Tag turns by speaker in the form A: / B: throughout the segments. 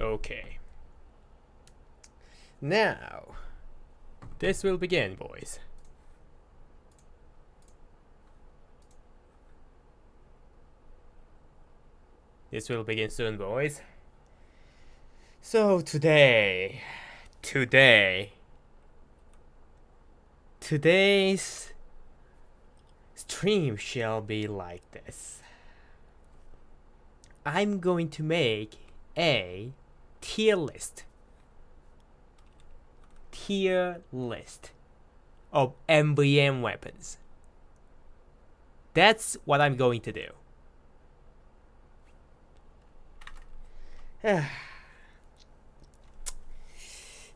A: Okay. Now, this will begin, boys. This will begin soon, boys. So today's stream shall be like this. I'm going to make a tier list of MVM weapons. That's what I'm going to do.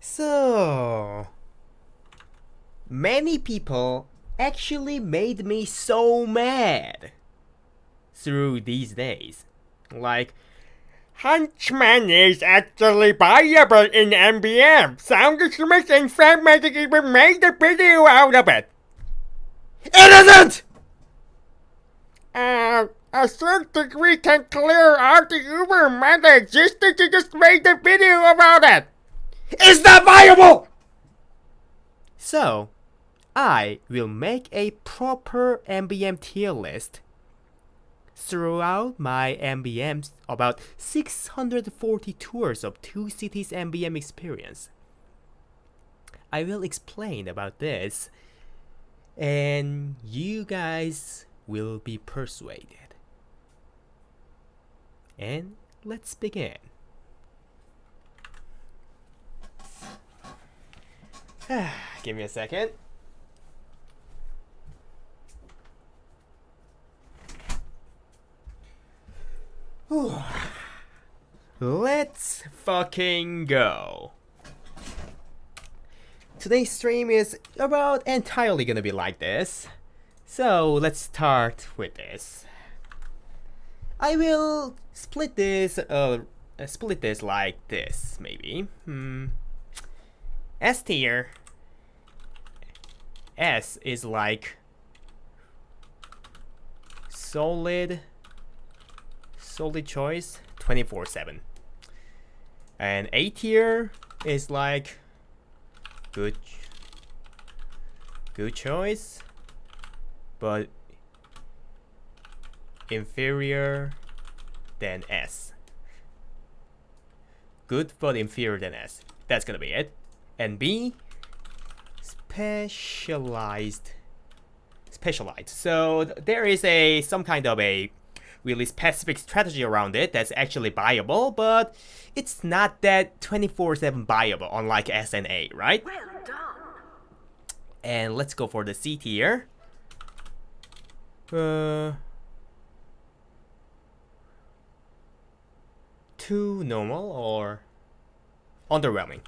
A: So, many people actually made me so mad through these days. Like, Huntsman is actually viable in MVM. Sound Smith and Fragmatic even made a video out of it. It isn't! I think we can clear out the Uber meta existence. You just made a video about it. Is that viable? So, I will make a proper MVM tier list throughout my MVMs, about 640 tours of 2 cities MVM experience. I will explain about this, and you guys will be persuaded. And let's begin. Give me a second. Let's fucking go. Today's stream is about entirely gonna be like this. So let's start with this. I will split this like this, maybe. S tier. S is like solid choice 24/7. And A tier is like good choice, but inferior than S. Good but inferior than S. That's gonna be it. And B, specialized. So there is some kind of a really specific strategy around it that's actually viable, but it's not that 24/7 viable, unlike S and A, right?
B: Well done.
A: And let's go for the C tier. Too normal or underwhelming?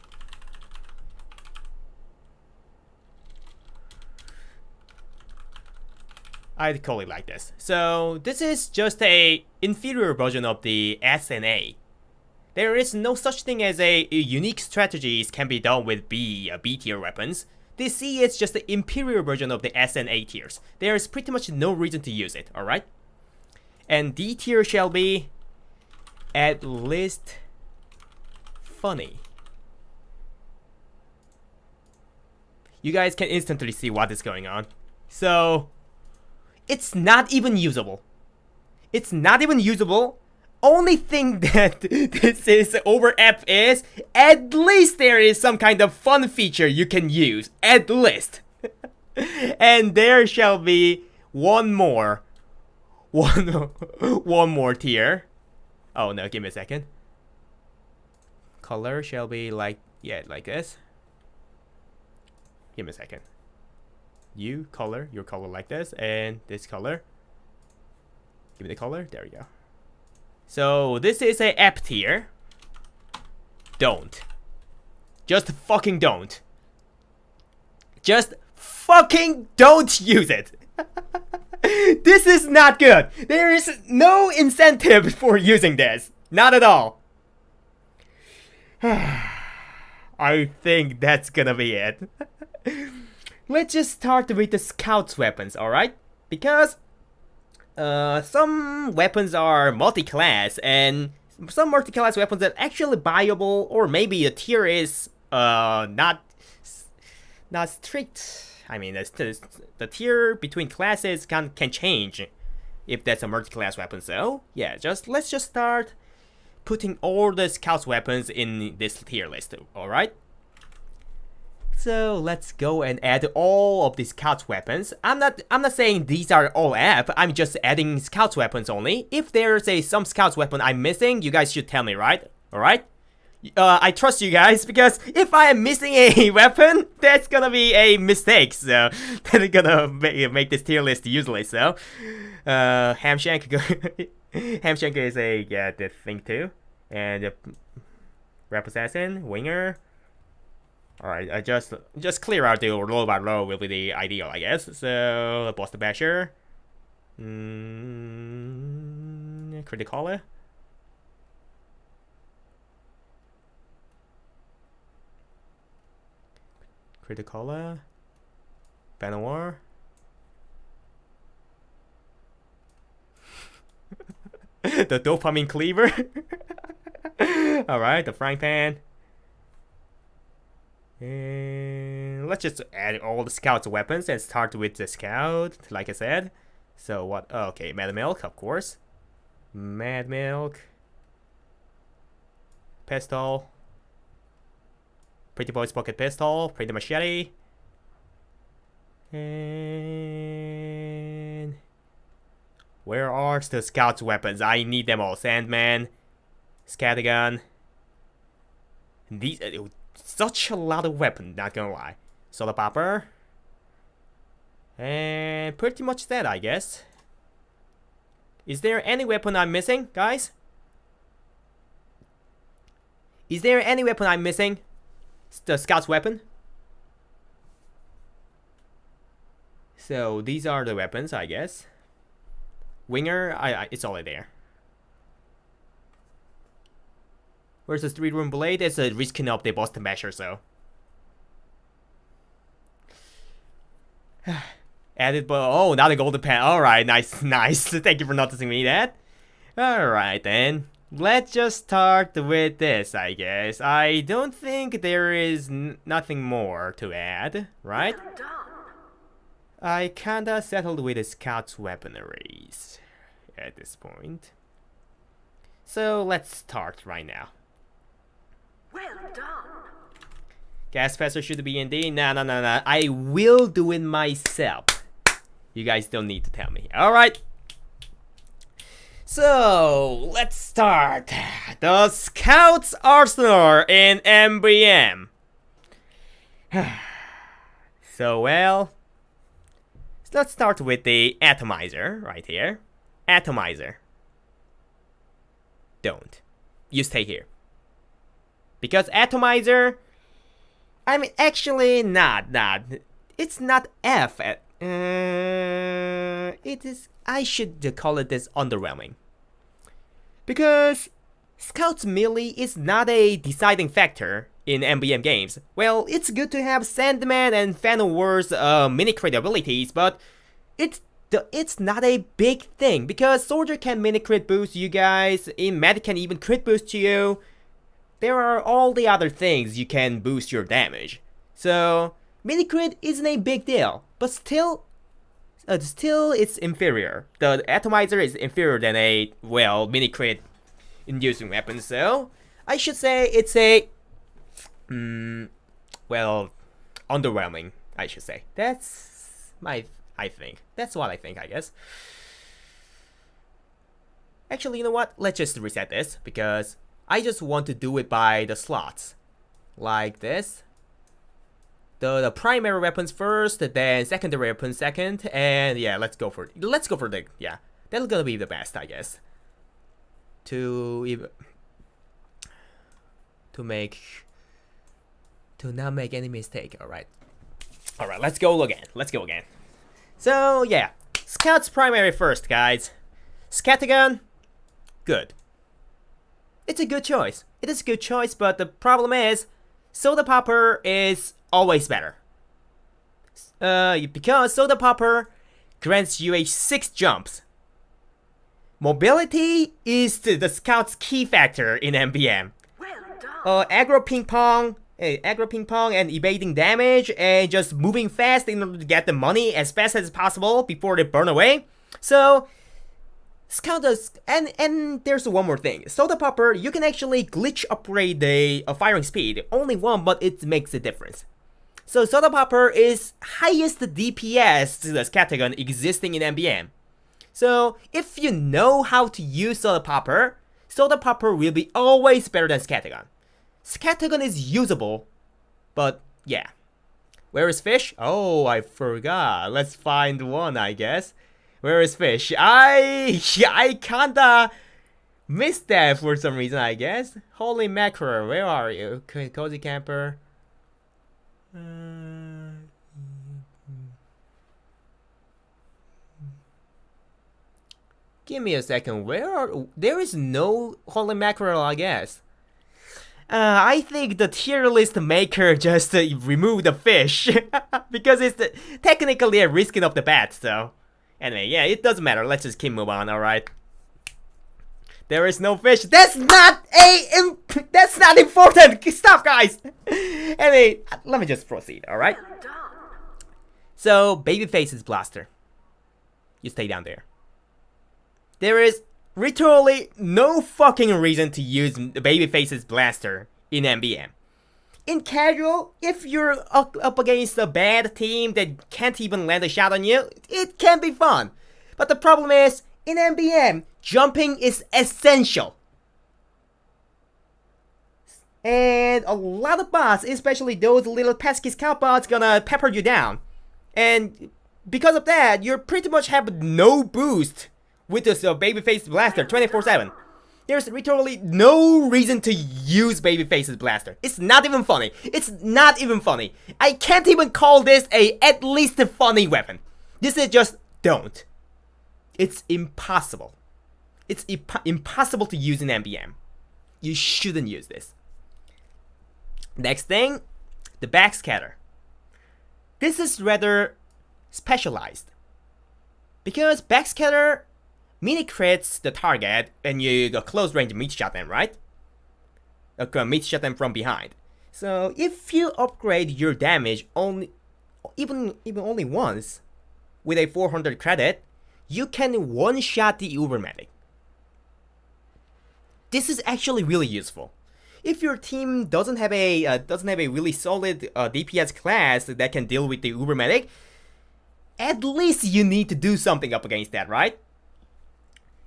A: I'd call it like this. So this is just a inferior version of the S and A. There is no such thing as a unique strategies can be done with B tier weapons. The C is just the inferior version of the S and A tiers. There is pretty much no reason to use it, alright? And D tier shall be at least funny. You guys can instantly see what is going on. So, it's not even usable. It's not even usable. Only thing that this is over F is, at least there is some kind of fun feature you can use. At least. And there shall be one more tier. Oh no, give me a second. Color shall be like this. Give me a second. Your color like this, and this color. Give me the color, there we go. So this is a F tier. Don't. Just fucking don't. Just fucking don't use it. This is not good. There is no incentive for using this. Not at all. I think that's gonna be it. Let's just start with the scout's weapons, alright? Because some weapons are multi-class and some multi-class weapons that actually buyable, or maybe a tier is not strict. I mean, the tier between classes can change if that's a multi-class weapon. So yeah, let's just start putting all the scouts weapons in this tier list. All right. So let's go and add all of these scouts weapons. I'm not saying these are all F. I'm just adding scouts weapons only. If there's some scouts weapon I'm missing, you guys should tell me, right? All right. I trust you guys, because if I am missing a weapon, that's gonna be a mistake. So that's gonna make this tier list useless. So, Hamshank, Hamshank is the thing too, and Rap Assassin, Winger. All right, I just clear out the row by row will be the ideal, I guess. So Buster Basher, Criticaller. Criticaller, Banowar, the Dopamine Cleaver. Alright, the Frying Pan. And let's just add all the Scout's weapons and start with the Scout, like I said. So what? Oh, okay, Mad Milk, of course. Mad Milk. Pistol. Pretty Boy's Pocket Pistol, Pretty Machete, and where are the Scout's weapons? I need them all. Sandman, Scattergun. These such a lot of weapons, not gonna lie. Soda Popper, and pretty much that, I guess. Is there any weapon I'm missing, guys? Is there any weapon I'm missing? The Scout's weapon. So these are the weapons, I guess. Winger, it's already there. Where's the 3-room blade? It's a reskin of the Boston Basher, so. Added, but oh, not a golden pen. Alright, nice. Thank you for noticing me that. Alright then. Let's just start with this, I guess. I don't think there is nothing more to add, right? I kinda settled with the Scout's weaponaries at this point. So let's start right now.
B: Well done.
A: Gas Passer should be in D. No. I will do it myself. You guys don't need to tell me. Alright. So, let's start. The Scout's Arsenal in MVM. So, well, let's start with the Atomizer right here. Atomizer. Don't. You stay here. Because Atomizer, I mean, actually not. It's not F. It is, I should call it this underwhelming. Because Scout's melee is not a deciding factor in MVM games. Well, it's good to have Sandman and Phantom War's mini crit abilities, but it's not a big thing, because Soldier can mini crit boost you guys, Medic can even crit boost you. There are all the other things you can boost your damage. So mini crit isn't a big deal, but still it's inferior. The Atomizer is inferior than a, well, mini crit inducing weapon. So I should say it's a well, underwhelming, I should say. That's what I think, I guess. Actually, you know what? Let's just reset this, because I just want to do it by the slots. Like this. The primary weapons first, then secondary weapons second, and yeah, let's go for the, yeah, that's gonna be the best, I guess. To not make any mistake. All right, let's go again. So yeah, Scout's primary first, guys. Scattergun, good. It's a good choice. It is a good choice, but the problem is, Soda Popper is always better. Because Soda Popper grants you a 6 jumps. Mobility is the scout's key factor in MVM.
B: Well done.
A: Aggro ping pong and evading damage and just moving fast in order to get the money as fast as possible before they burn away. So Scout does, and there's one more thing. Soda Popper, you can actually glitch upgrade the firing speed. Only one, but it makes a difference. So Soda Popper is highest DPS to the Scatagon existing in MVM. So if you know how to use Soda Popper will be always better than Scatagon. Scatagon is usable, but yeah. Where is Fish? Oh, I forgot. Let's find one, I guess. Where is Fish? I kinda missed that for some reason, I guess. Holy mackerel, where are you? Cozy Camper. Give me a second. There is no holy mackerel, I guess. I think the tier list maker just removed the fish because it's technically a risking of the bat. So anyway, yeah, it doesn't matter. Let's just keep moving on. All right. There is no fish. That's not important. Stop, guys. Anyway, let me just proceed. All right.
B: Well done.
A: So Babyface's blaster. You stay down there. There is literally no fucking reason to use Babyface's blaster in MVM. In casual, if you're up against a bad team that can't even land a shot on you, it can be fun. But the problem is, in MVM, jumping is essential. And a lot of bots, especially those little pesky scout bots, gonna pepper you down. And because of that, you pretty much have no boost with this Babyface blaster 24/7. There's literally no reason to use Babyface's blaster. It's not even funny. It's not even funny. I can't even call this at least a funny weapon. This is just don't. It's impossible. It's impossible to use in MVM. You shouldn't use this. Next thing, the backscatter. This is rather specialized because backscatter mini crits the target and you go close range meat shot them, right? Meat shot them from behind. So if you upgrade your damage even only once with a 400 credit, you can one shot the Ubermedic. This is actually really useful. If your team doesn't have a really solid DPS class that can deal with the Ubermedic, at least you need to do something up against that, right?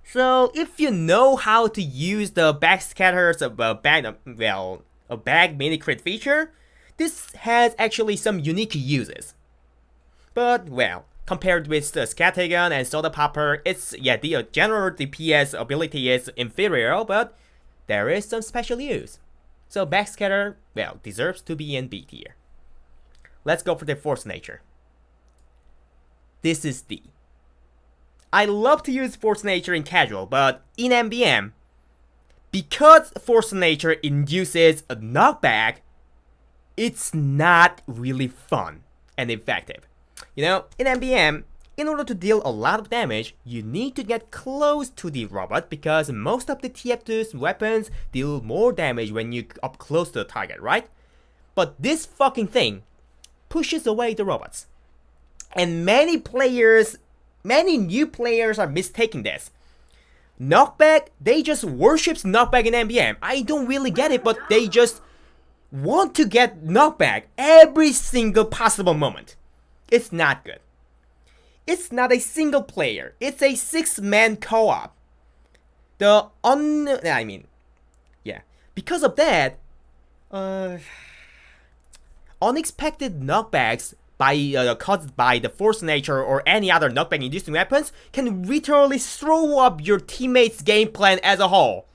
A: So if you know how to use the backscatter's bag mini crit feature, this has actually some unique uses. But well, compared with the Scatagon and Soda Popper, the general DPS ability is inferior, but there is some special use. So backscatter, well, deserves to be in B tier. Let's go for the Force Nature. This is D. I love to use Force Nature in casual, but in MVM, because Force Nature induces a knockback, it's not really fun and effective. You know, in MVM, in order to deal a lot of damage, you need to get close to the robot because most of the TF2's weapons deal more damage when you up close to the target, right? But this fucking thing pushes away the robots. And many new players are mistaking this. Knockback, they just worships knockback in MVM. I don't really get it, but they just want to get knockback every single possible moment. It's not good. It's not a single player. It's a 6-man co-op. Because of that, unexpected knockbacks caused by the Force Nature or any other knockback inducing weapons can literally throw up your teammates' game plan as a whole.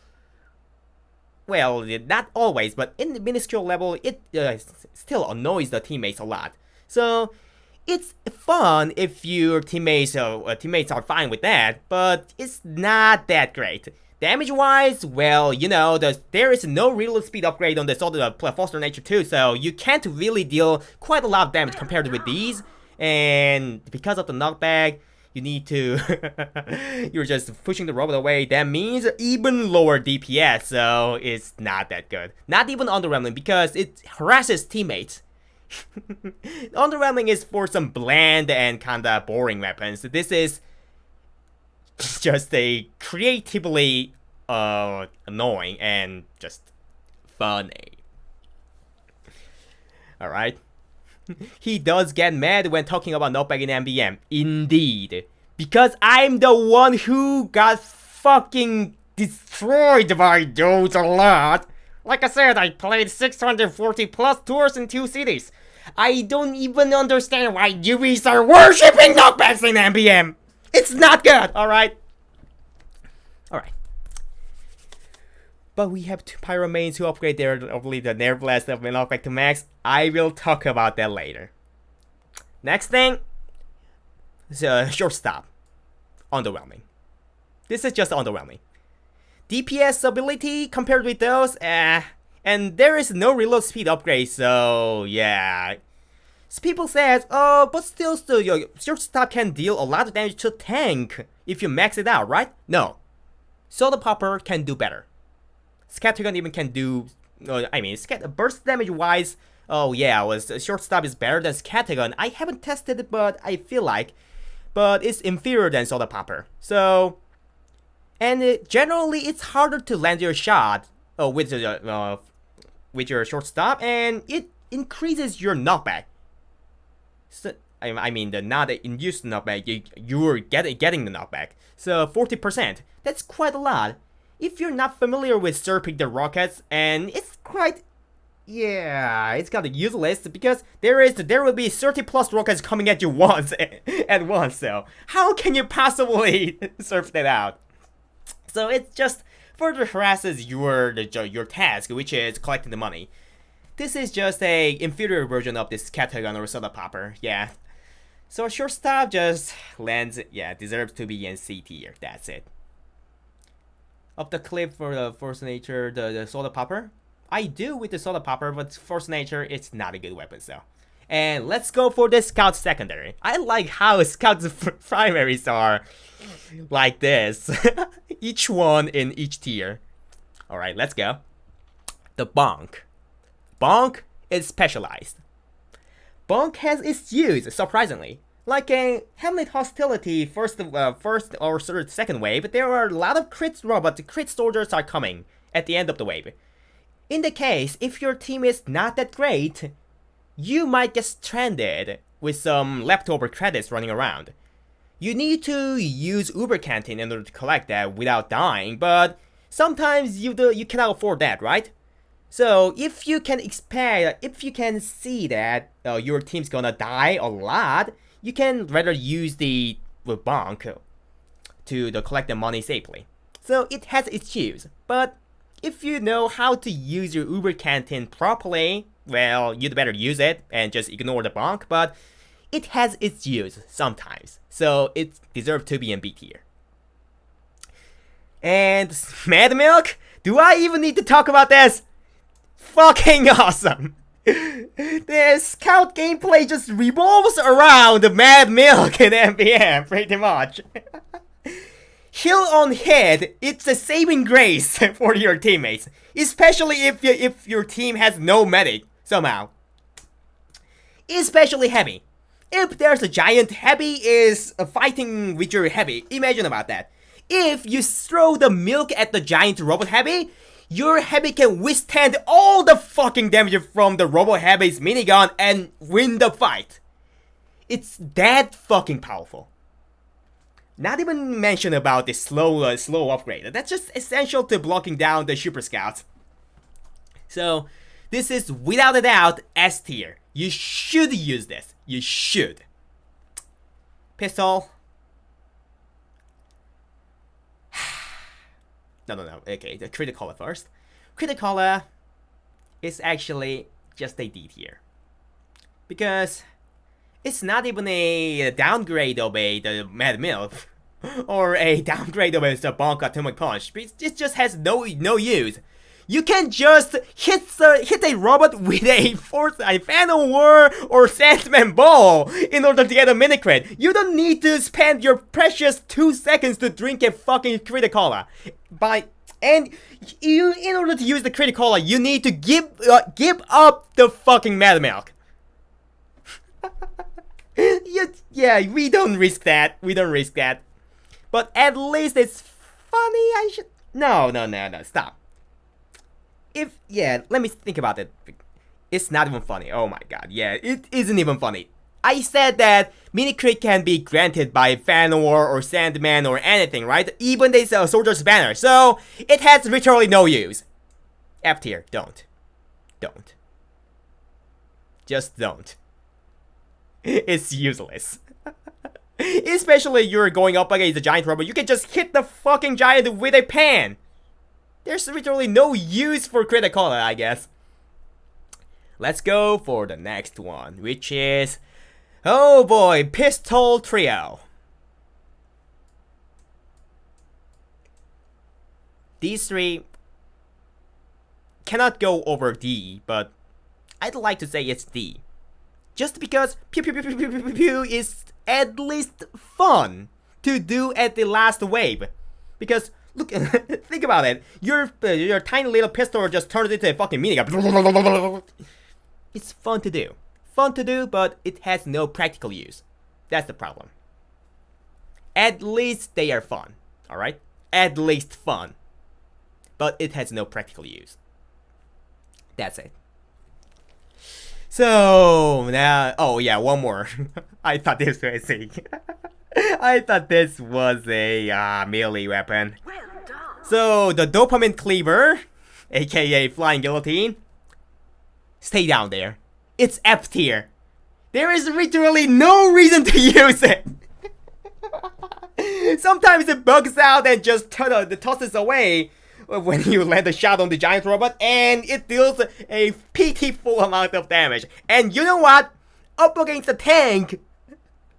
A: Well, not always, but in the minuscule level, it still annoys the teammates a lot. So it's fun if your teammates are fine with that, but it's not that great. Damage-wise, well, you know, there is no real speed upgrade on the Force Nature 2, so you can't really deal quite a lot of damage compared with these. And because of the knockback, you need to you're just pushing the robot away. That means even lower DPS, so it's not that good. Not even underwhelming because it harasses teammates. Underwhelming is for some bland and kinda boring weapons. This is just a creatively annoying and just funny. Alright. He does get mad when talking about knockback in MVM. Indeed. Because I'm the one who got fucking destroyed by those a lot. Like I said, I played 640 plus tours in 2 cities. I don't even understand why UVs are worshipping knockbacks in MVM. It's not good, alright? Alright. But we have 2 Pyro mains who upgrade their the Nerve Blast of knockback to max. I will talk about that later. Next thing is shortstop. Underwhelming. This is just underwhelming. DPS ability compared with those, and there is no reload speed upgrade, so yeah. So people says, oh, but still, your shortstop can deal a lot of damage to tank if you max it out, right? No. Soda Popper can do better. Scattergun even can do, burst damage wise, oh yeah, shortstop is better than Scattergun. I haven't tested it, but I feel like, but it's inferior than Soda Popper. So, and generally it's harder to land your shot with your shortstop, and it increases your knockback. So, the not induced knockback, you're getting the knockback. So 40%, that's quite a lot. If you're not familiar with Serping the Rockets, and it's quite, yeah, it's kind of useless because there will be 30 plus rockets coming at you at once. So how can you possibly surf that out? So it just further harasses your task, which is collecting the money. This is just a inferior version of this Scattergun or Soda Popper, yeah. So shortstop just lands, yeah, deserves to be in C tier. That's it. Up the cliff for the Force Nature, the Soda Popper. I do with the Soda Popper, but Force Nature, it's not a good weapon, so. And let's go for the Scout Secondary. I like how Scout's primaries are like this. Each one in each tier. Alright, let's go. The Bonk. Bonk is specialized. Bonk has its use, surprisingly. Like a Hamlet Hostility first or second wave, there are a lot of crit robots, crit soldiers are coming at the end of the wave. In the case, if your team is not that great, you might get stranded with some leftover credits running around. You need to use Uber Canteen in order to collect that without dying, but sometimes you cannot afford that, right? So if you can see that your team's gonna die a lot, you can rather use the bonk to collect the money safely. So it has its use, but if you know how to use your Uber Canteen properly, well, you'd better use it and just ignore the bonk, but it has its use sometimes. So it deserves to be in B tier. And Mad Milk? Do I even need to talk about this? Fucking awesome! The Scout gameplay just revolves around Mad Milk and MVM, pretty much. Heal on hit, it's a saving grace for your teammates, especially if your team has no medic somehow. Especially heavy. If there's a giant, heavy is fighting with your heavy. Imagine about that. If you throw the milk at the giant robot heavy, your heavy can withstand all the fucking damage from the Robo Heavy's minigun and win the fight. It's that fucking powerful. Not even mention about the slow upgrade. That's just essential to blocking down the Super Scouts. So this is without a doubt S tier. You should use this. You should. Pistol. No. Okay, the Criticola first. Criticola is actually just a D tier. Because it's not even a downgrade of the Mad Milk. Or a downgrade of the Bonk Atomic Punch. It just has no use. You can't just hit a robot with a Final War or Sandman ball in order to get a mini crit. You don't need to spend your precious 2 seconds to drink a fucking Criticola. In order to use the Criticola, you need to give up the fucking Mad Milk. Yeah, we don't risk that. But at least it's funny. No, stop. Let me think about it. It's not even funny. Oh my god, yeah, it isn't even funny. I said that mini crit can be granted by Fan War or Sandman or anything, right? Even this Soldier's Banner, so it has literally no use. F tier, don't. Just don't. It's useless. Especially you're going up against a giant robot, you can just hit the fucking giant with a pan. There's literally no use for Critical, I guess. Let's go for the next one, which is, oh boy, Pistol Trio. These three cannot go over D, but I'd like to say it's D. Just because pew pew pew pew pew pew pew is at least fun to do at the last wave. Because look, think about it. Your tiny little pistol just turns into a fucking minigun. It's fun to do, but it has no practical use. That's the problem. At least they are fun, all right? At least fun, but it has no practical use. That's it. So now, oh yeah, one more. I thought this was a melee weapon.
B: Well done.
A: So the Dopamine Cleaver, aka Flying Guillotine, stay down there. It's F tier. There is literally no reason to use it. Sometimes it bugs out and just tosses away when you land a shot on the giant robot, and it deals a pitiful amount of damage. And you know what? Up against a tank,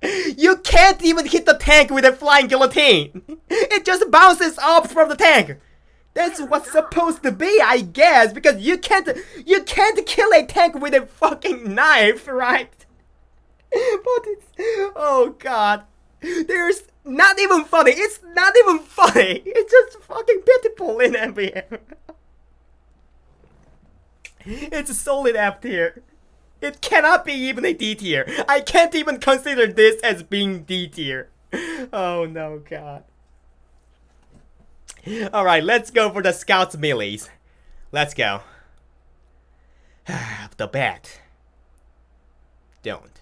A: you can't even hit the tank with a flying guillotine. It just bounces off from the tank. That's what's supposed to be, I guess, because you can't kill a tank with a fucking knife, right? But it's, oh god, there's not even funny. It's not even funny. It's just fucking pitiful in MVM. It's a solid F tier. It cannot be even a D tier. I can't even consider this as being D tier. Oh no, god. Alright, let's go for the Scouts melees. Let's go. The bat. Don't.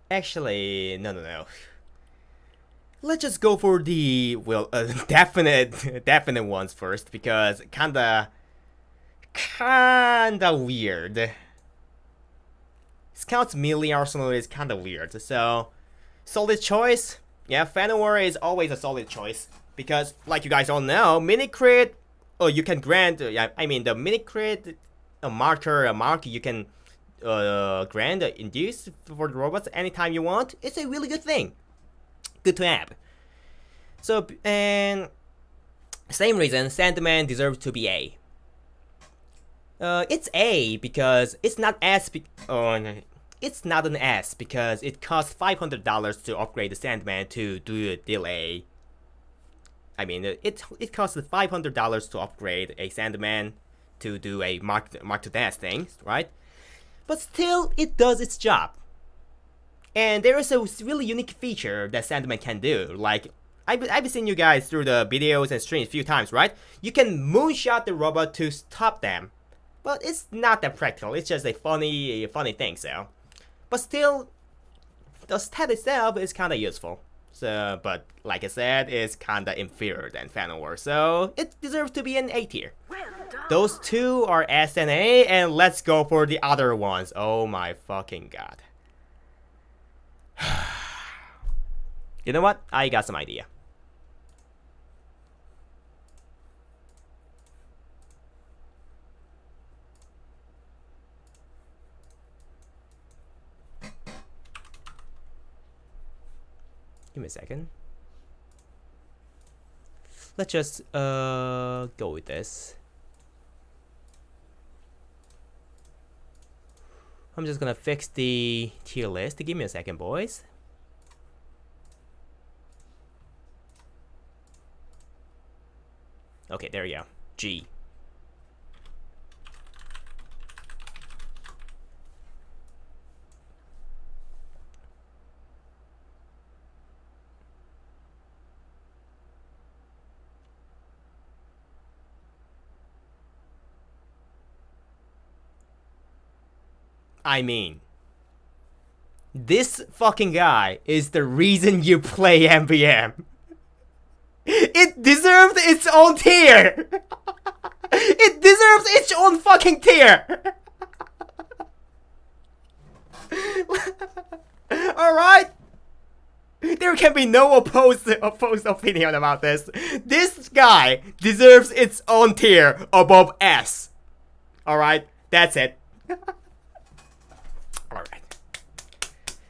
A: Actually, no. Let's just go for the, well, definite ones first, because kinda weird. Scout's melee arsenal is kinda weird, so solid choice. Yeah, Fan War is always a solid choice, because like you guys all know, mini crit, you can grant, the mini crit, a mark you can grant, induce for the robots anytime you want. It's a really good thing. Good to have. So, and same reason, Sandman deserves to be A. It's A because it's not S. It's not an S because it costs $500 to upgrade the Sandman to do a delay. I mean, it costs $500 to upgrade a Sandman to do a mark to dance thing, right? But still, it does its job. And there is a really unique feature that Sandman can do. Like, I've seen you guys through the videos and streams a few times, right? You can moonshot the robot to stop them. But it's not that practical. It's just a funny thing, so. But still, the stat itself is kinda useful. So, but like I said, it's kinda inferior than Fan War, so it deserves to be an A tier.
B: Well done.
A: Those two are S and A, and let's go for the other ones. Oh my fucking god. You know what? I got some idea. Give me a second. Let's just go with this. I'm just gonna fix the tier list. Give me a second, boys. Okay, there you go. G. I mean, this fucking guy is the reason you play MVM. It deserves its own tier. It deserves its own fucking tier. Alright? There can be no opposed opinion about this. This guy deserves its own tier above S. Alright? That's it. Alright.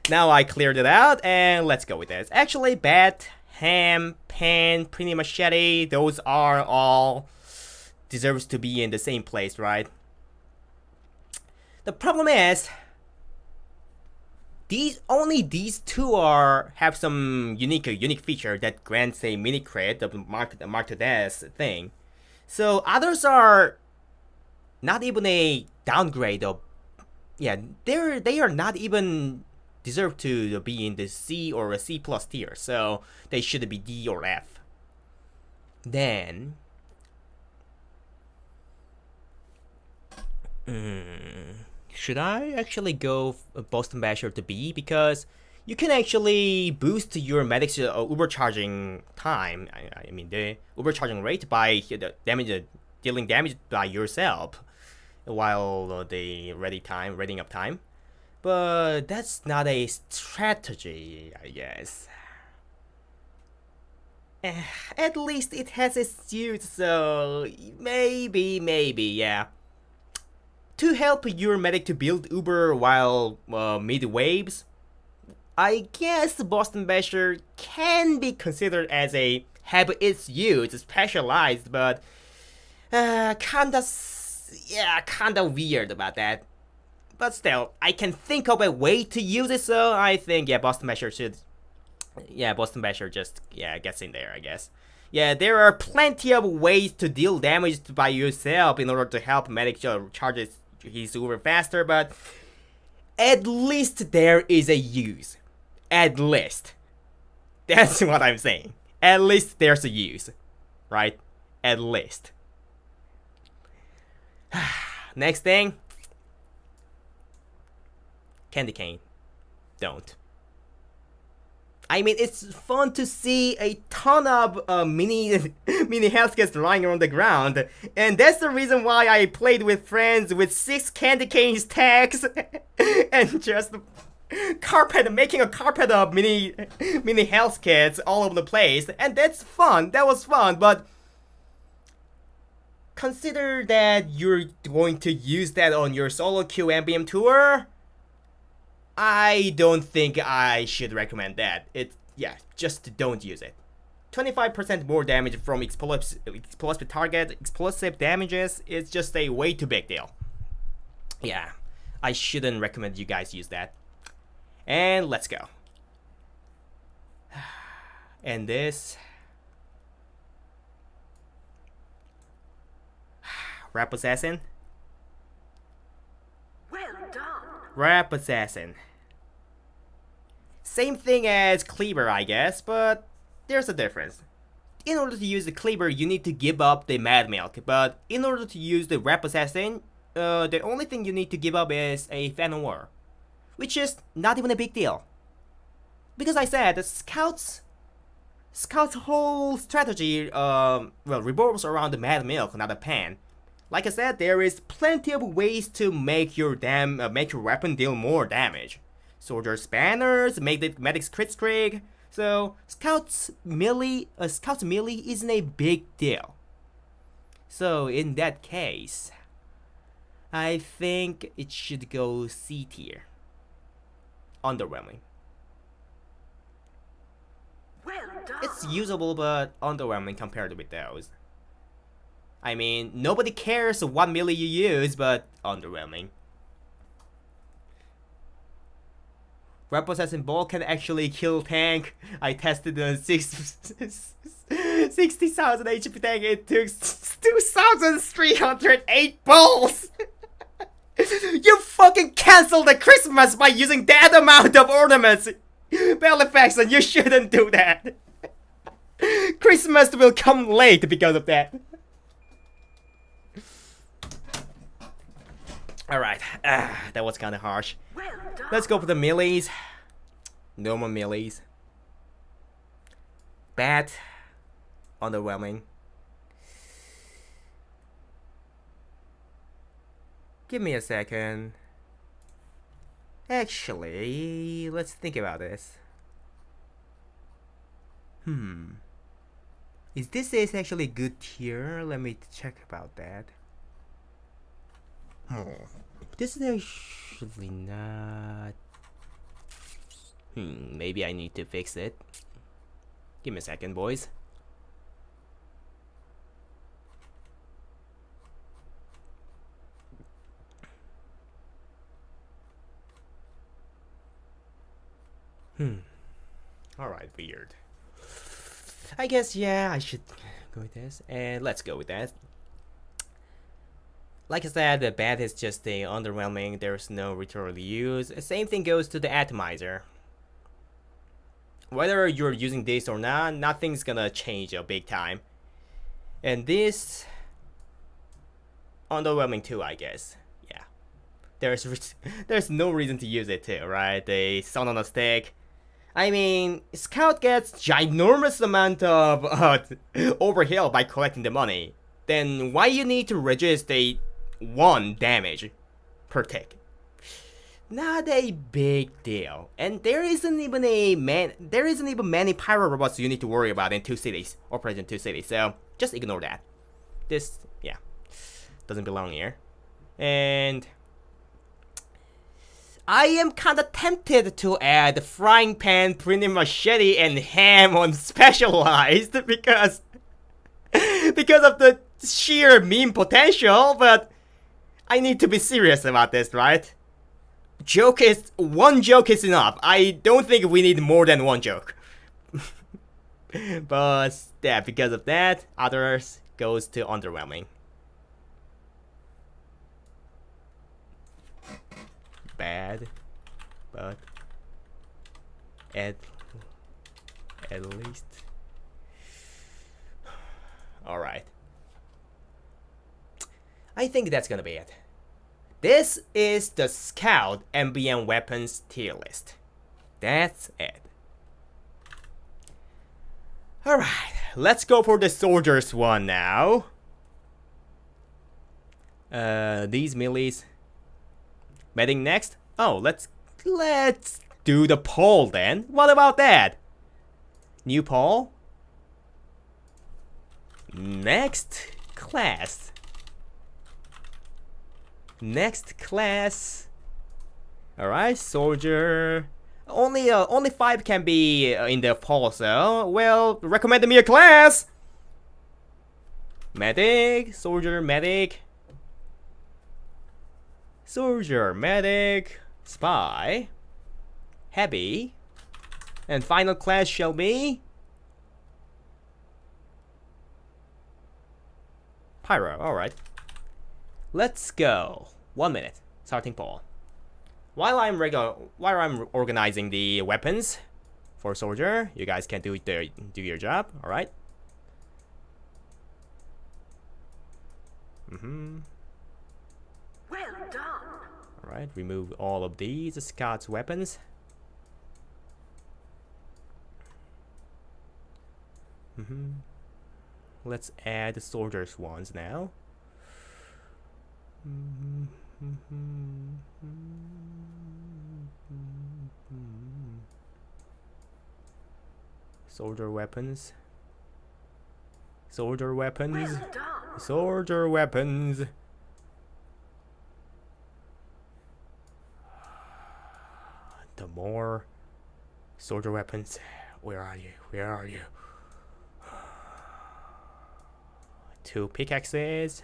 A: Now I cleared it out, and let's go with this. Actually, bat, ham, pan, pretty machete, those are all deserves to be in the same place, right? The problem is, these two have some unique feature that grants a mini crit, the mark to death thing. So others are not even a downgrade of, yeah, they are not even deserve to be in the C or a C plus tier, so they should be D or F. Then should I actually go Boston Basher to B? Because you can actually boost your medic's overcharging time. I mean the overcharging rate by the damage, dealing damage by yourself while the readying up time. But that's not a strategy, I guess. At least it has its use, so maybe, yeah. To help your medic to build Uber while mid waves, I guess Boston Basher can be considered as a have its use specialized, but kinda weird about that. But still, I can think of a way to use it, so I think Boston Basher should. Yeah, Boston Basher just gets in there, I guess. Yeah, there are plenty of ways to deal damage by yourself in order to help medic charge his Uber faster, but at least there is a use. At least. That's what I'm saying. At least there's a use. Right? At least. Next thing. Candy cane. Don't. I mean, it's fun to see a ton of mini health kits lying on the ground, and that's the reason why I played with friends with 6 candy cane stacks and just making a carpet of mini health kits all over the place, and that's fun. That was fun, but consider that you're going to use that on your solo queue MVM tour. I don't think I should recommend that. Just don't use it. 25% more damage from explosive target, explosive damages is just a way too big deal. Yeah, I shouldn't recommend you guys use that. And let's go. And this. Rap Assassin.
B: Well done.
A: Rap Assassin. Same thing as Cleaver, I guess, but there's a difference. In order to use the Cleaver, you need to give up the Mad Milk, but in order to use the Rap Assassin, the only thing you need to give up is a Fan War, which is not even a big deal. Because I said, the Scout's whole strategy revolves around the Mad Milk, not a Pan. Like I said, there is plenty of ways to make your weapon deal more damage. Soldiers banners, make the medic's crit streak. So Scout's melee isn't a big deal. So in that case, I think it should go C tier. Underwhelming.
B: Well done.
A: It's usable but underwhelming compared with those. I mean, nobody cares what melee you use, but underwhelming. Repossessing Ball can actually kill tank. I tested the 60,000 HP tank. It took 2,308 balls. You fucking canceled the Christmas by using that amount of ornaments. Belifax, and you shouldn't do that. Christmas will come late because of that. Alright, that was kinda harsh.
B: Well done.
A: Let's go for the melees. No more melees. Bad. Underwhelming. Give me a second. Actually, let's think about this. Is this actually good tier? Let me check about that. This is actually not. Maybe I need to fix it. Give me a second, boys. Alright, weird. I guess, yeah, I should go with this. And let's go with that. Like I said, the bad is just the underwhelming. There's no return use. Same thing goes to the atomizer. Whether you're using this or not, nothing's gonna change a big time. And this underwhelming too, I guess. Yeah, there's no reason to use it too, right? The sun on a stick. I mean, Scout gets ginormous amount of overheal by collecting the money. Then why you need to resist a 1 damage per tick? Not a big deal. And there isn't even many pyro robots you need to worry about in 2 cities, Operation 2 cities. So just ignore that. This, yeah, doesn't belong here. And I am kinda tempted to add frying pan, printing machete, and ham on specialized because of the sheer meme potential, but I need to be serious about this, right? One joke is enough. I don't think we need more than one joke. But yeah, because of that, others goes to underwhelming. Bad, but at least. Alright. I think that's gonna be it. This is the Scout MVM weapons tier list. That's it. Alright, let's go for the soldiers one now. These melees. Medic next? Oh, let's do the poll then. What about that? New poll? Next class. Next class. Alright, soldier. Only 5 can be in the poll, so well, recommend me a class. Medic, soldier, medic. Soldier, medic, spy, heavy, and final class shall be pyro. Alright. Let's go. 1 minute. Starting poll. While I'm organizing the weapons for soldier, you guys can do your job. Alright.
B: Well done.
A: Alright, remove all of these Scout's weapons. Let's add the soldiers ones now. Soldier weapons. Soldier weapons.
B: Well done.
A: Soldier weapons. The more soldier weapons, Where are you? Where are you? 2 pickaxes.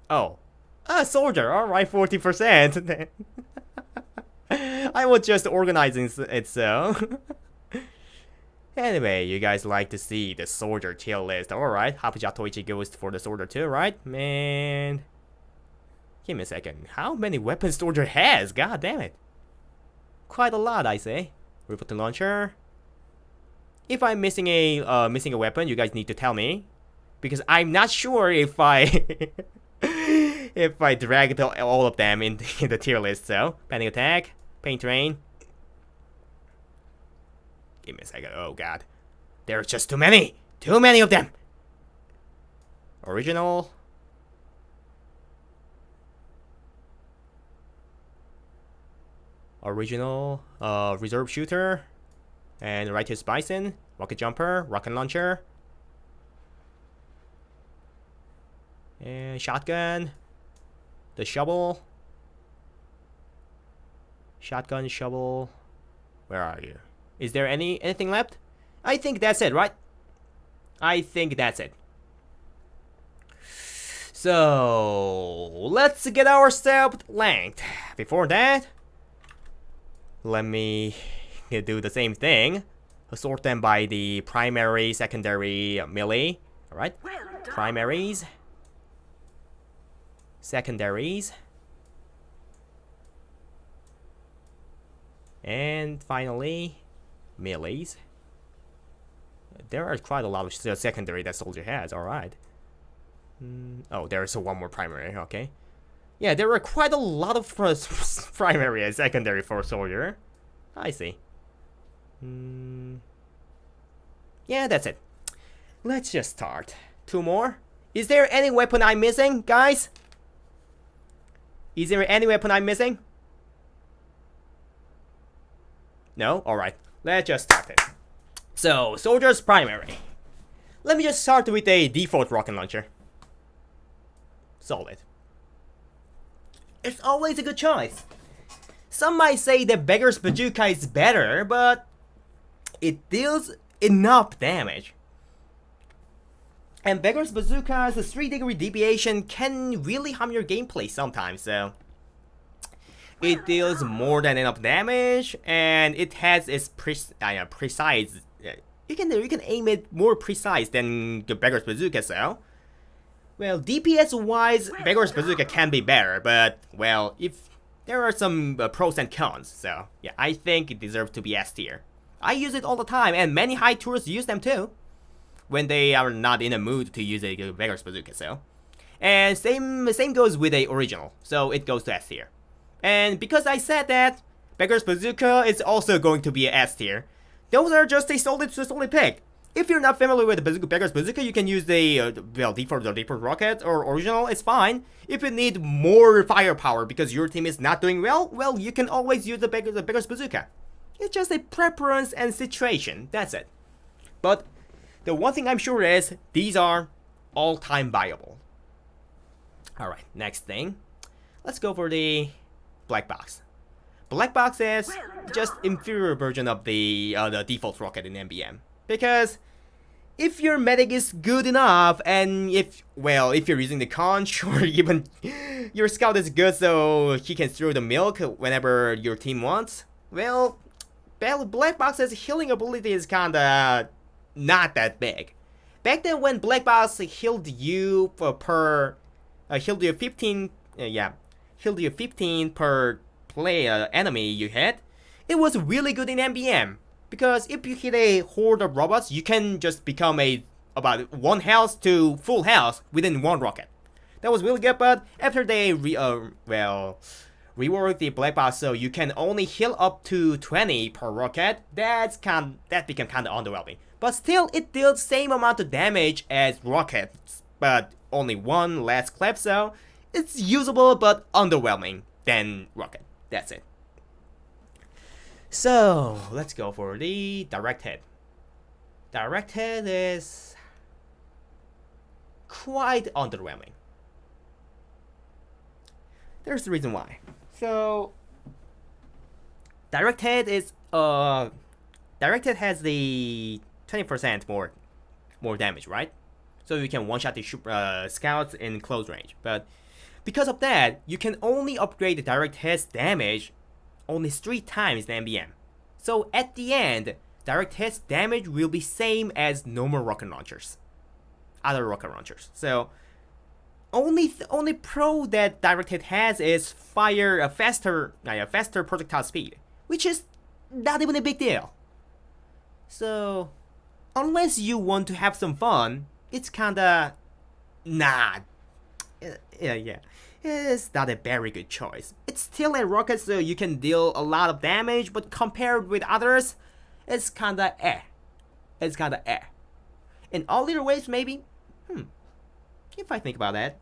A: Oh, a soldier. All right, 40%. I was just organizing it so. Anyway, you guys like to see the soldier tier list. Alright, Hapujatoichi goes for the soldier too, right? Man. Give me a second. How many weapons soldier has? God damn it. Quite a lot, I say. Reporting launcher. If I'm missing a weapon, you guys need to tell me. Because I'm not sure if I if I dragged all of them in the tier list, so. Panic attack, paint rain. Give me a second. Oh god. There's just too many! Too many of them! Original. Reserve shooter. And righteous bison. Rocket jumper. Rocket launcher. And shotgun. The shovel. Shotgun, shovel. Where are you? Is there anything left? I think that's it, right? I think that's it. So let's get ourselves ranked. Before that, let me do the same thing. Sort them by the primary, secondary, melee. Alright?
B: Well done.
A: Primaries. Secondaries. And finally, melees. There are quite a lot of secondary that soldier has, alright. Oh, there's one more primary, okay. Yeah, there are quite a lot of primary and secondary for soldier. I see. Yeah, that's it. Let's just start. 2 more. Is there any weapon I'm missing, guys? Is there any weapon I'm missing? No? Alright. Let's just start it. So, soldier's primary. Let me just start with a default rocket launcher. Solid. It's always a good choice. Some might say that Beggar's Bazooka is better, but it deals enough damage. And Beggar's Bazooka's 3-degree deviation can really harm your gameplay sometimes, so it deals more than enough damage, and it has its precise. You can aim it more precise than the Beggar's Bazooka, so. Well, DPS wise, Beggar's Bazooka can be better, but well, if there are some pros and cons, so yeah, I think it deserves to be S tier. I use it all the time, and many high tourists use them too, when they are not in a mood to use a Beggar's Bazooka, so. And same goes with a original, so it goes to S tier. And because I said that, Beggar's Bazooka is also going to be a S tier. Those are just a solid pick. If you're not familiar with the Beggar's Bazooka, you can use the default rocket or original. It's fine. If you need more firepower because your team is not doing well, you can always use the Beggar's Bazooka. It's just a preference and situation. That's it. But the one thing I'm sure is these are all-time viable. All right, next thing. Let's go for the black box. Black box is just inferior version of the default rocket in MVM. Because if your medic is good enough, and if you're using the conch, or even your scout is good so he can throw the milk whenever your team wants, well, Black Box's healing ability is kinda not that big. Back then when Black Box healed you healed you 15 per enemy you hit, it was really good in MVM. Because if you hit a horde of robots, you can just become about 1 health to full health within 1 rocket. That was really good, but after they reworked the black box so you can only heal up to 20 per rocket, that became kinda underwhelming. But still, it deals same amount of damage as rockets, but only 1 less clip, so it's usable but underwhelming than rocket. That's it. So, let's go for the direct hit. Direct hit is quite underwhelming. There's the reason why. So, Direct hit is direct hit has the 20% more damage, right? So you can one-shot the scouts in close range. But because of that, you can only upgrade the direct hit's damage only 3 times the MVM. So at the end, direct hit's damage will be same as normal rocket launchers, other rocket launchers. So only pro that direct hit has is fire a faster projectile speed, which is not even a big deal. So unless you want to have some fun, it's kinda yeah. It's not a very good choice. It's still a rocket, so you can deal a lot of damage, but compared with others, it's kinda eh. It's kinda eh. In all other ways, maybe. If I think about that,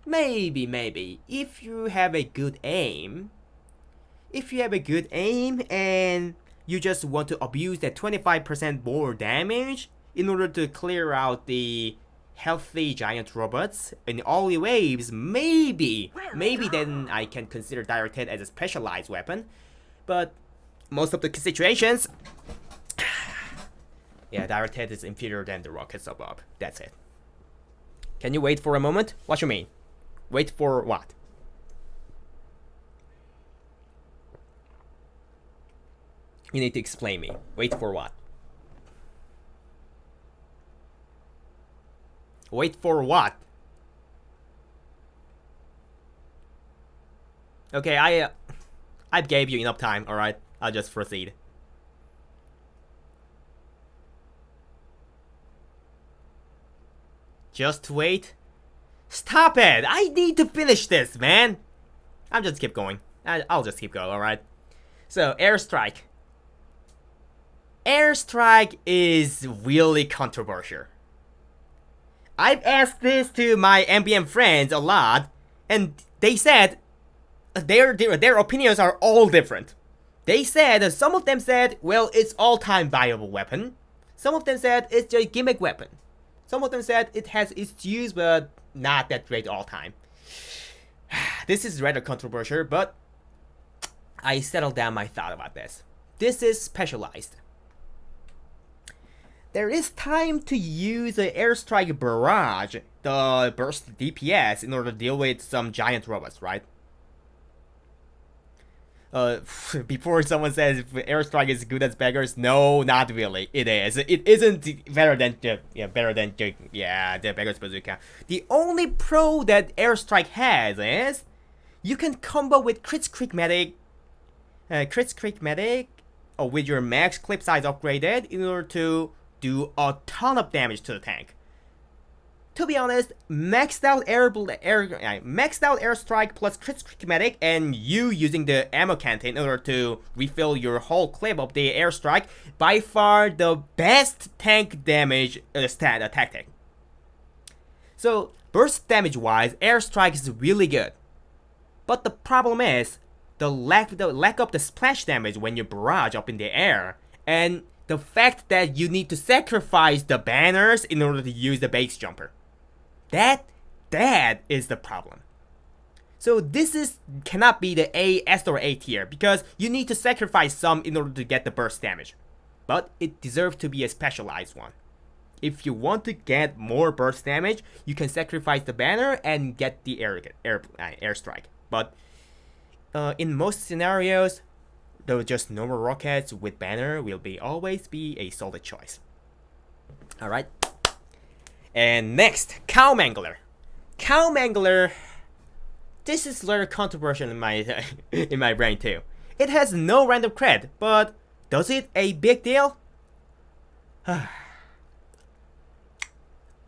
A: maybe if you have a good aim, and you just want to abuse that 25% more damage in order to clear out the healthy giant robots in all the waves, maybe then I can consider direct hit as a specialized weapon. But most of the situations, yeah, direct hit is inferior than the rockets above. That's it. Can you wait for a moment? What you mean? Wait for what? You need to explain me. Wait for what? Wait for what? Okay, I gave you enough time, alright? I'll just proceed. Just wait. Stop it! I need to finish this, man! I'll just keep going. I'll just keep going, alright? So, airstrike. Airstrike is really controversial. I've asked this to my MVM friends a lot, and they said their opinions are all different. They said, some of them said, well, it's all-time viable weapon. Some of them said it's a gimmick weapon. Some of them said it has its use, but not that great all time. This is rather controversial, but I settled down my thought about this. This is specialized. There is time to use the airstrike barrage, the burst DPS, in order to deal with some giant robots, right? Before someone says if airstrike is good as beggars, no, not really. It is. It isn't better than the beggar's bazooka. The only pro that airstrike has is you can combo with Kritzkrieg medic, or with your max clip size upgraded in order to do a ton of damage to the tank. To be honest, maxed out airstrike plus Kritzkrieg medic and you using the ammo canteen in order to refill your whole clip of the airstrike, by far the best tank damage tactic. So burst damage wise, airstrike is really good. But the problem is the lack of the splash damage when you barrage up in the air, and the fact that you need to sacrifice the banners in order to use the base jumper. That is the problem. So this cannot be the S or A tier, because you need to sacrifice some in order to get the burst damage. But it deserves to be a specialized one. If you want to get more burst damage, you can sacrifice the banner and get the airstrike. But in most scenarios, though, just normal rockets with banner will always be a solid choice. Alright. And next, Cow Mangler. Cow Mangler. This is a little controversial in my in my brain too. It has no random cred, but does it a big deal?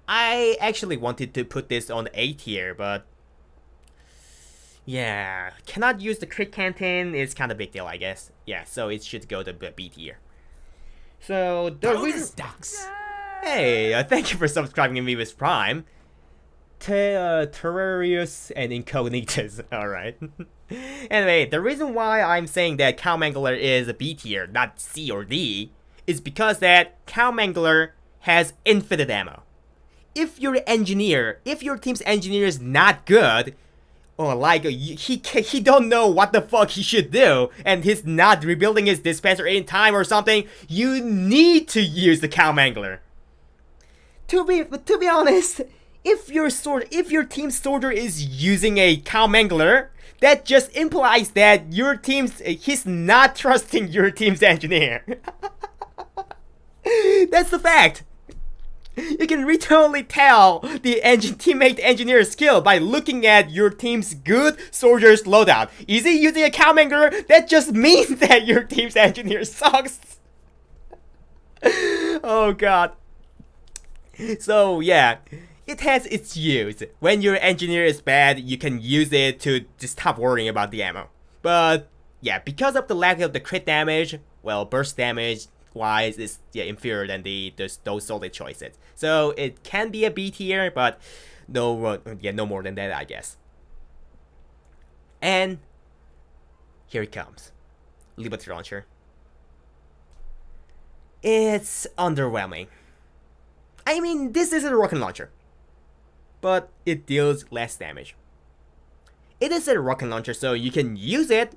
A: I actually wanted to put this on A tier, but yeah, cannot use the crit canteen is kind of big deal, I guess. Yeah, so it should go to B tier. So the reason. Hey, thank you for subscribing to me with Prime. Terrarius and Incognitus. Alright. Anyway, the reason why I'm saying that Cow Mangler is a B tier, not C or D, is because that Cow Mangler has infinite ammo. If your team's engineer is not good, or like he don't know what the fuck he should do, and he's not rebuilding his dispenser in time or something, you need to use the cow mangler. To be honest, if your team soldier is using a cow mangler, that just implies that he's not trusting your team's engineer. That's the fact. You can literally tell the teammate engineer's skill by looking at your team's good soldier's loadout. Is he using a cow mangler? That just means that your team's engineer sucks. Oh god. So yeah, it has its use. When your engineer is bad, you can use it to just stop worrying about the ammo. But yeah, because of the lack of the crit damage, well, burst damage wise is inferior than those solid choices. So it can be a B tier, but no more than that, I guess. And here it comes, Liberty Launcher. It's underwhelming. I mean, this is a rocket launcher, but it deals less damage. It is a rocket launcher, so you can use it,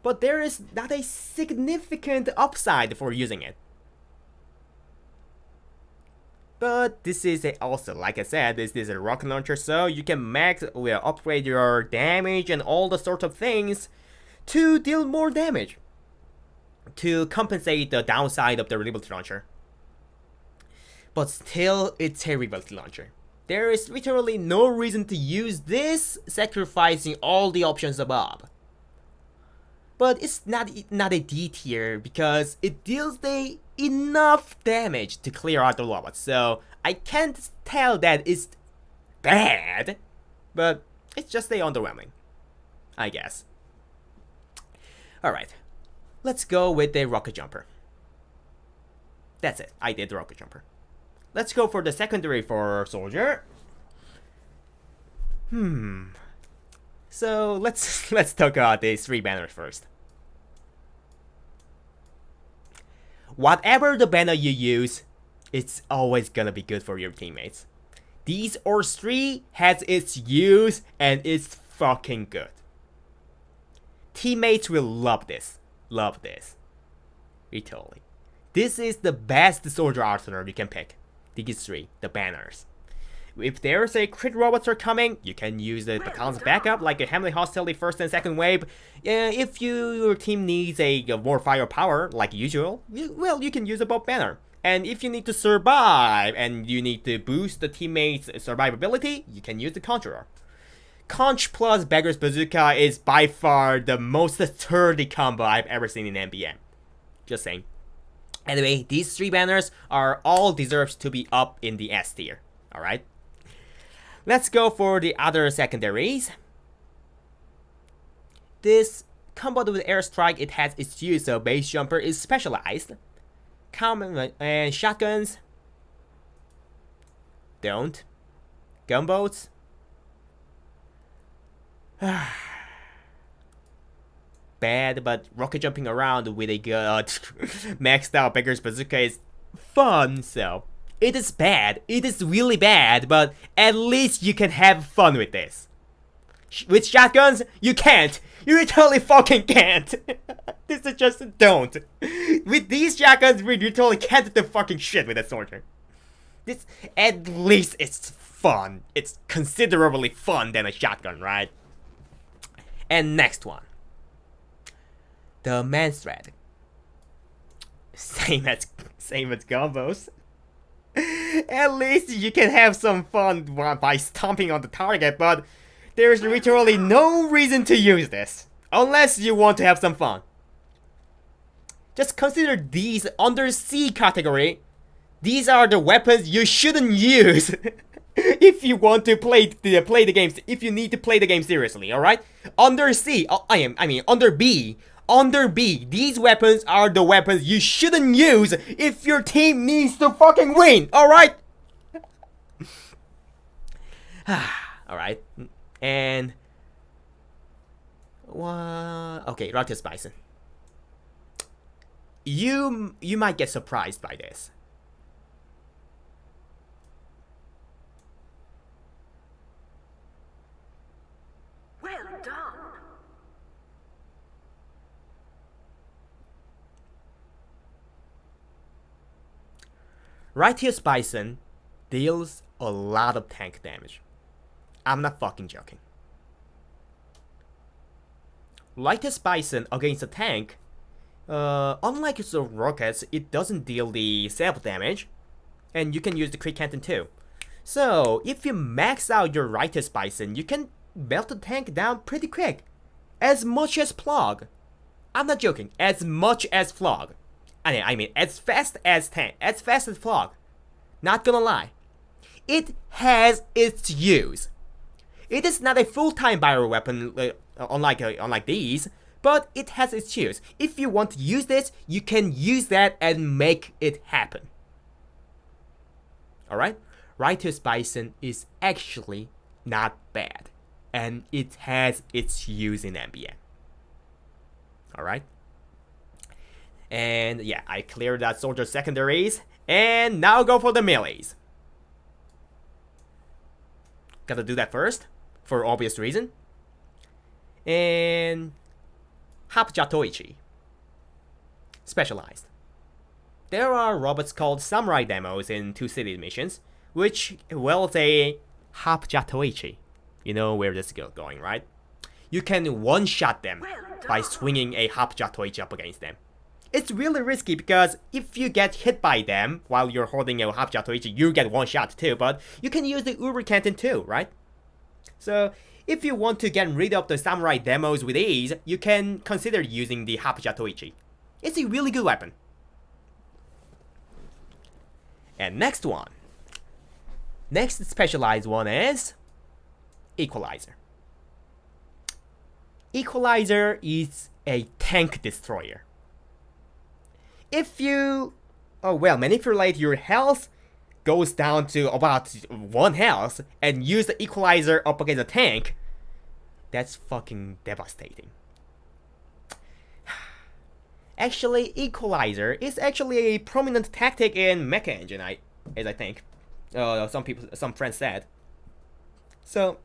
A: but there is not a significant upside for using it. But this is also, like I said, this is a rocket launcher, so you can upgrade your damage and all the sort of things to deal more damage, to compensate the downside of the reliability launcher. But still, it's a reliability launcher. There is literally no reason to use this, sacrificing all the options above. But it's not a D tier because it deals enough damage to clear out the robots. So I can't tell that it's bad, but it's just underwhelming, I guess. Alright, let's go with the rocket jumper. That's it, I did the rocket jumper. Let's go for the secondary for soldier. So let's talk about these 3 banners first. Whatever the banner you use, it's always gonna be good for your teammates. These Ors 3 has its use and it's fucking good. Teammates will love this. Love this. Literally. This is the best soldier arsenal you can pick. These 3, the banners. If there's a crit robots are coming, you can use the battalion's backup like a Heavenly Hostility first and second wave. If your team needs a more firepower like usual, you can use a both banner. And if you need to survive and you need to boost the teammates' survivability, you can use the Conjurer. Conch plus Beggar's Bazooka is by far the most sturdy combo I've ever seen in MVM. Just saying. Anyway, these 3 banners are all deserves to be up in the S tier. Alright? Let's go for the other secondaries. This combo with airstrike, it has its use, so base jumper is specialized. Common and shotguns don't. Gunboats. Bad, but rocket jumping around with a good maxed out Beggar's Bazooka is fun, so it is bad. It is really bad, but at least you can have fun with this. With shotguns, you can't. You literally fucking can't. This is just don't. With these shotguns, we literally can't do fucking shit with a soldier. This, at least it's fun. It's considerably fun than a shotgun, right? And next one. The man's thread. Same as combos. At least you can have some fun by stomping on the target, but there's literally no reason to use this. Unless you want to have some fun. Just consider these under C category. These are the weapons you shouldn't use. If you want to play the game, if you need to play the game seriously, alright? Under C, under B. Under B, these weapons are the weapons you shouldn't use if your team needs to fucking win, alright? Alright, and... okay, Rocket Bison. You might get surprised by this.
B: Well
A: Righteous Bison deals a lot of tank damage. I'm not fucking joking. Righteous Bison against a tank, unlike the rockets, it doesn't deal the self damage, and you can use the crit canton too. So if you max out your Righteous Bison, you can melt the tank down pretty quick, as much as Plog. I'm not joking, as much as Flog. I mean, as fast as Flog. Not gonna lie. It has its use. It is not a full-time bioweapon unlike these, but it has its use. If you want to use this, you can use that and make it happen. Alright? Righteous Bison is actually not bad, and it has its use in MVM. Alright? And yeah, I cleared that soldier secondaries, and now go for the melees. Gotta do that first, for obvious reason. And Hapjatoichi. Specialized. There are robots called Samurai Demos in 2 city missions, which will say Hapjatoichi. You know where this is going, right? You can one-shot them by swinging a Hapjatoichi up against them. It's really risky because if you get hit by them while you're holding a Hapjatoichi, you get one shot too, but you can use the Uber Canton too, right? So if you want to get rid of the Samurai Demos with ease, you can consider using the Hapjatoichi. It's a really good weapon. And next one. Next specialized one is Equalizer. Equalizer is a tank destroyer. If you manipulate your health goes down to about 1 health and use the Equalizer up against a tank, that's fucking devastating. Actually, Equalizer is actually a prominent tactic in Mecha Engine, as I think. Some friends said. So,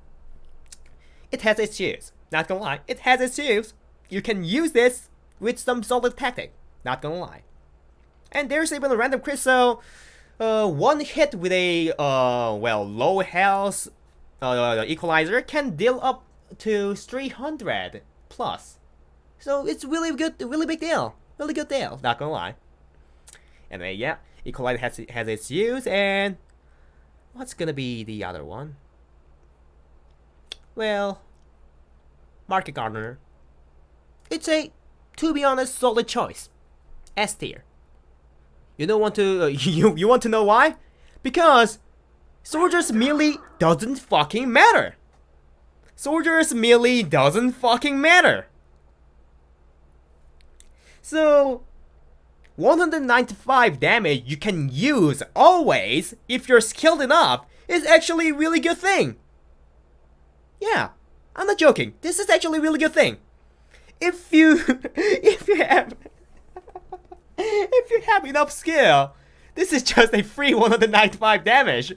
A: it has its use. Not gonna lie, it has its use. You can use this with some solid tactic. Not gonna lie. And there's even a random crit, so one hit with a low health Equalizer can deal up to 300 plus. So it's really good, really big deal, really good deal. Not gonna lie. Anyway, yeah, Equalizer has its use, and what's gonna be the other one? Well, Market Gardener. It's a, to be honest, solid choice. S tier. You don't want to you want to know why? Because Soldier's melee doesn't fucking matter. Soldier's melee doesn't fucking matter. So 195 damage you can use always if you're skilled enough is actually a really good thing. Yeah, I'm not joking. This is actually a really good thing. If you have enough skill, this is just a free 195 damage.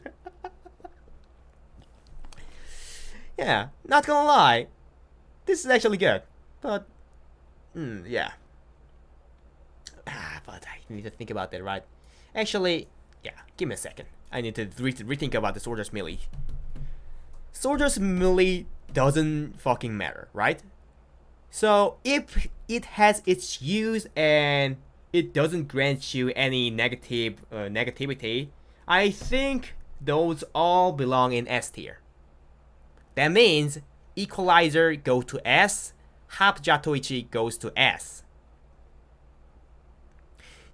A: Yeah, not gonna lie, this is actually good. But, yeah. But I need to think about that, right? Actually, yeah, give me a second. I need to rethink about the Soldier's melee. Soldier's melee doesn't fucking matter, right? So, if it has its use and it doesn't grant you any negativity, I think those all belong in S tier. That means Equalizer go to S, Hapjatoichi goes to S.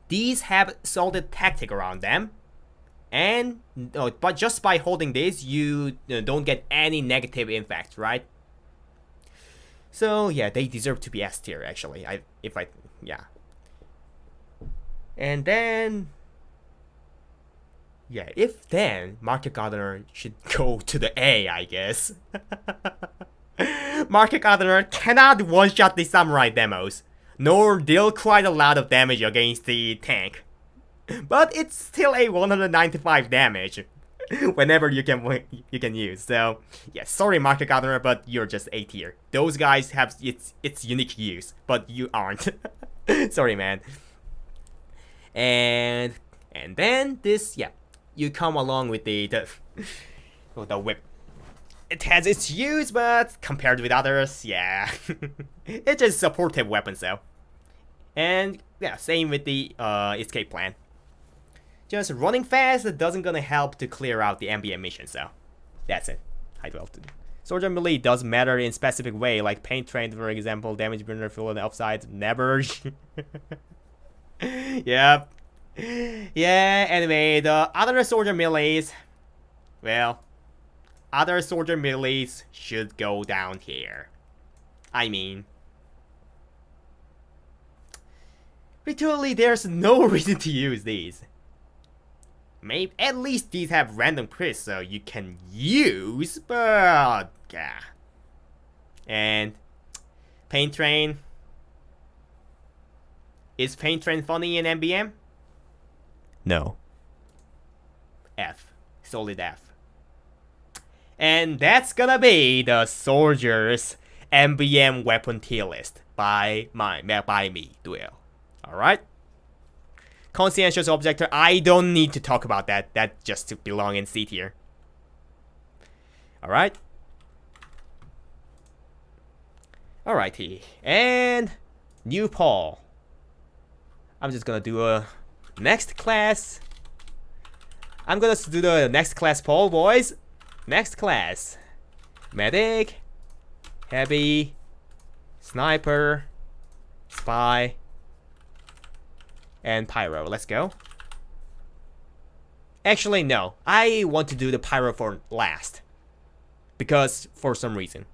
A: These have solid tactic around them, and but just by holding this, you don't get any negative impact, right? So yeah, they deserve to be S tier actually. Yeah. And then, yeah, if then, Market Gardener should go to the A, I guess. Market Gardener cannot one-shot the Samurai Demos, nor deal quite a lot of damage against the tank. But it's still a 195 damage, whenever you can use. So, yeah, sorry Market Gardener, but you're just A tier. Those guys have its unique use, but you aren't. Sorry, man. And And then this, yeah, you come along with the with the whip. It has its use, but compared with others, yeah, it's just a supportive weapon, so. And yeah, same with the escape plan. Just running fast doesn't gonna help to clear out the MVM mission, so that's it. High 12 to do. Soldier melee does matter in specific way, like paint train, for example, damage burner, full and upside, never. Yep. Yeah, anyway, the other soldier melees, well, other soldier melees should go down here. I mean, literally there's no reason to use these. Maybe at least these have random crits so you can use, but yeah. And paint train. Is paint train funny in MVM? No. F. Solid F. And that's gonna be the soldiers MVM weapon tier list by me, Duel. Alright? Conscientious objector, I don't need to talk about that. That just belong in C tier. Alright? Alrighty. And new Paul. I'm just gonna do a next class. I'm gonna do the next class Paul, boys. Next class. Medic. Heavy. Sniper. Spy. And Pyro. Let's go. Actually, no. I want to do the Pyro for last. Because, for some reason.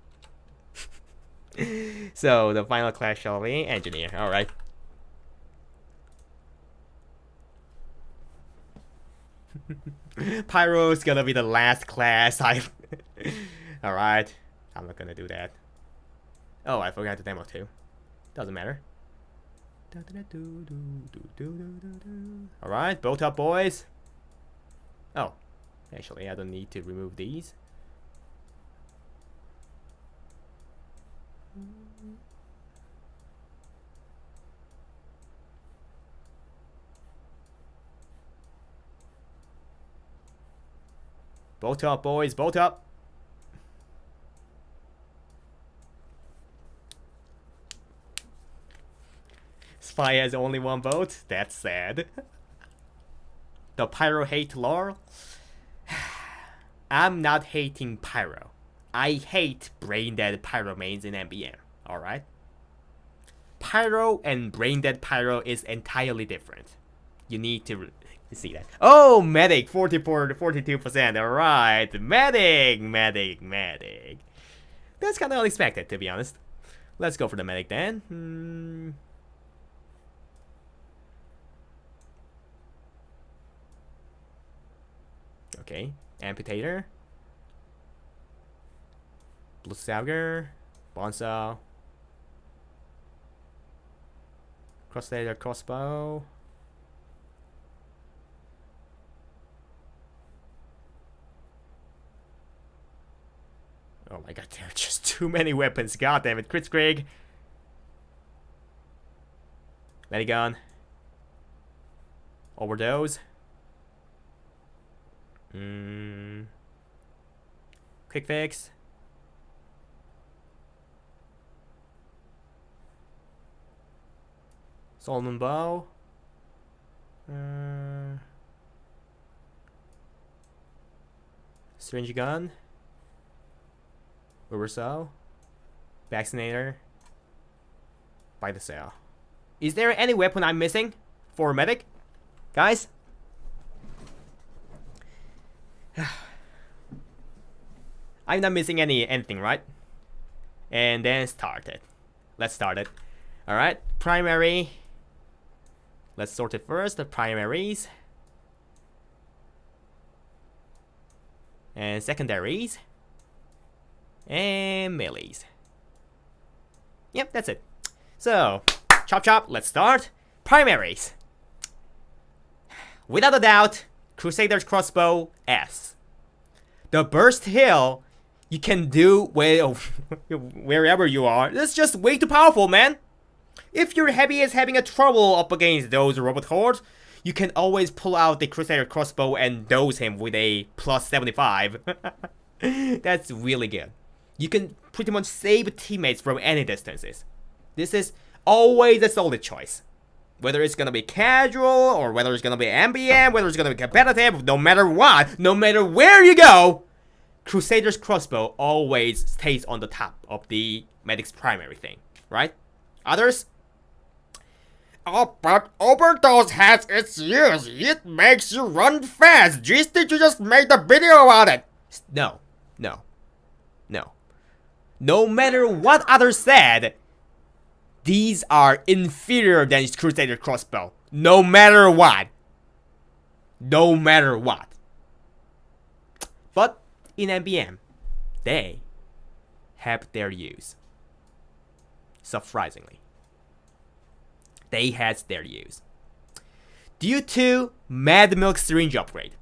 A: So, the final class shall be Engineer. Alright. Pyro is gonna be the last class. Alright. I'm not gonna do that. Oh, I forgot the demo too. Doesn't matter. Alright, bolt up, boys. Oh, actually, I don't need to remove these. Bolt up, boys, bolt up. Spy has only one vote? That's sad. The Pyro hate lore? I'm not hating Pyro. I hate brain dead Pyro mains in MVM. Alright? Pyro and brain dead Pyro is entirely different. You need to see that. Oh, medic, 44 to 42%. Alright, medic. That's kind of unexpected, to be honest. Let's go for the medic then. Okay, amputator. Blue Sauger. Bonsaw. Crossfader crossbow. Oh my god, there are just too many weapons. God damn it. Crit Scrig. Medigun. Overdose. Quick fix. Solomon bow. Syringe gun. Uberso. Vaccinator. By the cell. Is there any weapon I'm missing for medic? Guys? I'm not missing anything, right? And then start it. Let's start it. Alright, primary. Let's sort it first, the primaries. And secondaries. And melees. Yep, that's it. So, chop, let's start. Primaries. Without a doubt, Crusader's Crossbow S. The burst hill you can do wherever you are. That's just way too powerful, man. If your heavy is having a trouble up against those robot hordes, you can always pull out the Crusader crossbow and dose him with a plus 75. That's really good. You can pretty much save teammates from any distances. This is always a solid choice. Whether it's gonna be casual, or whether it's gonna be MVM, whether it's gonna be competitive, no matter what, no matter where you go, Crusader's crossbow always stays on the top of the medic's primary thing, right? Others?
C: Oh, but overdose has its use. It makes you run fast. Did you just made a video about it?
A: No. No matter what others said, these are inferior than Crusader crossbow. No matter what. But in MVM, they have their use. Surprisingly. They had their use. Due to Mad Milk syringe upgrade.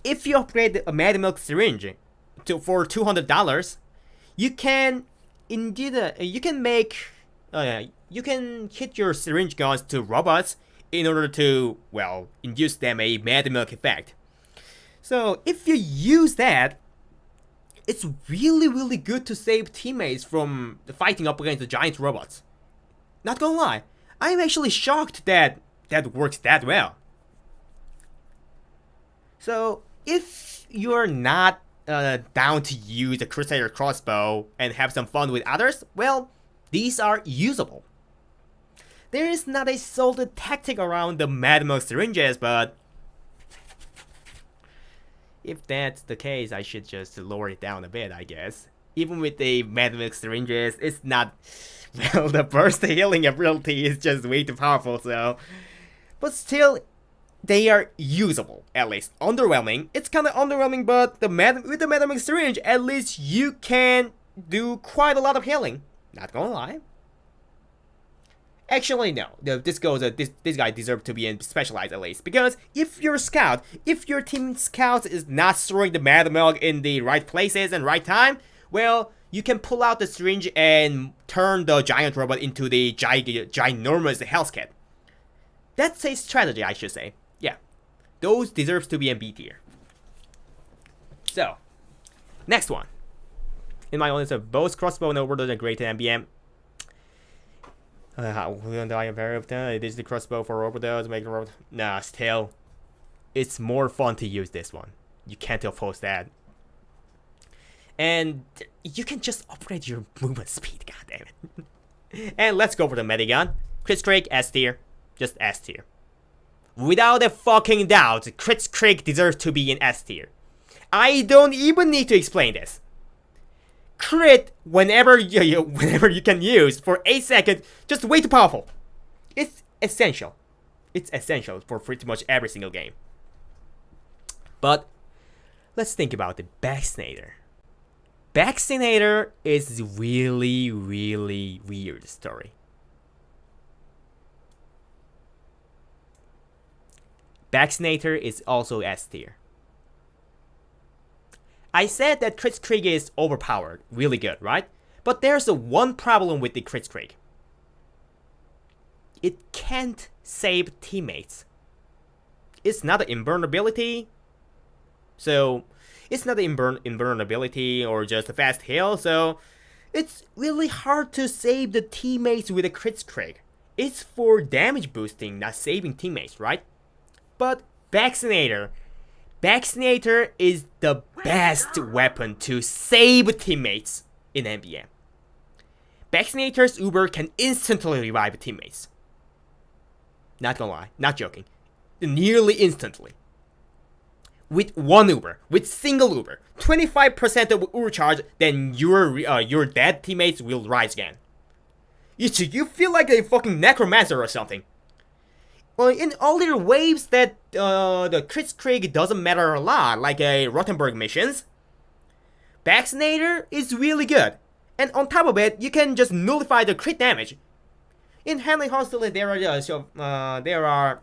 A: If you upgrade a Mad Milk syringe for $200, you can indeed you can hit your syringe guns to robots in order to, well, induce them a Mad Milk effect. So if you use that, it's really good to save teammates from fighting up against the giant robots. Not gonna lie, I'm actually shocked that that works that well. So if you're not down to use a Crusader crossbow and have some fun with others, well, these are usable. There is not a solid tactic around the Mad Milk syringes, but if that's the case, I should just lower it down a bit, I guess. Even with the Mad Milk syringes, it's not, well, the burst healing ability is just way too powerful, so. But still, they are usable, at least. Underwhelming. It's kind of underwhelming, but with the Mad Milk syringe, at least you can do quite a lot of healing. Not gonna lie. Actually, no. This guy deserves to be specialized at least, because if your team scout is not throwing the Mad Milk in the right places and right time, well, you can pull out the syringe and turn the giant robot into the ginormous health kit. That's a strategy, I should say. Yeah, those deserves to be in B tier. So, next one. In my honest, both crossbow and overdose are great at MVM. This is the crossbow for overdose. Make the robot. Nah, still, it's more fun to use this one. You can't oppose that. And you can just upgrade your movement speed, goddammit. And let's go for the Medigun. Kritzkrieg, S tier. Just S tier. Without a fucking doubt, Kritzkrieg deserves to be in S tier. I don't even need to explain this. Crit whenever you can use for 8 seconds, just way too powerful. It's essential. It's essential for pretty much every single game. But let's think about the Vaccinator. Vaccinator is really weird story. Vaccinator is also S tier. I said that Kritzkrieg is overpowered, really good, right? But there's one problem with the Kritzkrieg. It can't save teammates. It's not an invulnerability. So, it's not an invulnerability or just a fast heal, so it's really hard to save the teammates with a Kritzkrieg. It's for damage boosting, not saving teammates, right? But Vaccinator is the best weapon to save teammates in MVM. Vaccinator's Uber can instantly revive teammates. Not gonna lie, not joking. Nearly instantly. With one Uber, with single Uber, 25% of Uber charge, then your dead teammates will rise again. You feel like a fucking necromancer or something. Well, in earlier waves that the Kritzkrieg doesn't matter a lot, like a Rothenburg missions, Vaccinator is really good. And on top of it, you can just nullify the crit damage. In handling hostility, there are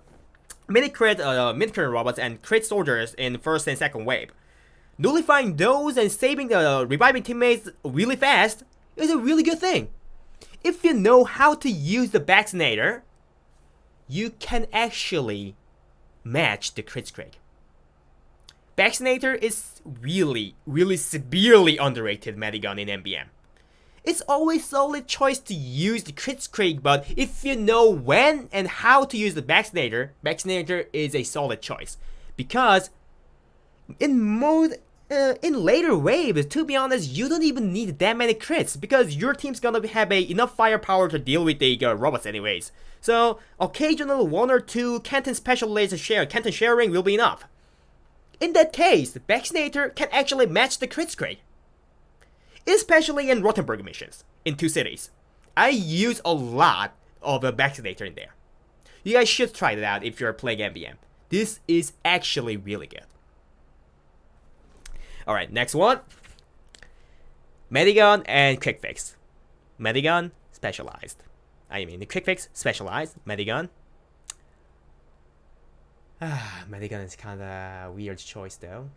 A: mini-crit robots and crit soldiers in first and second wave. Nullifying those and saving the reviving teammates really fast is a really good thing. If you know how to use the Vaccinator, you can actually match the crit streak. Vaccinator is really, really severely underrated medigun in MVM. It's always solid choice to use the crit streak, but if you know when and how to use the Vaccinator, Vaccinator is a solid choice. Because in later waves, to be honest, you don't even need that many crits because your team's gonna have enough firepower to deal with the robots anyways. So occasional 1 or 2 Canton specialist Canton sharing will be enough. In that case, the Vaccinator can actually match the crit streak. Especially in Rothenburg missions, in 2 cities. I use a lot of a Vaccinator in there. You guys should try that out if you're playing MVM. This is actually really good. Alright, next one. Medigun and Quick Fix. Medigun, specialized. I mean, the Quick Fix, specialized. Medigun. Medigun is kind of a weird choice though.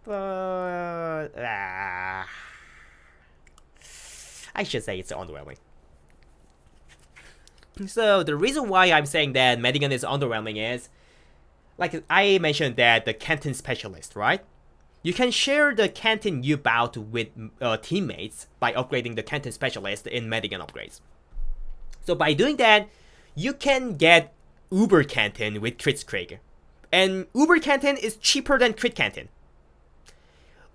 A: But... I should say it's underwhelming. So the reason why I'm saying that Medigun is underwhelming is, like I mentioned that the Canton specialist, right? You can share the Canton you bout with teammates by upgrading the Canton specialist in Medigun upgrades. So by doing that, you can get Uber Canton with Crit Streak. And Uber Canton is cheaper than Crit Canton.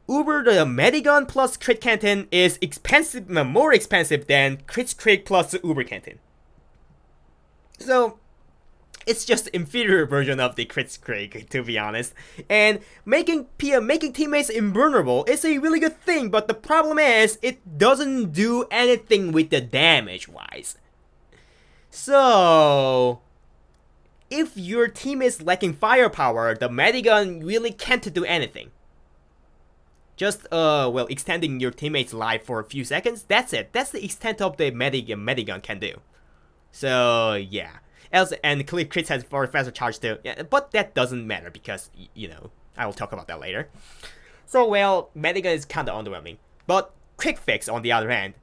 A: Uber the Medigun plus Crit Canton is more expensive than Crit Streak plus Uber Canton. So it's just inferior version of the Crit Streak, to be honest. And making teammates invulnerable is a really good thing, but the problem is it doesn't do anything with the damage wise. So if your team is lacking firepower, the Medigun really can't do anything. Just, extending your teammate's life for a few seconds, that's it. That's the extent of the Medigun can do. So, yeah. And crits has for faster charge too. Yeah, but that doesn't matter because, I will talk about that later. So, Medigun is kinda underwhelming. But Quick Fix, on the other hand,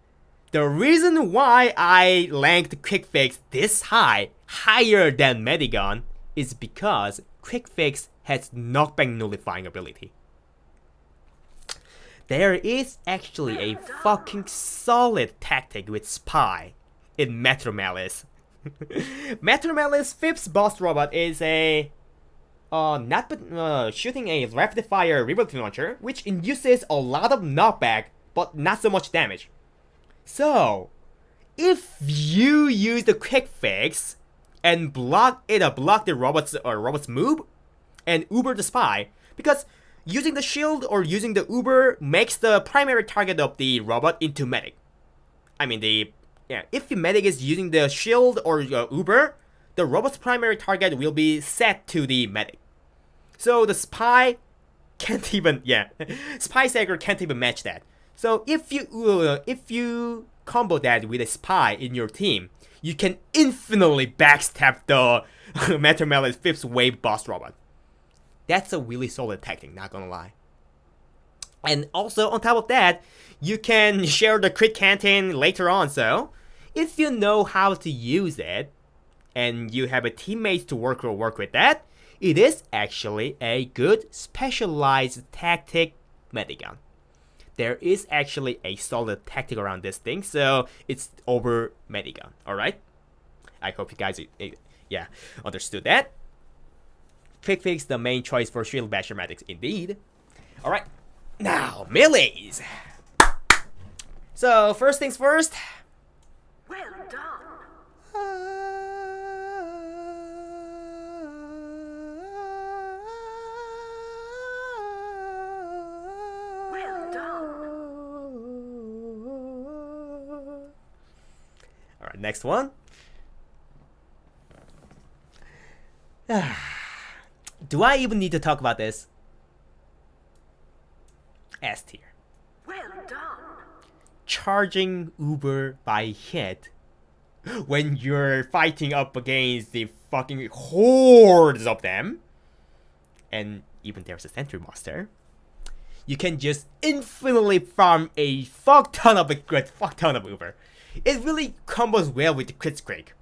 A: the reason why I ranked Quick Fix this higher than Medigun, is because Quick Fix has knockback nullifying ability. There is actually a fucking solid tactic with Spy in Metro Malice. Metro Malice 5th boss robot is a shooting a rapid fire revolting launcher, which induces a lot of knockback but not so much damage. So if you use the Quick Fix and block the robot's move and Uber the Spy, because using the shield or using the Uber makes the primary target of the robot into medic. I mean, if the medic is using the shield or Uber, the robot's primary target will be set to the medic. So the Spy can't even, Spy Sager can't even match that. So if you combo that with a Spy in your team, you can infinitely backstab the Metro Malice 5th wave boss robot. That's a really solid tactic, not gonna lie. And also, on top of that, you can share the Crit Canton later on, so if you know how to use it, and you have a teammate to work with that, it is actually a good specialized tactic medigun. There is actually a solid tactic around this thing, so it's over medigun, alright? I hope you guys, understood that. Quick Fix, the main choice for Shield Basher medics, indeed. Alright, now, melees! So, first things first.
B: Well done. Well done.
A: Alright, next one. Do I even need to talk about this? S tier.
B: Well done.
A: Charging Uber by hit when you're fighting up against the fucking hordes of them, and even there's a sentry monster, you can just infinitely farm a fuck ton of Uber. It really combos well with the crit streak.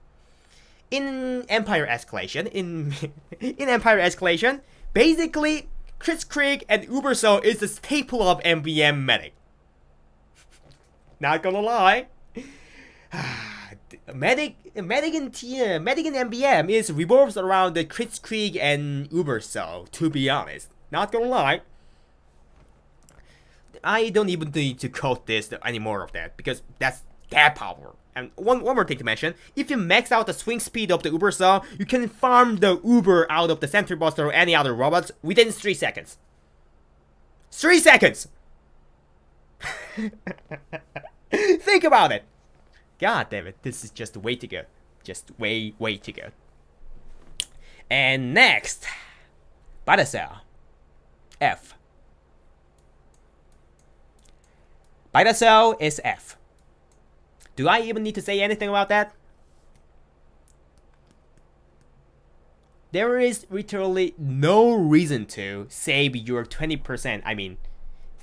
A: in Empire Escalation, in Empire Escalation, basically, Kritzkrieg and Ubersoul is the staple of MVM medic. Not gonna lie. Medic in MVM is revolves around the Kritzkrieg and Ubersoul, to be honest. Not gonna lie. I don't even need to quote this anymore of that, because that's that power. And one more thing to mention, if you max out the swing speed of the Ubersoul, you can farm the Uber out of the Sentry Buster or any other robots within 3 seconds. 3 seconds! Think about it! God damn it, this is just way too good. Just way too good. And next, Beta F. Beta is F. Do I even need to say anything about that? There is literally no reason to save your 20%, I mean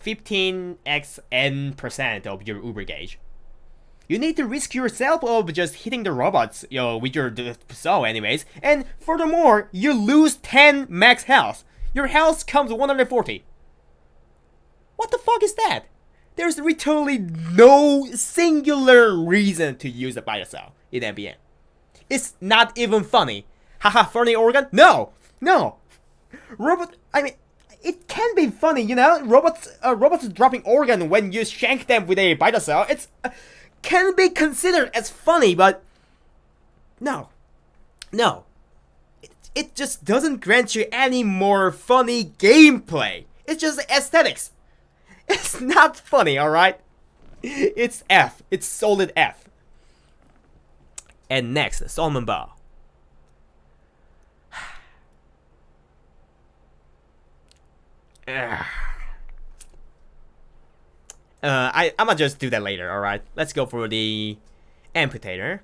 A: 15xn% of your Uber gauge. You need to risk yourself of just hitting the robots, with your soul anyways, and furthermore, you lose 10 max health. Your health comes 140. What the fuck is that? There's literally no singular reason to use a Beta in MVM. It's not even funny. Haha, funny organ? No! It can be funny, robots dropping organ when you shank them with a Beta It's can be considered as funny, but no. It just doesn't grant you any more funny gameplay. It's just aesthetics. It's not funny, alright? It's F. It's solid F. And next, Solomon Bow. I'ma just do that later, alright? Let's go for the Amputator.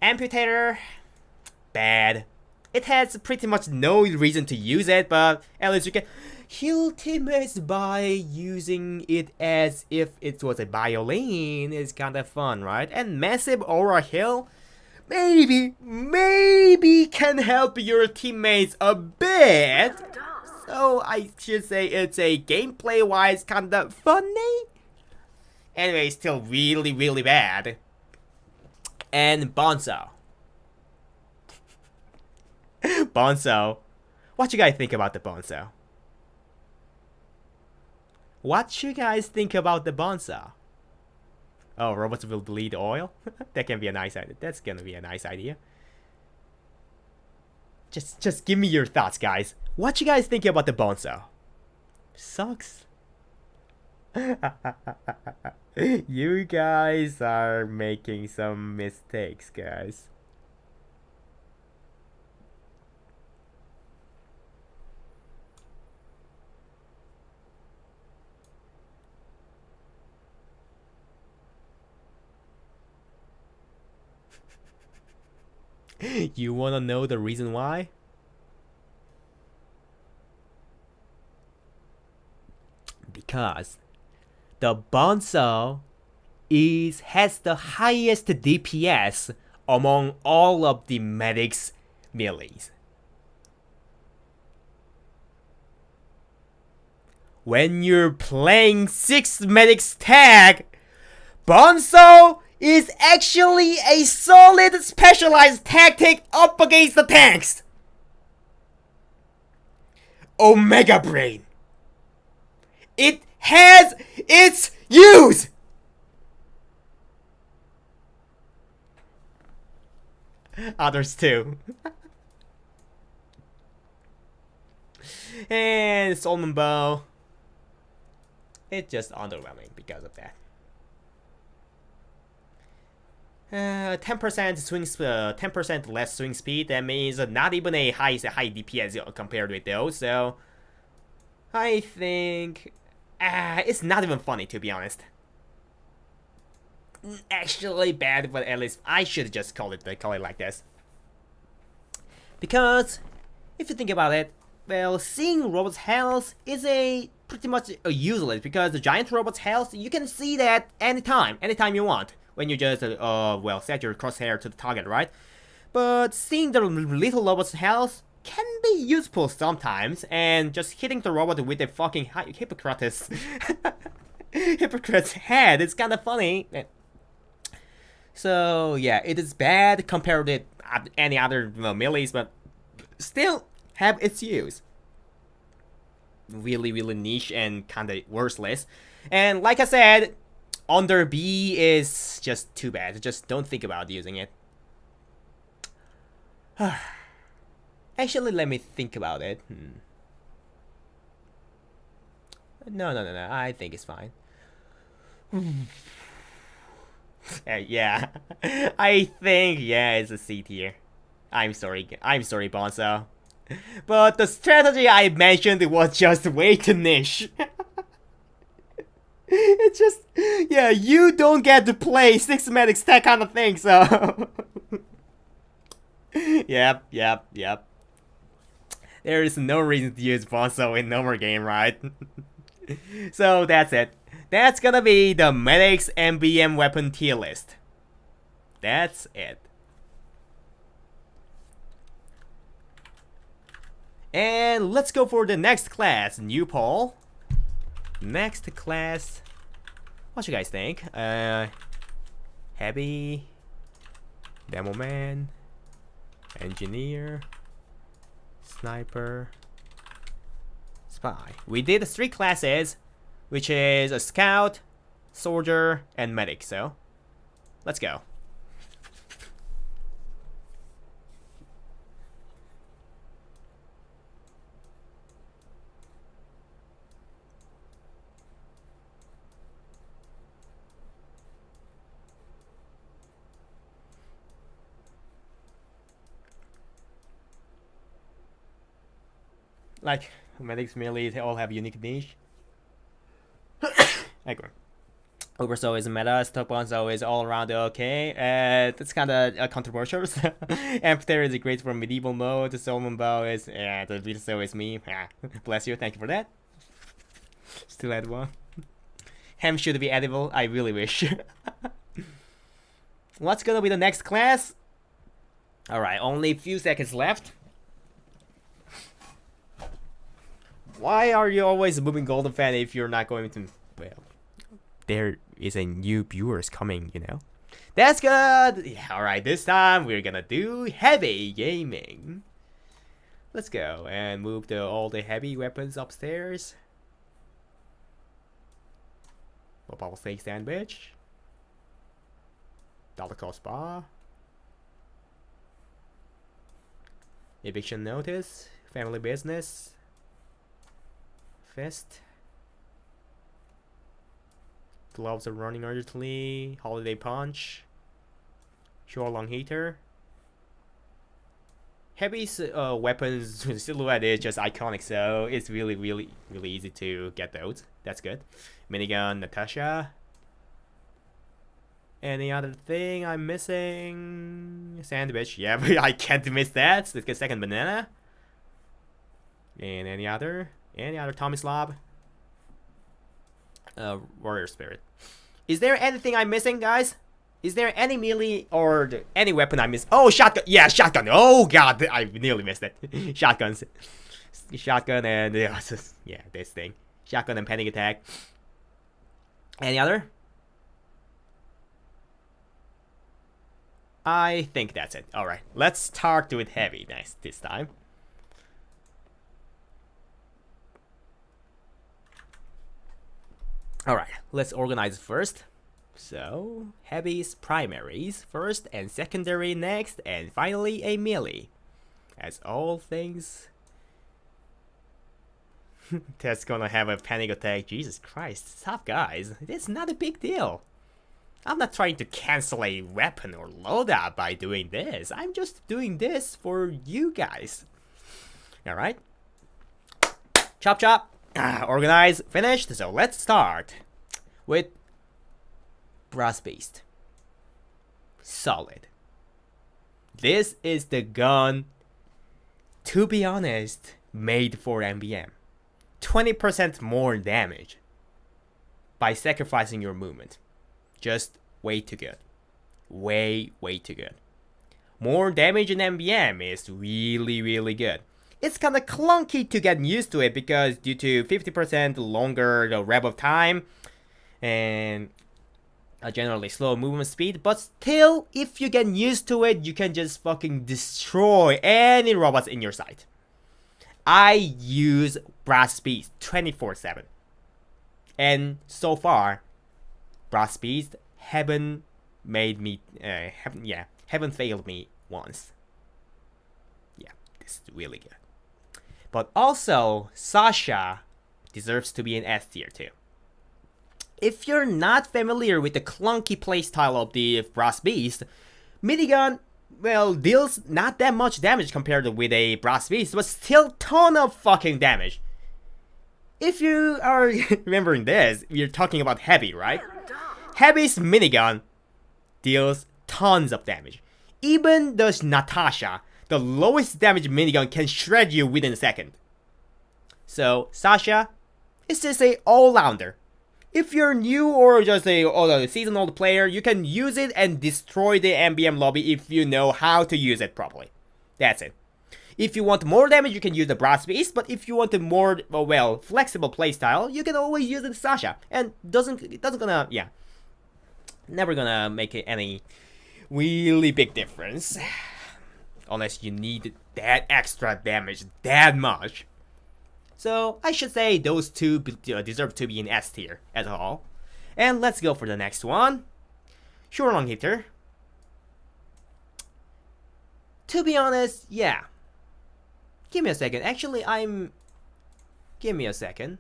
A: Amputator, bad. It has pretty much no reason to use it, but at least you can heal teammates by using it as if it was a violin. Is kinda fun, right? And Massive Aura Heal, maybe can help your teammates a bit.
B: Well done.
A: So I should say it's a gameplay-wise kinda funny. Anyway, still really bad. And Bonzo. Bonzo. What you guys think about the Bonzo? What you guys think about the Bonzo? Oh, robots will bleed oil? That can be a nice idea. That's gonna be a nice idea. Just give me your thoughts, guys. What you guys think about the Bonzo? Sucks. You guys are making some mistakes, guys. You wanna know the reason why? Because the Bonzo has the highest DPS among all of the medics melees. When you're playing 6 medics tag, Bonzo is actually a solid specialized tactic up against the tanks. Omega Brain. It has its use. Others too. And Solomon Bow. It's just underwhelming because of that. 10% swing, 10% less swing speed. That means not even a high DPS compared with those. So I think it's not even funny, to be honest. Actually bad, but at least I should just call it like this. Because if you think about it, well, seeing robots' health is pretty much useless, because the giant robot's health, you can see that anytime you want, when you just set your crosshair to the target, right? But seeing the little robot's health can be useful sometimes, and just hitting the robot with a fucking hypocrite's hypocrite's head is kind of funny. So yeah, it is bad compared to any other melees, but still have its use. Really niche and kind of worthless. And like I said, under B is just too bad. Just don't think about using it. Actually, let me think about it. No. I think it's fine. Yeah. I think, yeah, it's a C tier. I'm sorry, Bonzo. But the strategy I mentioned was just way too niche. It's just, yeah, you don't get to play systematic stack kind of thing, so... Yep. There is no reason to use Bonzo in no more game, right? So that's it. That's gonna be the Medic's MVM weapon tier list. That's it. And let's go for the next class, new poll. Next class, what you guys think? Heavy, Demo Man, Engineer, Sniper, Spy. We did 3 classes, which is a Scout, Soldier, and Medic, so let's go. Like, medics merely they all have unique niche. Okay. Oversoul is meta, Stock Bonzo is all around okay. That's kind of controversial. Amphitheater is great for medieval mode. The Solomon Bow is, the Vitaso is me. Bless you, thank you for that. Still had one. Ham should be edible, I really wish. What's gonna be the next class? Alright, only a few seconds left. Why are you always moving Golden Fan if you're not going to... Well, there is a new viewers coming, you know? That's good! Yeah, alright, this time we're gonna do heavy gaming. Let's go and move all the heavy weapons upstairs. Bubble steak sandwich. Dollar cost bar. Eviction notice. Family business. Fist. Gloves are running urgently. Holiday punch. Short long heater. Heavy weapons silhouette is just iconic, so it's really easy to get those. That's good. Minigun Natasha. Any other thing I'm missing? Sandwich. Yeah, but I can't miss that. Let's get second banana. And any other? Any other Tommy Slob? Warrior Spirit. Is there anything I'm missing, guys? Is there any melee or any weapon I miss? Oh, shotgun. Yeah, shotgun. Oh, God. I nearly missed it. Shotguns. Shotgun and... yeah, this thing. Shotgun and panic attack. Any other? I think that's it. Alright. Let's start with heavy this time. Alright, let's organize first. So, heavy's primaries first and secondary next, and finally a melee. As all things... that's gonna have a panic attack. Jesus Christ, tough guys. It's not a big deal. I'm not trying to cancel a weapon or loadout by doing this. I'm just doing this for you guys. Alright. Chop chop. Organize, finished. So let's start with Brass Beast. Solid. This is the gun, to be honest, made for MVM. 20% more damage by sacrificing your movement. Just way too good. Way too good. more damage in MVM is really, really good. It's kinda clunky to get used to it because due to 50% longer rev of time and a generally slow movement speed, but still, if you get used to it, you can just fucking destroy any robots in your sight. I use Blast Beast 24/7. And so far, Blast Beast haven't made me, haven't failed me once. Yeah, this is really good. But also, Sasha deserves to be an S tier too. If you're not familiar with the clunky playstyle of the Brass Beast, Minigun, well, deals not that much damage compared with a Brass Beast, but still ton of fucking damage. If you are remembering this, we're talking about Heavy, right? Heavy's Minigun deals tons of damage. Even the Natasha, the lowest damage minigun, can shred you within a second. So, Sasha is just a all-rounder. If you're new or just a seasonal player, you can use it and destroy the MVM lobby if you know how to use it properly. That's it. If you want more damage, you can use the Brass Beast, but if you want a more, well, flexible playstyle, you can always use the Sasha. And never gonna make any really big difference. Unless you need that extra damage that much. So, I should say those two deserve to be in S tier as a whole. And let's go for the next one. Shurong Hitter. To be honest, yeah. Give me a second. Actually, give me a second.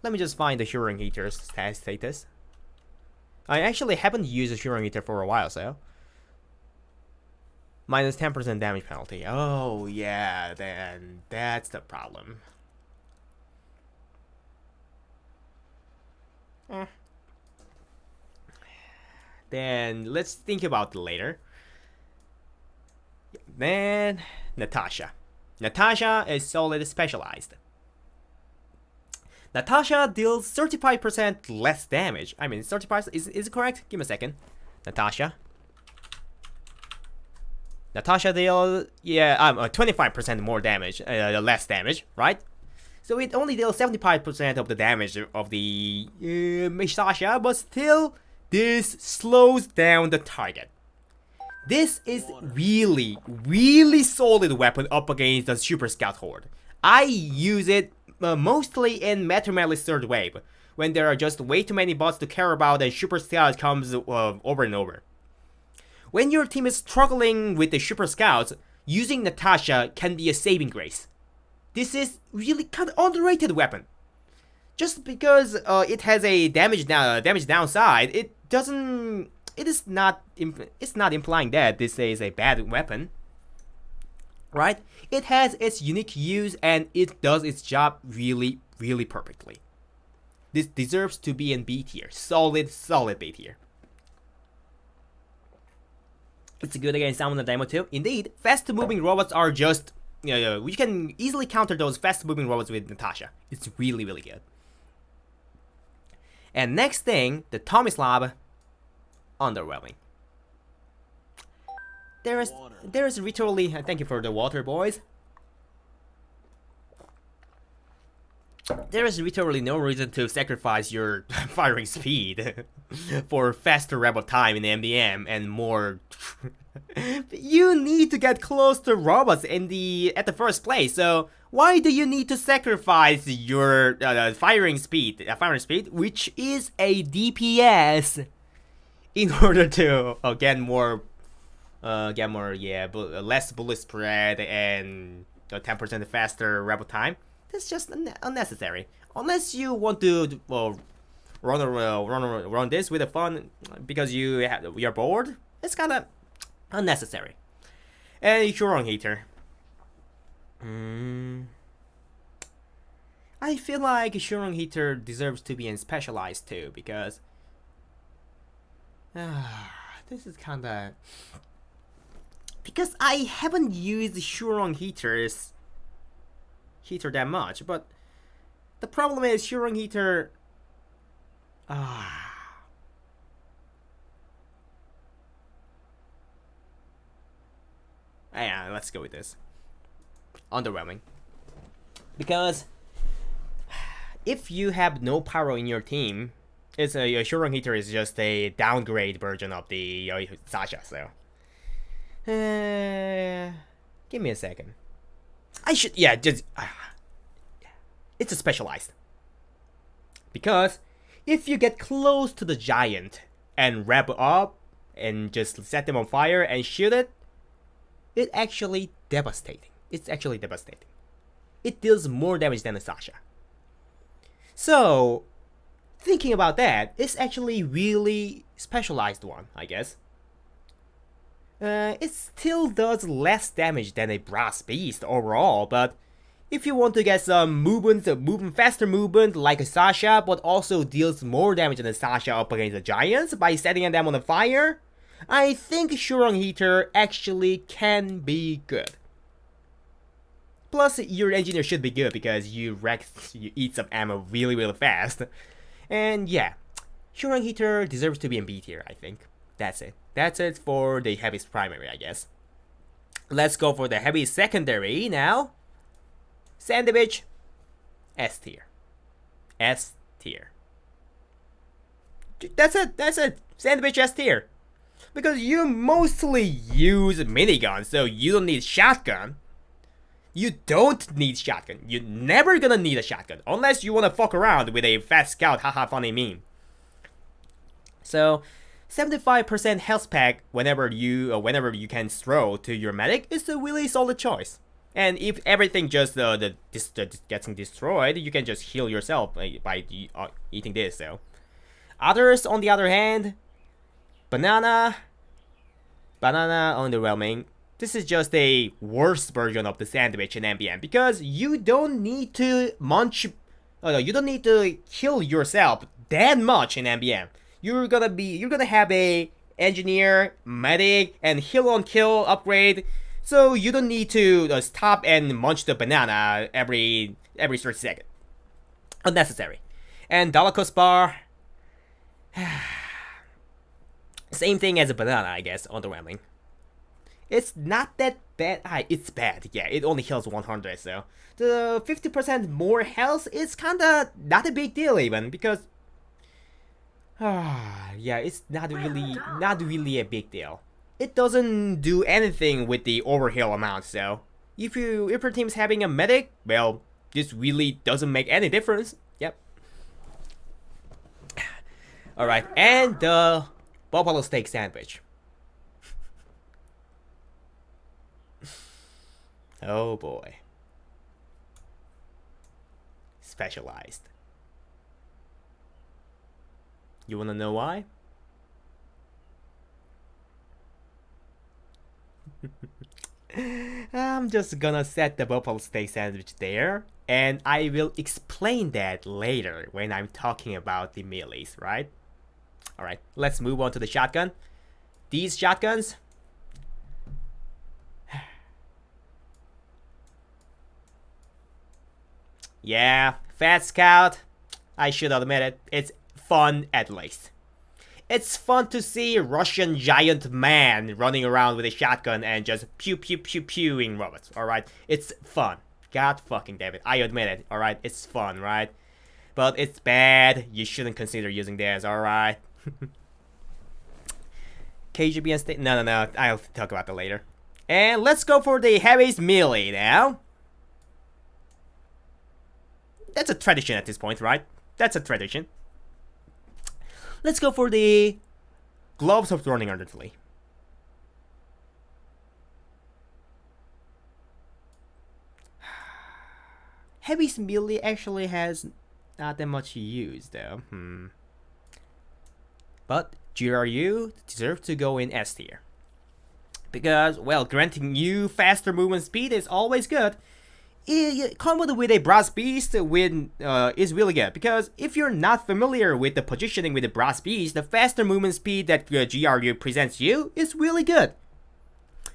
A: Let me just find the Shurong Hitter's status. I actually haven't used a Shurong Hitter for a while, so. Minus 10% damage penalty. Oh, yeah, then that's the problem. Then let's think about it later. Then, Natasha. Natasha is solid specialized. Natasha deals 35% less damage. I mean, 35%, is it correct? Give me a second. Natasha deals, 25% more damage, less damage, right? So it only deals 75% of the damage of the Sasha, but still, this slows down the target. This is really, really solid weapon up against the Super Scout Horde. I use it mostly in Metro Medley's third wave, when there are just way too many bots to care about and Super Scout comes over and over. When your team is struggling with the Super Scouts, using Natasha can be a saving grace. This is really kind of underrated weapon. Just because it has a damage downside, it's not implying that this is a bad weapon. Right? It has its unique use and it does its job really, really perfectly. This deserves to be in B tier. Solid B tier. It's good against someone in the demo too. Indeed, fast moving robots are just, we can easily counter those fast moving robots with Natasha. It's really, really good. And next thing, the Tomislav, underwhelming. There is literally, thank you for the water, boys. There is literally no reason to sacrifice your firing speed for faster rebel time in MVM and more. You need to get close to robots at the first place. So why do you need to sacrifice your firing speed, which is a DPS, in order to get less bullet spread and 10% faster rebel time? That's just unnecessary. Unless you want to run this with a fun because you're bored, it's kind of unnecessary. And Shurong Hitter. I feel like Shurong Hitter deserves to be in specialized too because this is kind of because I haven't used Shurong Heater that much, but the problem is Shurong Heater Yeah, let's go with this. Underwhelming. Because if you have no power in your team, it's a Shurong Heater is just a downgrade version of the Sasha. So, give me a second. I should just it's a specialized. Because if you get close to the giant and wrap up and just set them on fire and shoot it, it's actually devastating. It's actually devastating. It deals more damage than a Sasha. So, thinking about that, it's actually really specialized one, I guess. It still does less damage than a Brass Beast overall, but if you want to get some faster movement like a Sasha, but also deals more damage than a Sasha up against the giants by setting them on the fire, I think Shurong Heater actually can be good. Plus, your engineer should be good because you eat some ammo really fast. And yeah, Shurong Heater deserves to be in B tier, I think. That's it. That's it for the heaviest primary, I guess. Let's go for the heavy secondary now. Sandwich, S tier. S tier. That's it. Sandwich S tier. Because you mostly use minigun, so you don't need shotgun. You don't need shotgun. You're never gonna need a shotgun. Unless you wanna fuck around with a fast scout, haha funny meme. So, 75% health pack whenever you can throw to your medic is a really solid choice. And if everything just gets destroyed, you can just heal yourself by eating this. So, others on the other hand, banana underwhelming. This is just a worse version of the sandwich in MVM because you don't need to you don't need to kill yourself that much in MVM. You're gonna have a engineer, medic, and heal on kill upgrade, so you don't need to stop and munch the banana every 30 seconds. Unnecessary. And dollar cost bar, same thing as a banana, I guess. Underwhelming. It's not that bad. It's bad. Yeah, it only heals 100, so the 50% more health is kinda not a big deal even because yeah, it's not really a big deal. It doesn't do anything with the overheal amount, so if your team's having a medic, well, this really doesn't make any difference. Yep. Alright, and the buffalo steak sandwich. Oh boy. Specialized. You wanna know why? I'm just gonna set the buffalo steak sandwich there, and I will explain that later when I'm talking about the melees, right? Alright, let's move on to the shotgun. These shotguns, yeah, Fat Scout, I should admit it, it's fun at least. It's fun to see a Russian giant man running around with a shotgun and just pewing robots, alright? It's fun. God fucking damn it, I admit it, alright? It's fun, right? But it's bad, you shouldn't consider using this, alright? KGB and state, no, I'll talk about that later. And let's go for the heaviest melee now. That's a tradition at this point, right? That's a tradition. Let's go for the gloves of running undertly. Heavy's melee actually has not that much use though. But GRU deserves to go in S tier. Because, well, granting you faster movement speed is always good. Comboed with a Brass Beast is really good, because if you're not familiar with the positioning with the Brass Beast, the faster movement speed that GRU presents you is really good.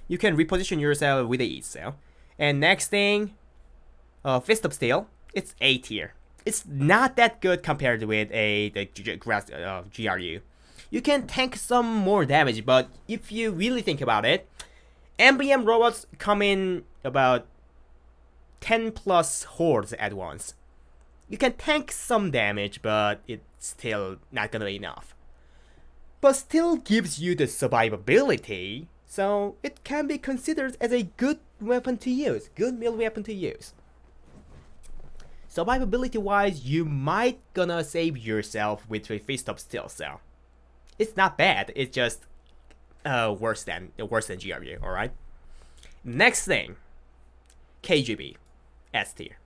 A: You can reposition yourself with ease, so. And next thing, Fist of Steel, it's A tier. It's not that good compared with the GRU. You can tank some more damage, but if you really think about it, MVM robots come in about 10 plus hordes at once. You can tank some damage, but it's still not gonna be enough. But still gives you the survivability, so it can be considered as a good weapon to use, good melee weapon to use. Survivability wise, you might gonna save yourself with a Fist of Steel, so it's not bad, it's just worse than GRU, alright? Next thing, KGB, S tier.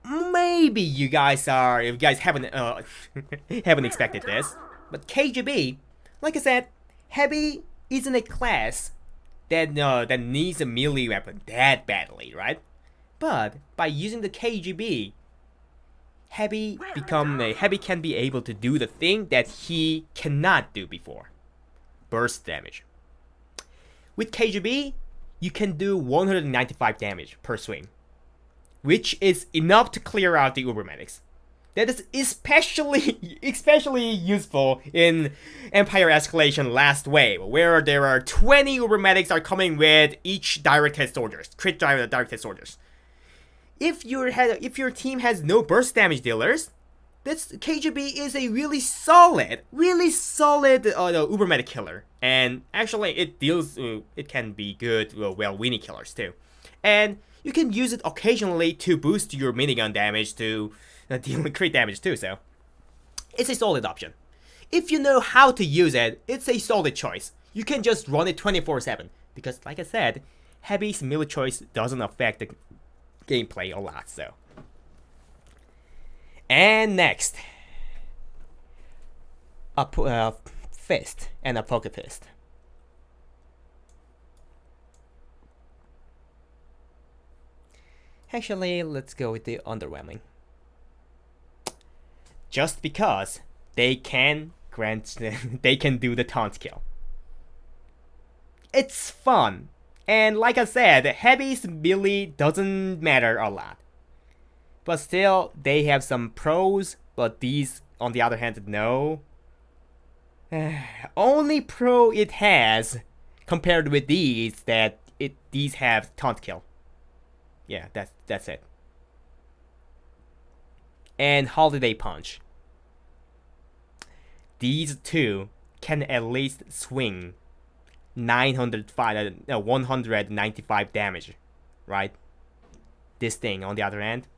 A: Maybe if you guys haven't haven't expected this, but KGB, like I said, heavy isn't a class that needs a melee weapon that badly, right? But by using the KGB, heavy can be able to do the thing that he cannot do before: burst damage. With KGB, you can do 195 damage per swing, which is enough to clear out the Ubermedics. That is especially useful in Empire Escalation Last Wave, where there are 20 Ubermedics are coming with each direct hit soldiers, crit direct hit soldiers. If your team has no burst damage dealers, this KGB is a really solid Ubermedic killer, and actually it can be good winning killers too, and you can use it occasionally to boost your minigun damage to deal crit damage too. So it's a solid option. If you know how to use it, it's a solid choice. You can just run it 24/7 because, like I said, heavy's melee choice doesn't affect the gameplay a lot. So. And next, a fist and a poker fist. Actually, let's go with the underwhelming. Just because they can do the taunt kill. It's fun, and like I said, heavy's melee doesn't matter a lot. But still, they have some pros, but these, on the other hand, no. Only pro it has, compared with these, that these have taunt kill. Yeah, that's it. And Holiday Punch. These two can at least swing 195 damage, right? This thing, on the other hand,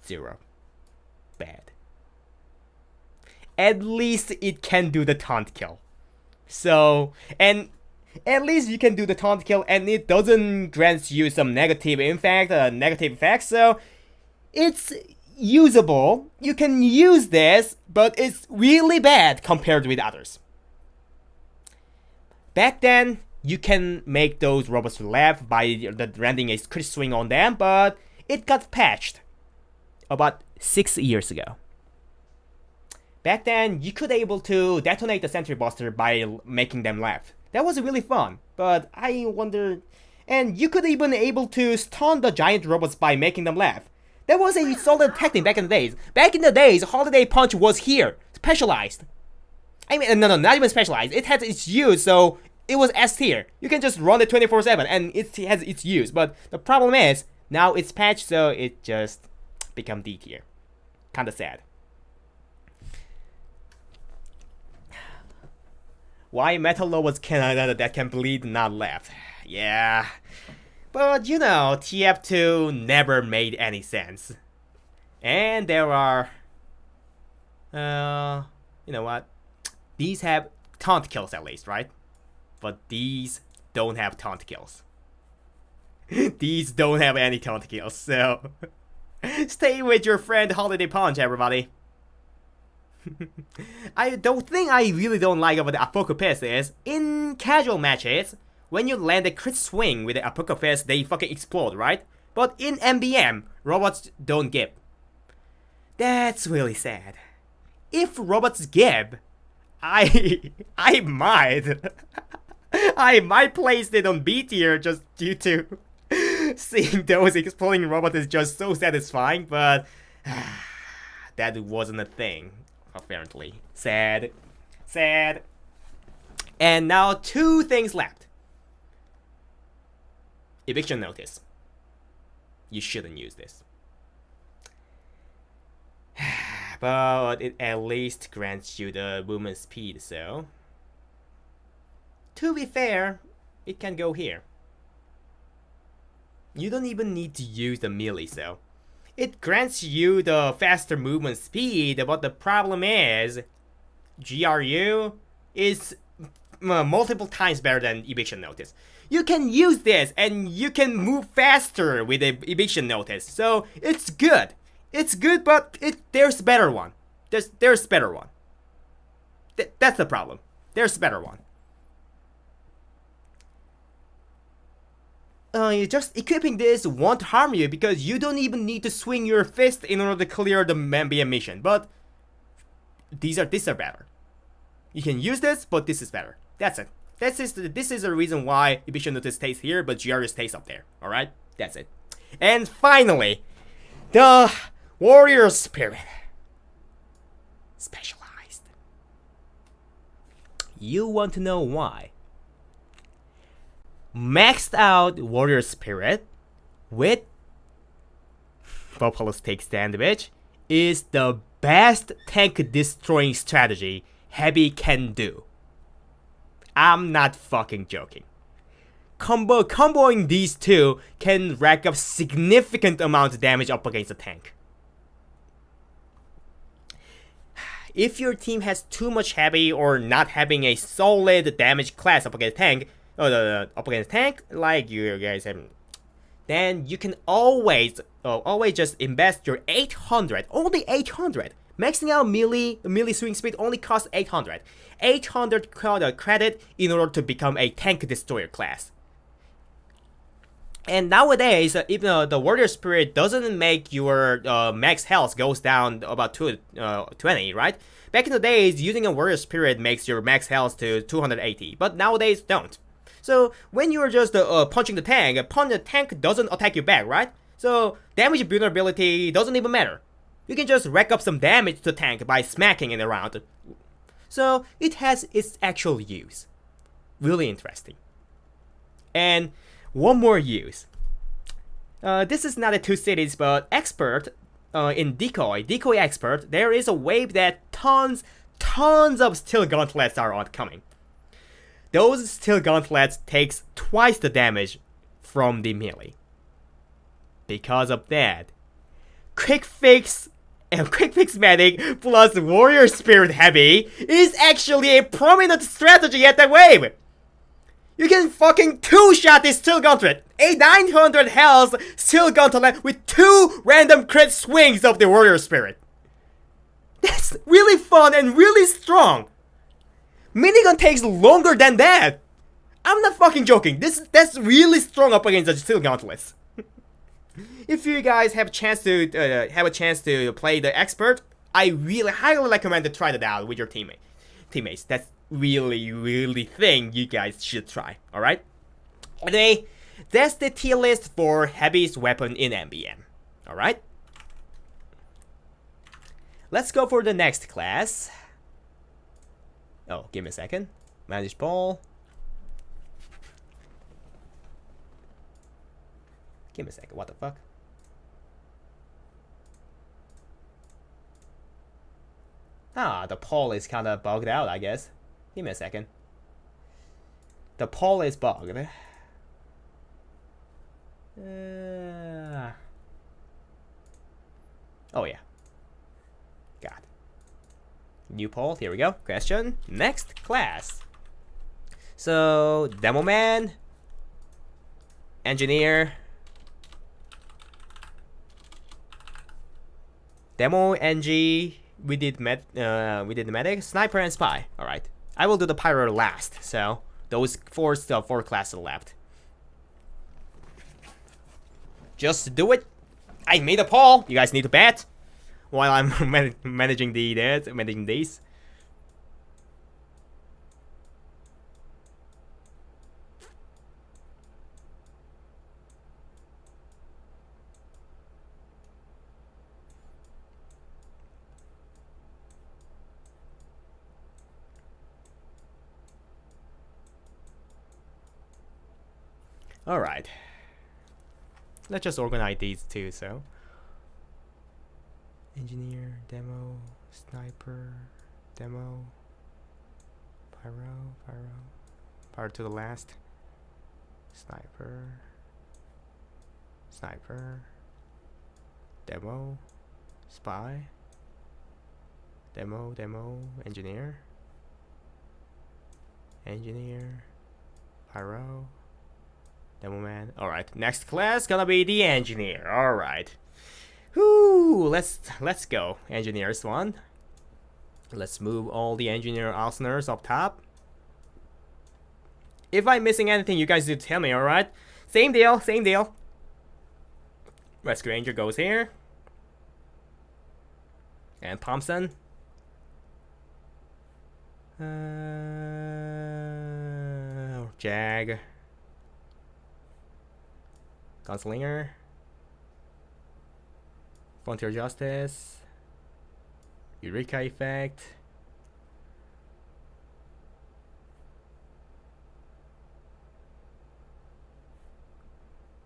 A: 0. Bad. At least it can do the taunt kill. So, and at least you can do the taunt kill and it doesn't grant you some negative effects, so it's usable. You can use this, but it's really bad compared with others. Back then, you can make those robots laugh by landing a crit swing on them, but it got patched about 6 years ago. Back then, you could able to detonate the Sentry Buster by making them laugh. That was really fun, but I wonder... And you could even able to stun the giant robots by making them laugh. That was a solid technique back in the days. Back in the days, Holiday Punch was here, specialized. I mean, no, not even specialized. It had its use, so it was S tier. You can just run it 24/7, and it has its use. But the problem is, now it's patched, so it just become D tier. Kinda sad. Why metal robots that can bleed not laugh? Yeah. But you know, TF2 never made any sense. And there are... you know what? These have taunt kills at least, right? But these don't have taunt kills. These don't have any taunt kills, so... Stay with your friend Holiday Punch, everybody. The thing I really don't like about the Apocalypse is, in casual matches, when you land a crit swing with the Apocalypse, they fucking explode, right? But in MVM, robots don't give. That's really sad. If robots give, I might place it on B tier just due to seeing those exploding robots is just so satisfying, but that wasn't a thing, apparently. Sad. And now 2 things left. Eviction notice. You shouldn't use this. But it at least grants you the movement speed, so... To be fair, it can go here. You don't even need to use the melee, so... It grants you the faster movement speed, but the problem is... GRU is multiple times better than eviction notice. You can use this, and you can move faster with the eviction notice, so it's good. It's good, but there's a better one. There's a better one. That's the problem. There's a better one. Just equipping this won't harm you because you don't even need to swing your fist in order to clear the MVM mission. But these are better. You can use this, but this is better. That's it. This is the reason why eviction notice stays here, but GRU stays up there. All right, that's it. And finally, the warrior spirit. Specialized. You want to know why? Maxed out warrior spirit with Buffalo Steak Sandwich is the best tank destroying strategy Heavy can do. I'm not fucking joking. Comboing these two can rack up significant amount of damage up against a tank. If your team has too much heavy or not having a solid damage class up against tank, like you guys have, then you can always just invest your 800, only 800. Maxing out melee swing speed only costs 800. 800 credit in order to become a tank destroyer class. And nowadays, even the warrior spirit doesn't make your max health goes down about 20, right? Back in the days, using a warrior spirit makes your max health to 280, but nowadays don't. So when you're just punching the tank doesn't attack you back, right? So damage vulnerability doesn't even matter. You can just rack up some damage to the tank by smacking it around. So it has its actual use. Really interesting. And one more use. This is not a 2 cities, but expert in decoy expert, there is a wave that tons of steel gauntlets are oncoming. Those steel gauntlets takes twice the damage from the melee. Because of that, quick fix medic plus warrior spirit heavy is actually a prominent strategy at that wave. You can fucking 2-shot this steel gauntlet, a 900 health steel gauntlet with 2 random crit swings of the warrior spirit. That's really fun and really strong. Minigun takes longer than that. I'm not fucking joking. That's really strong up against the steel gauntlets. If you guys have a chance to play the expert, I really highly recommend to try that out with your teammates. That's really thing you guys should try. All right. Anyway, that's the tier list for heaviest weapon in MVM. All right. Let's go for the next class. Oh, give me a second. Manage ball. Give me a second. What the fuck? Ah, the poll is kind of bugged out, I guess. Give me a second. The poll is bugged. Oh yeah. God. New poll. Here we go. Question. Next class. So, Demo Man, Engineer, Demo NG. We did the medic, sniper, and spy. All right. I will do the pyro last. So those four classes left. Just do it. I made a poll. You guys need to bet while I'm managing these. Alright. Let's just organize these two, so. Engineer, demo, sniper, demo, pyro to the last. Sniper, demo, spy, demo, engineer, pyro, demo man. Alright, next class gonna be the engineer. Alright. Whoo, let's go. Engineers one. Let's move all the engineer listeners up top. If I'm missing anything, you guys do tell me, alright? Same deal. Rescue Ranger goes here. And Thompson. Jag. Gunslinger. Frontier Justice. Eureka Effect.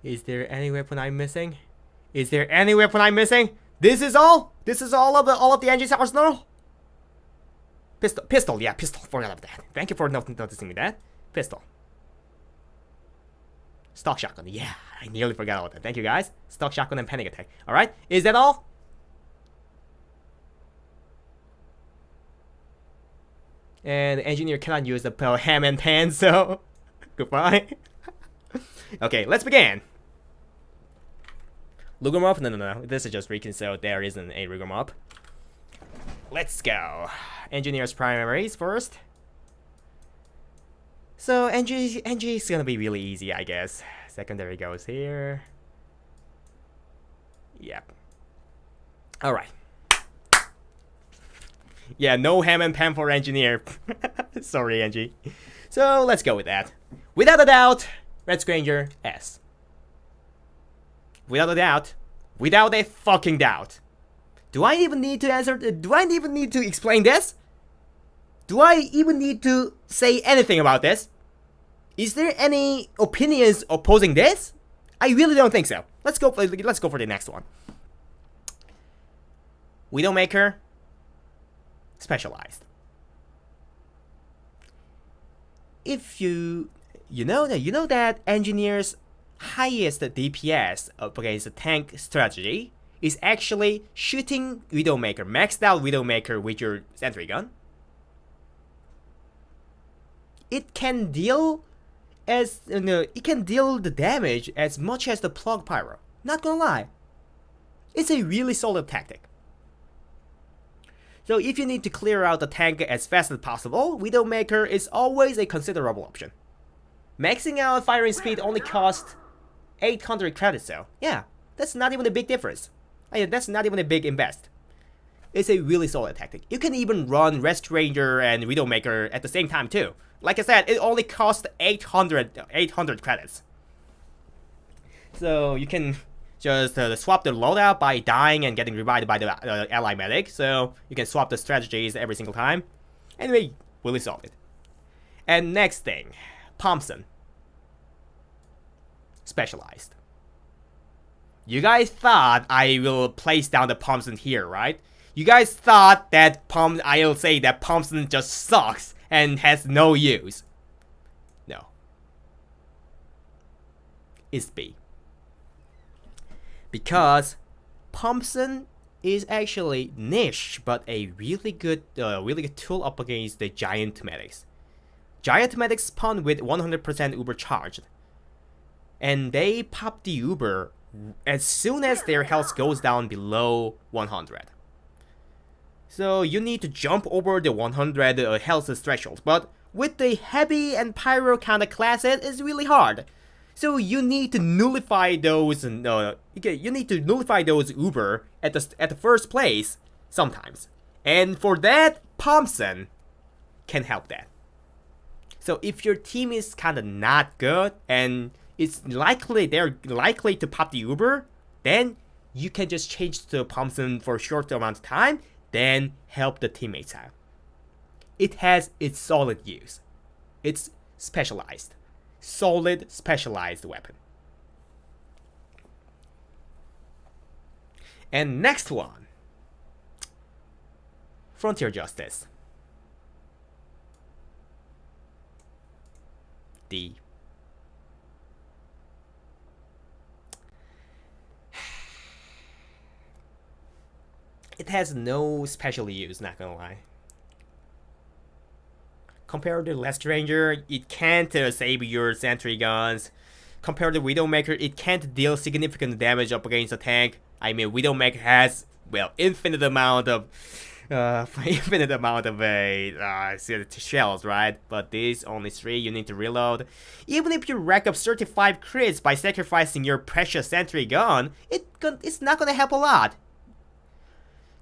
A: Is there any weapon I'm missing? This is all? This is all of the engine's arsenal? Pistol, yeah, pistol. Forgot about that. Thank you for noticing that. Pistol. Stock shotgun, yeah, I nearly forgot about that. Thank you guys. Stock shotgun and panic attack. Alright, is that all? And the engineer cannot use the ham and pan, so goodbye. Okay, let's begin. Luger up? No. This is just recon, so there isn't a Luger up. Let's go. Engineer's primaries first. So NG is gonna be really easy, I guess. Secondary goes here. Yep. Alright. Yeah, no ham and pan for engineer. Sorry, NG. So let's go with that. Without a doubt, Red Ranger S. Without a doubt. Without a fucking doubt. Do I even need to answer? Do I even need to explain this? Do I even need to say anything about this? Is there any opinions opposing this? I really don't think so. Let's go for the next one. Widowmaker. Specialized. If you know that engineers' highest DPS against the tank strategy is actually shooting Widowmaker, maxed out Widowmaker with your sentry gun. It can deal the damage as much as the plug pyro. Not gonna lie, it's a really solid tactic. So if you need to clear out the tank as fast as possible, Widowmaker is always a considerable option. Maxing out firing speed only costs 800 credits though. Yeah, that's not even a big difference. That's not even a big invest. It's a really solid tactic. You can even run Rest Ranger and Widowmaker at the same time too. Like I said, it only costs 800 credits. So you can just swap the loadout by dying and getting revived by the ally medic. So you can swap the strategies every single time. Anyway, really solid. And next thing, Thompson. Specialized. You guys thought I will place down the Thompson here, right? You guys thought that I'll say that Thompson just sucks and has no use. No. It's B. Because Thompson is actually niche, but a really good tool up against the giant medics. Giant medics spawn with 100% Uber charged, and they pop the Uber as soon as their health goes down below 100. So you need to jump over the 100 health threshold, but with the heavy and pyro kind of classes, it's really hard. So you need to nullify those. You need to nullify those Uber at the first place sometimes, and for that, Thompson can help that. So if your team is kind of not good and they're likely to pop the Uber, then you can just change to Thompson for a short amount of time, then help the teammates out. It has its solid use. It's specialized. solid specialized weapon. And next one, Frontier Justice. D. It has no special use, not gonna lie. Compared to Last Stranger, it can't save your sentry guns. Compared to Widowmaker, it can't deal significant damage up against a tank. I mean, Widowmaker has, well, infinite amount of shells, right? But this only 3, you need to reload. Even if you rack up 35 crits by sacrificing your precious sentry gun, it's not gonna help a lot.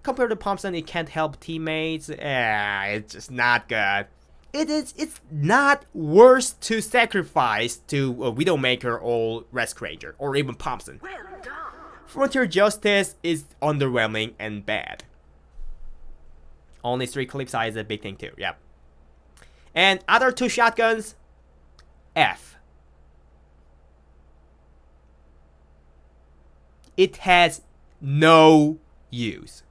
A: Compared to Thompson, it can't help teammates. It's just not good. It's not worth to sacrifice to a Widowmaker or Rescue Ranger or even Thompson.
B: Well done.
A: Frontier Justice is underwhelming and bad. Only 3 clip size is a big thing too, yep. And other 2 shotguns, F. It has no use.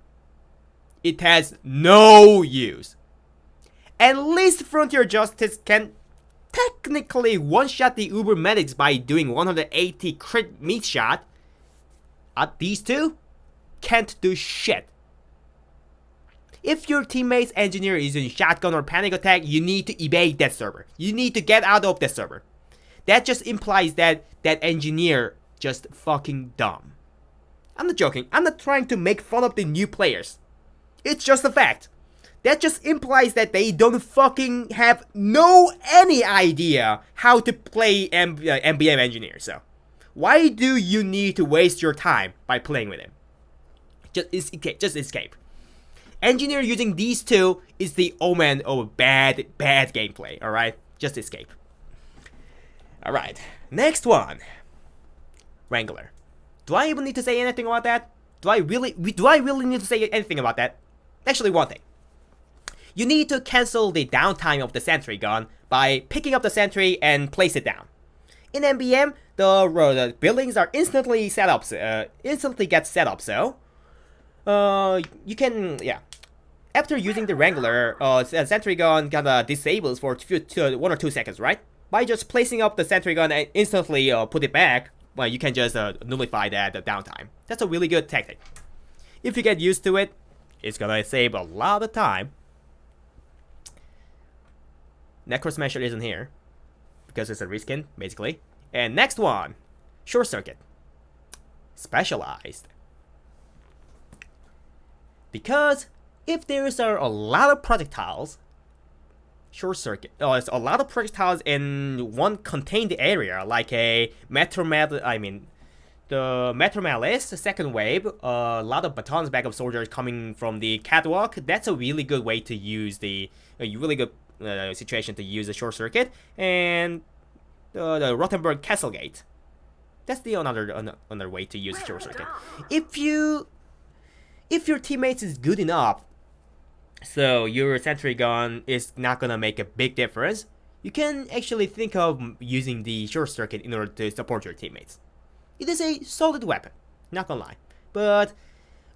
A: It has no use. At least Frontier Justice can technically one-shot the Uber medics by doing 180 crit meat shot. These 2 can't do shit. If your teammate's engineer is in shotgun or panic attack, you need to evade that server. You need to get out of that server. That just implies that that engineer just fucking dumb. I'm not joking. I'm not trying to make fun of the new players. It's just a fact. That just implies that they don't fucking have any idea how to play MVM engineer. So, why do you need to waste your time by playing with him? Just escape. Engineer using these 2 is the omen of bad gameplay. All right, just escape. All right, next one. Wrangler. Do I even need to say anything about that? Do I really need to say anything about that? Actually, one thing. You need to cancel the downtime of the sentry gun by picking up the sentry and place it down. In MVM, the buildings are instantly get set up. So, you can after using the Wrangler, sentry gun gonna disables for 1 or 2 seconds, right? By just placing up the sentry gun and instantly put it back, well, you can just nullify that downtime. That's a really good tactic. If you get used to it, it's gonna save a lot of time. Necro Smasher isn't here because it's a reskin, basically. And next one, Short Circuit. Specialized. Because if there's a lot of projectiles, Short Circuit, it's a lot of projectiles in one contained area, like a the Metro Malice, the second wave, a lot of batons backup soldiers coming from the catwalk. That's a really good way to use a really good situation to use the Short Circuit. And the Rothenburg Castle Gate. That's the another way to use the Short Circuit. If your teammates is good enough, so your sentry gun is not gonna make a big difference, you can actually think of using the Short Circuit in order to support your teammates. It is a solid weapon, not gonna lie. But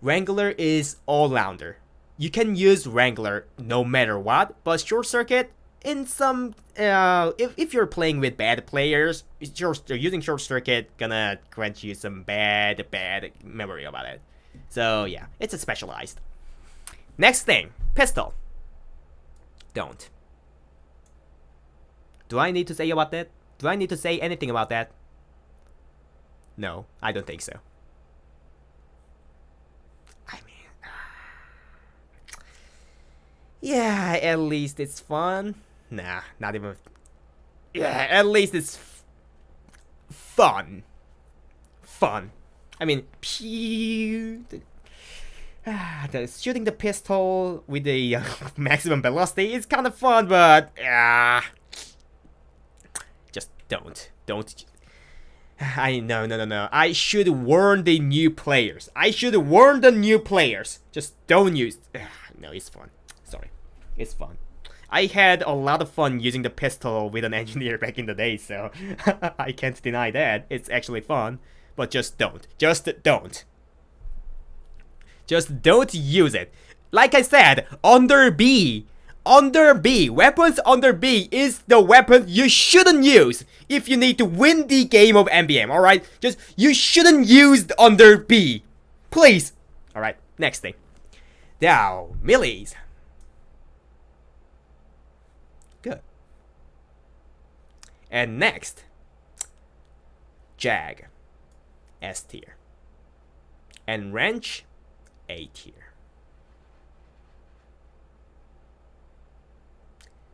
A: Wrangler is all-rounder. You can use Wrangler no matter what, but Short Circuit, in some, if you're playing with bad players, using Short Circuit gonna grant you some bad memory about it. So yeah, it's a specialized. Next thing, pistol. Don't. Do I need to say about that? Do I need to say anything about that? No, I don't think so. I mean, yeah, at least it's fun. Nah, not even. Yeah, at least it's fun. Fun. I mean, shooting the pistol with the maximum velocity is kind of fun, but just don't. No. I should warn the new players. Just don't use. No, it's fun. Sorry, it's fun. I had a lot of fun using the pistol with an engineer back in the day, so I can't deny that. It's actually fun, but just don't. Just don't. Just don't use it. Like I said, under B, weapons under B is the weapon you shouldn't use if you need to win the game of MVM, alright? Just, you shouldn't use under B. Please. Alright, next thing. Now, melees. Good. And next, Jag, S tier. And Wrench, A tier.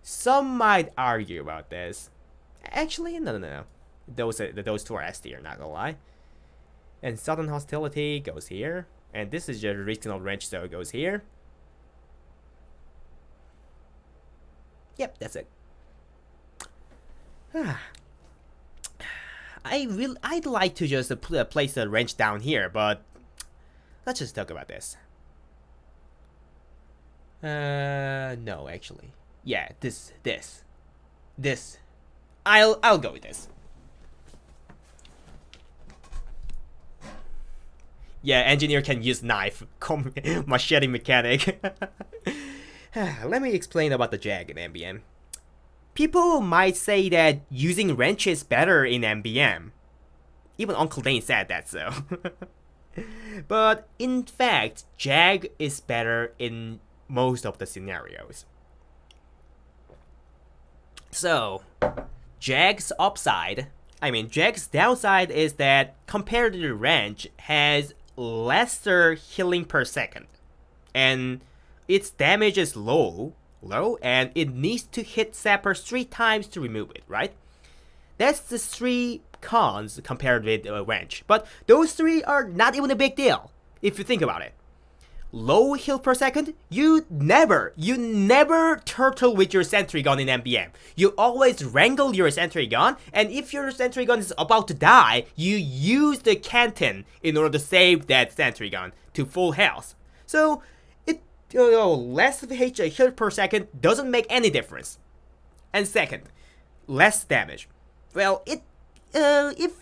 A: Some might argue about this. Actually, no. Those two are S tier, not gonna lie. And Sudden Hostility goes here. And this is just original Wrench, so it goes here. Yep, that's it. I'd like to just place the Wrench down here, but let's just talk about this. No, actually. Yeah, this. I'll go with this. Yeah, engineer can use knife, machete mechanic. Let me explain about the Jag in MVM. People might say that using wrench is better in MVM. Even Uncle Dane said that, so. But in fact, Jag is better in most of the scenarios. So, Jag's downside is that compared to the wrench, has lesser healing per second, and its damage is low, and it needs to hit Sapper 3 times to remove it, right? That's the 3 cons compared with wrench, but those 3 are not even a big deal if you think about it. Low heal per second, you never turtle with your sentry gun in MVM. You always wrangle your sentry gun, and if your sentry gun is about to die, you use the canton in order to save that sentry gun to full health. So, less heal per second doesn't make any difference. And second, less damage. Well, if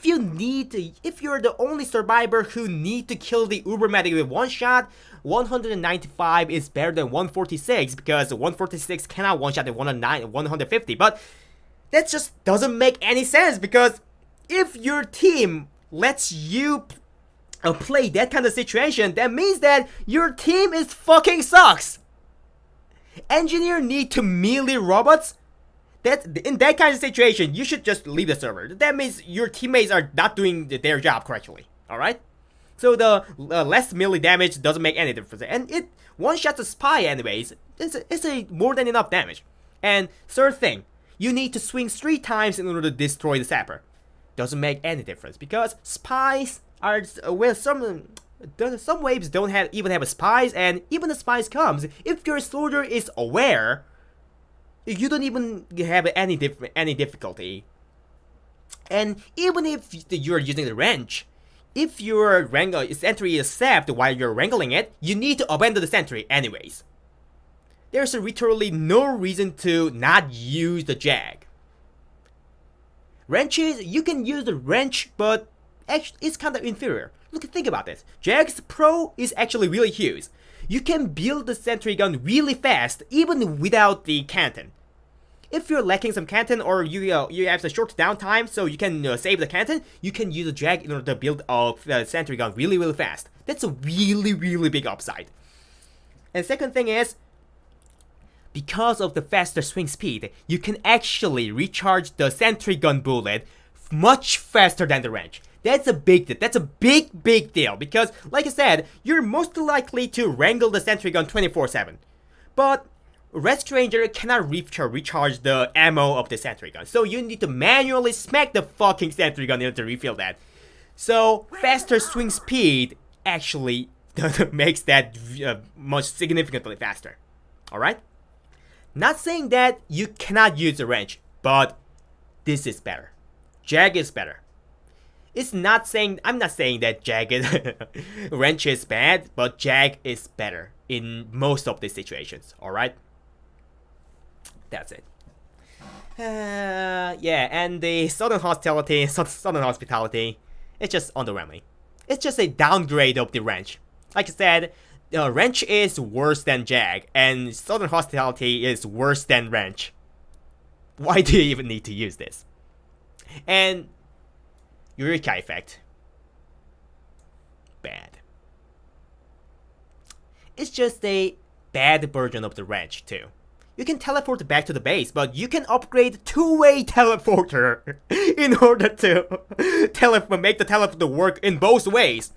A: you're the only survivor who need to kill the Uber medic with one shot, 195 is better than 146 because 146 cannot one shot at 150. But that just doesn't make any sense because if your team lets you play that kind of situation, that means that your team is fucking sucks. Engineer need to melee robots. In that kind of situation, you should just leave the server. That means your teammates are not doing their job correctly. Alright? So the less melee damage doesn't make any difference. And it one-shots a spy anyways. It's a more than enough damage. And third thing, you need to swing 3 times in order to destroy the Sapper. Doesn't make any difference because spies are, well, some waves don't even have a spies, and even the spies comes, if your soldier is aware, you don't even have any difficulty. And even if you're using the wrench, if your sentry is sapped while you're wrangling it, you need to abandon the sentry anyways. There's literally no reason to not use the Jag. Wrenches, you can use the wrench, but actually it's kind of inferior. Think about this. Jag's pro is actually really huge. You can build the sentry gun really fast, even without the canton. If you're lacking some canton, or you have a short downtime, so you can save the canton, you can use a Jag in order to build a sentry gun really fast. That's a really big upside. And second thing is, because of the faster swing speed, you can actually recharge the sentry gun bullet much faster than the wrench. That's a big deal because, like I said, you're most likely to wrangle the sentry gun 24/7. But Red Stranger cannot recharge the ammo of the sentry gun, so you need to manually smack the fucking sentry gun in order to refill that. So faster swing speed actually makes that much significantly faster. Alright? Not saying that you cannot use the wrench, but this is better. Jag is better. I'm not saying that wrench is bad, but Jag is better in most of the situations, alright? That's it. Yeah, and the Southern Hospitality, it's just underwhelming. It's just a downgrade of the Wrench. Like I said, Wrench is worse than Jag, and Southern Hospitality is worse than Wrench. Why do you even need to use this? And Eureka Effect. Bad. It's just a bad version of the Wrench, too. You can teleport back to the base, but you can upgrade two-way teleporter in order to make the teleporter work in both ways.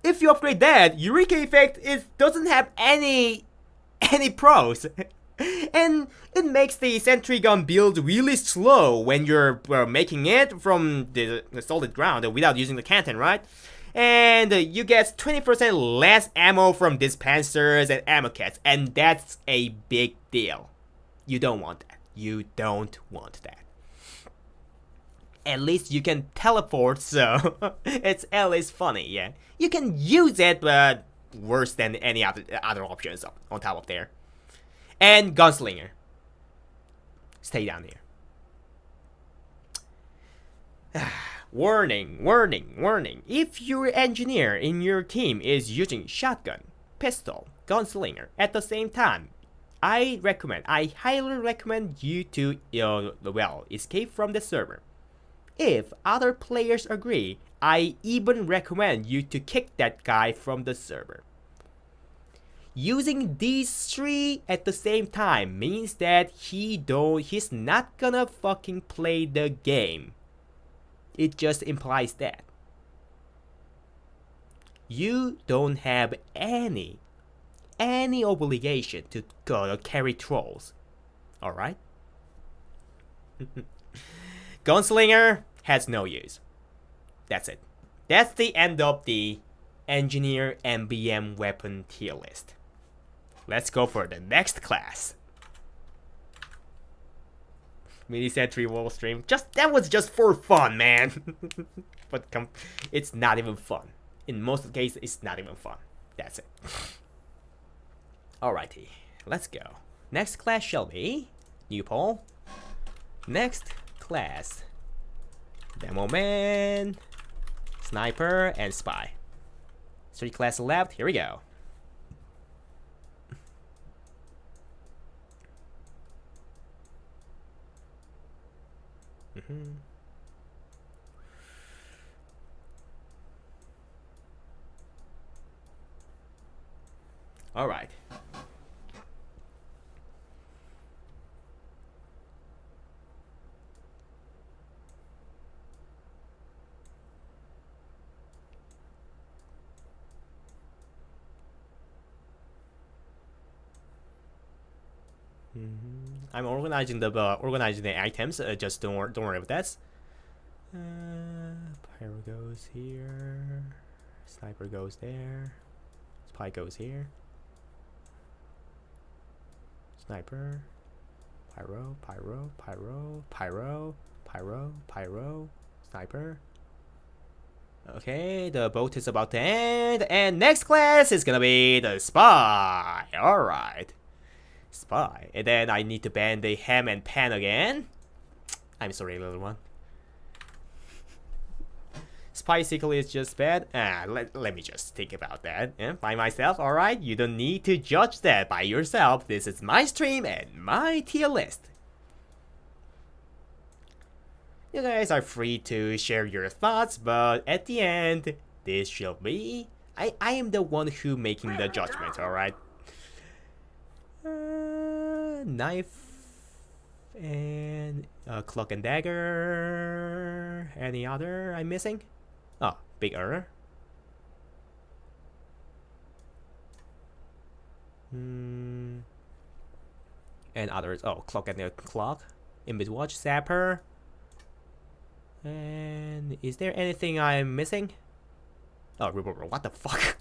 A: If you upgrade that, Eureka Effect doesn't have any pros. And it makes the sentry gun build really slow when you're making it from the solid ground without using the canton, right? And you get 20% less ammo from dispensers and ammo kits, and that's a big deal. You don't want that. You don't want that. At least you can teleport, so it's at least funny, yeah. You can use it, but worse than any other options on top of there. And Gunslinger. Stay down here. Warning, warning, warning. If your engineer in your team is using shotgun, pistol, gunslinger at the same time, I highly recommend you to, escape from the server. If other players agree, I even recommend you to kick that guy from the server. Using these three at the same time means that he's not gonna fucking play the game. It just implies that you don't have any obligation to go carry trolls. Alright? Gunslinger has no use. That's it. That's the end of the Engineer MVM weapon tier list. Let's go for the next class. Mini Sentry Wall Stream. That was just for fun, man. But it's not even fun. In most of the cases, it's not even fun. That's it. Alrighty, let's go. Next class shall be new poll. Next class: Demo Man, Sniper, and Spy. 3 classes left. Here we go. All right. I'm organizing the items. Just don't worry about that. Pyro goes here. Sniper goes there. Spy goes here. Sniper. Pyro. Pyro. Pyro. Pyro. Pyro. Pyro. Sniper. Okay, the boat is about to end, and next class is gonna be the Spy. Alright. Spy. And then I need to ban the ham and pan again. I'm sorry, little one. Spy cycle is just bad. Let me just think about that by myself. Alright, you don't need to judge that by yourself. This is my stream and my tier list. You guys are free to share your thoughts, but at the end, this shall be... I am the one who making the judgment, alright? Knife and cloak and dagger. Any other I'm missing? Oh, big error. And others. Oh, cloak and the clock. Invis watch, zapper. And is there anything I'm missing? Oh, revolver. What the fuck?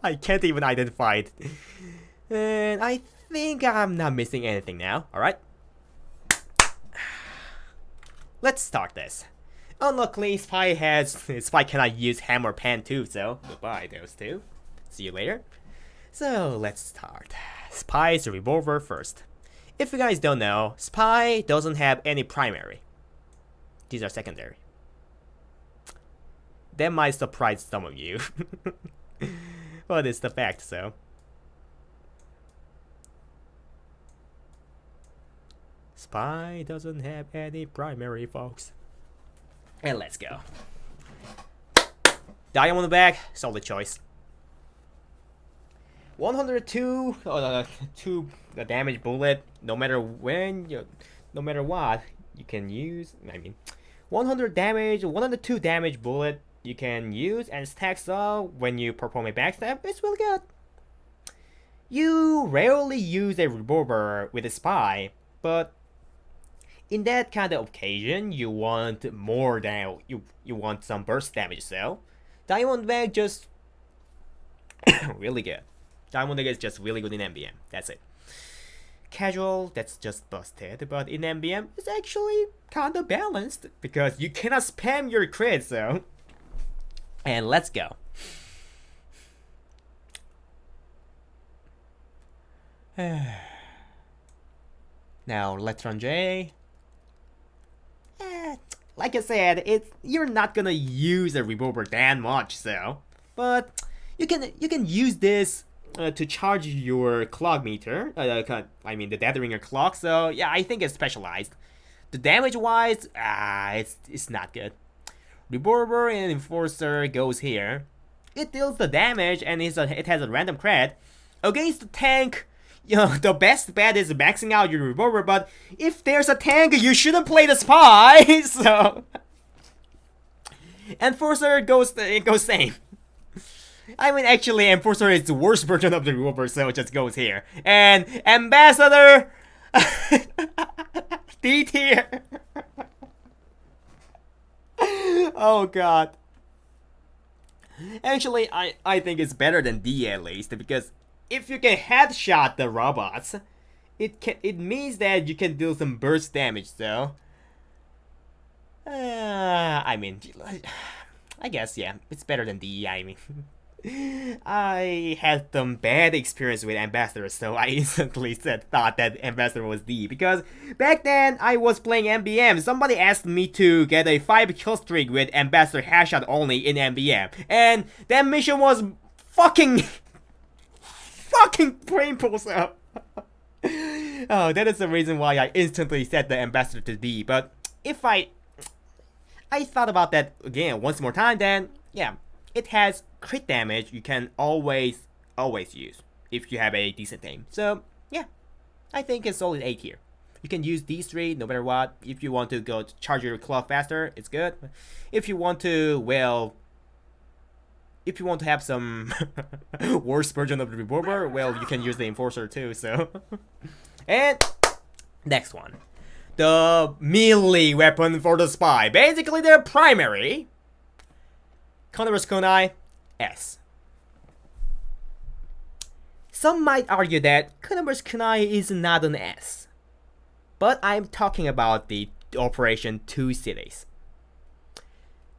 A: I can't even identify it. And I think I'm not missing anything now. Alright. Let's start this. Unluckily, Spy cannot use hammer pan too, so goodbye those two. See you later. So let's start. Spy's revolver first. if you guys don't know, Spy doesn't have any primary. These are secondary. That might surprise some of you. But it's the fact, so. Spy doesn't have any primary, folks. And let's go. Diamond bag, solid choice. 102 2 damage bullet. No matter when, no matter what, you can use. 100 damage, 102 damage bullet you can use and stacks up when you perform a backstab. It's really good. You rarely use a revolver with a spy, but in that kind of occasion, you want more than you want some burst damage. So, Diamond Bag just really good. Diamond Bag is just really good in MVM. That's it. Casual, that's just busted. But in MVM, it's actually kind of balanced because you cannot spam your crit. So, and let's go. Now, Electron J. Like I said, you're not gonna use a revolver that much, so. But you can use this to charge your clock meter. The Death Ringer clock. So yeah, I think it's specialized. The damage wise, it's not good. Revolver and Enforcer goes here. It deals the damage and it has a random crit against the tank. The best bet is maxing out your revolver, but if there's a tank, you shouldn't play the spy. So, Enforcer goes same. Actually, Enforcer is the worst version of the revolver, so it just goes here. And Ambassador, D tier. Oh god. Actually, I think it's better than D at least, because if you can headshot the robots, it means that you can do some burst damage. So, I guess yeah, it's better than D. I had some bad experience with Ambassador, so I instantly thought that Ambassador was D, because back then I was playing MVM. Somebody asked me to get a 5 kill streak with Ambassador headshot only in MVM, and that mission was fucking painful. So oh, that is the reason why I instantly set the Ambassador to D. But if I thought about that again once more time, then yeah, it has crit damage you can always use if you have a decent aim. So yeah, I think it's solid 8 here. You can use these 3 no matter what. If you want to go to charge your clock faster, it's good. If you want to, well, if you want to have some worse version of the revolver, well, you can use the Enforcer too. So, and next one, the melee weapon for the spy, basically their primary. Counter-Burst Kunai, S. Some might argue that Counter-Burst Kunai is not an S, but I'm talking about the Operation 2 Cities.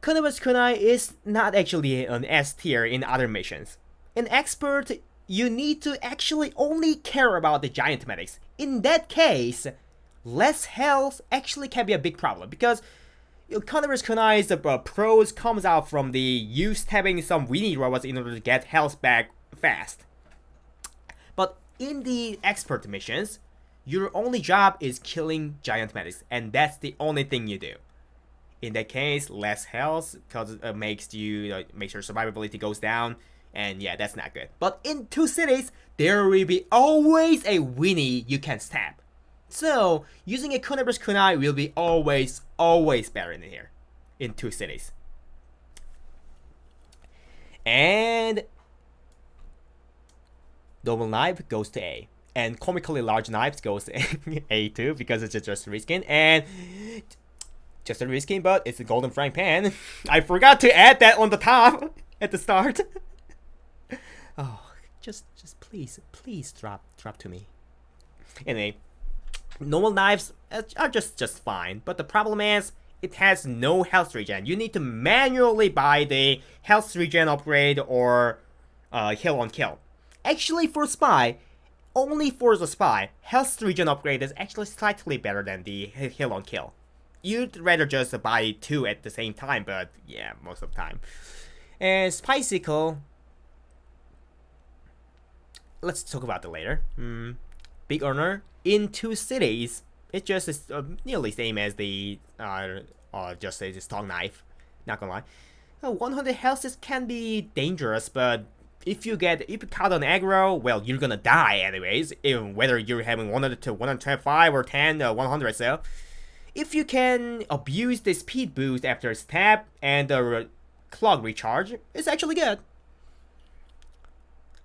A: Counter-Burst Kunai is not actually an S tier in other missions. In Expert, you need to actually only care about the giant medics. In that case, less health actually can be a big problem, because Counter-Burst Kunai's pros comes out from the you stabbing some weenie robots in order to get health back fast. But in the Expert missions, your only job is killing giant medics, and that's the only thing you do. In that case, less health, because it makes your survivability goes down, and yeah, that's not good. But in 2 cities, there will be always a weenie you can stab. So, using a Counter-Burst Kunai will be always better in here, in 2 cities. And Double Knife goes to A. And Comically Large Knives goes to A too, because it's just a reskin. And just a reskin, but it's a golden frying pan. I forgot to add that on the top at the start. Oh, just please drop to me. Anyway, normal knives are just fine, but the problem is it has no health regen. You need to manually buy the health regen upgrade or heal on kill. Actually, for Spy, only for the spy, health regen upgrade is actually slightly better than the heal on kill. You'd rather just buy 2 at the same time, but yeah, most of the time. And Spycicle, let's talk about it later. Big earner in 2 cities. It just is nearly same as the just say the strong knife. Not gonna lie. 100 health can be dangerous, but if you caught on aggro, well, you're gonna die anyways. Even whether you're having 100 to 125 or 10 100 so. If you can abuse the speed boost after a stab and the clock recharge, it's actually good.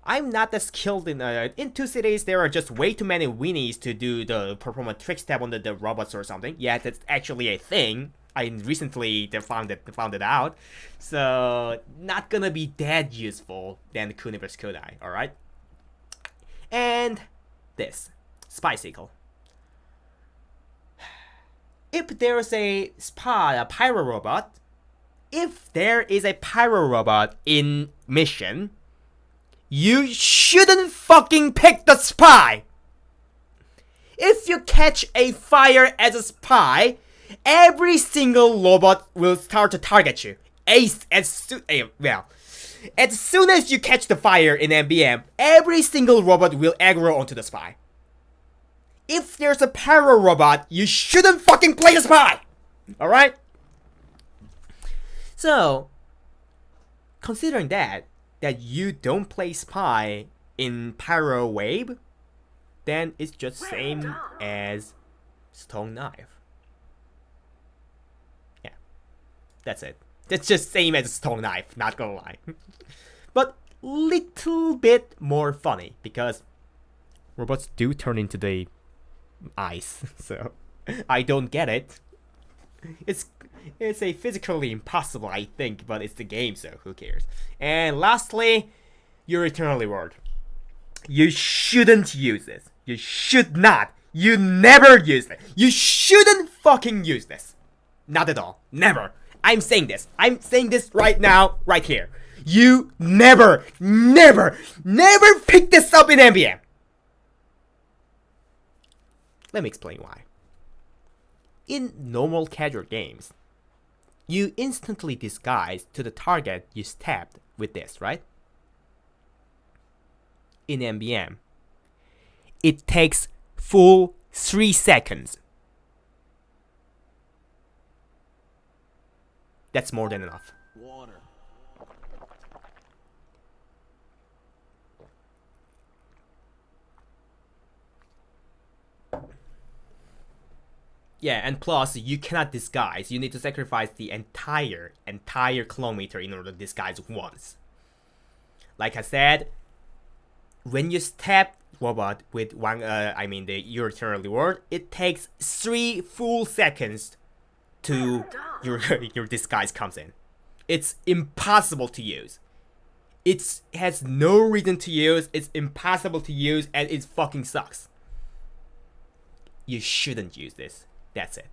A: I'm not that skilled in 2 cities. There are just way too many weenies to perform a trick stab on the robots or something. Yeah, that's actually a thing. I recently found it out, so not gonna be that useful than Kuni vs Kodai. All right, and this Spycicle. If there's a pyro robot, if there is a pyro robot in mission, you shouldn't fucking pick the spy. If you catch a fire as a spy, every single robot will start to target you. As soon as you catch the fire in MVM, every single robot will aggro onto the spy. If there's a pyro robot, you shouldn't fucking play the spy! Alright? So, considering that you don't play spy in pyro wave, then it's just same as stone knife. Yeah, that's it. That's just same as stone knife, not gonna lie. But little bit more funny, because robots do turn into the ice, so I don't get it. It's a physically impossible, I think, but it's the game, so who cares? And lastly, your eternal reward. You shouldn't use this. You should not. You never use it. You shouldn't fucking use this. Not at all. Never. I'm saying this. I'm saying this right now, right here. You never pick this up in MVM. Let me explain why. In normal casual games, you instantly disguise to the target you stabbed with this, right? In MVM, it takes full 3 seconds. That's more than enough.
D: Water.
A: Yeah, and plus, you cannot disguise. You need to sacrifice the entire kilometer in order to disguise once. Like I said, when you stab robot with your eternal reward, it takes 3 full seconds to your disguise comes in. It's impossible to use. It has no reason to use. It's impossible to use, and it fucking sucks. You shouldn't use this. That's it.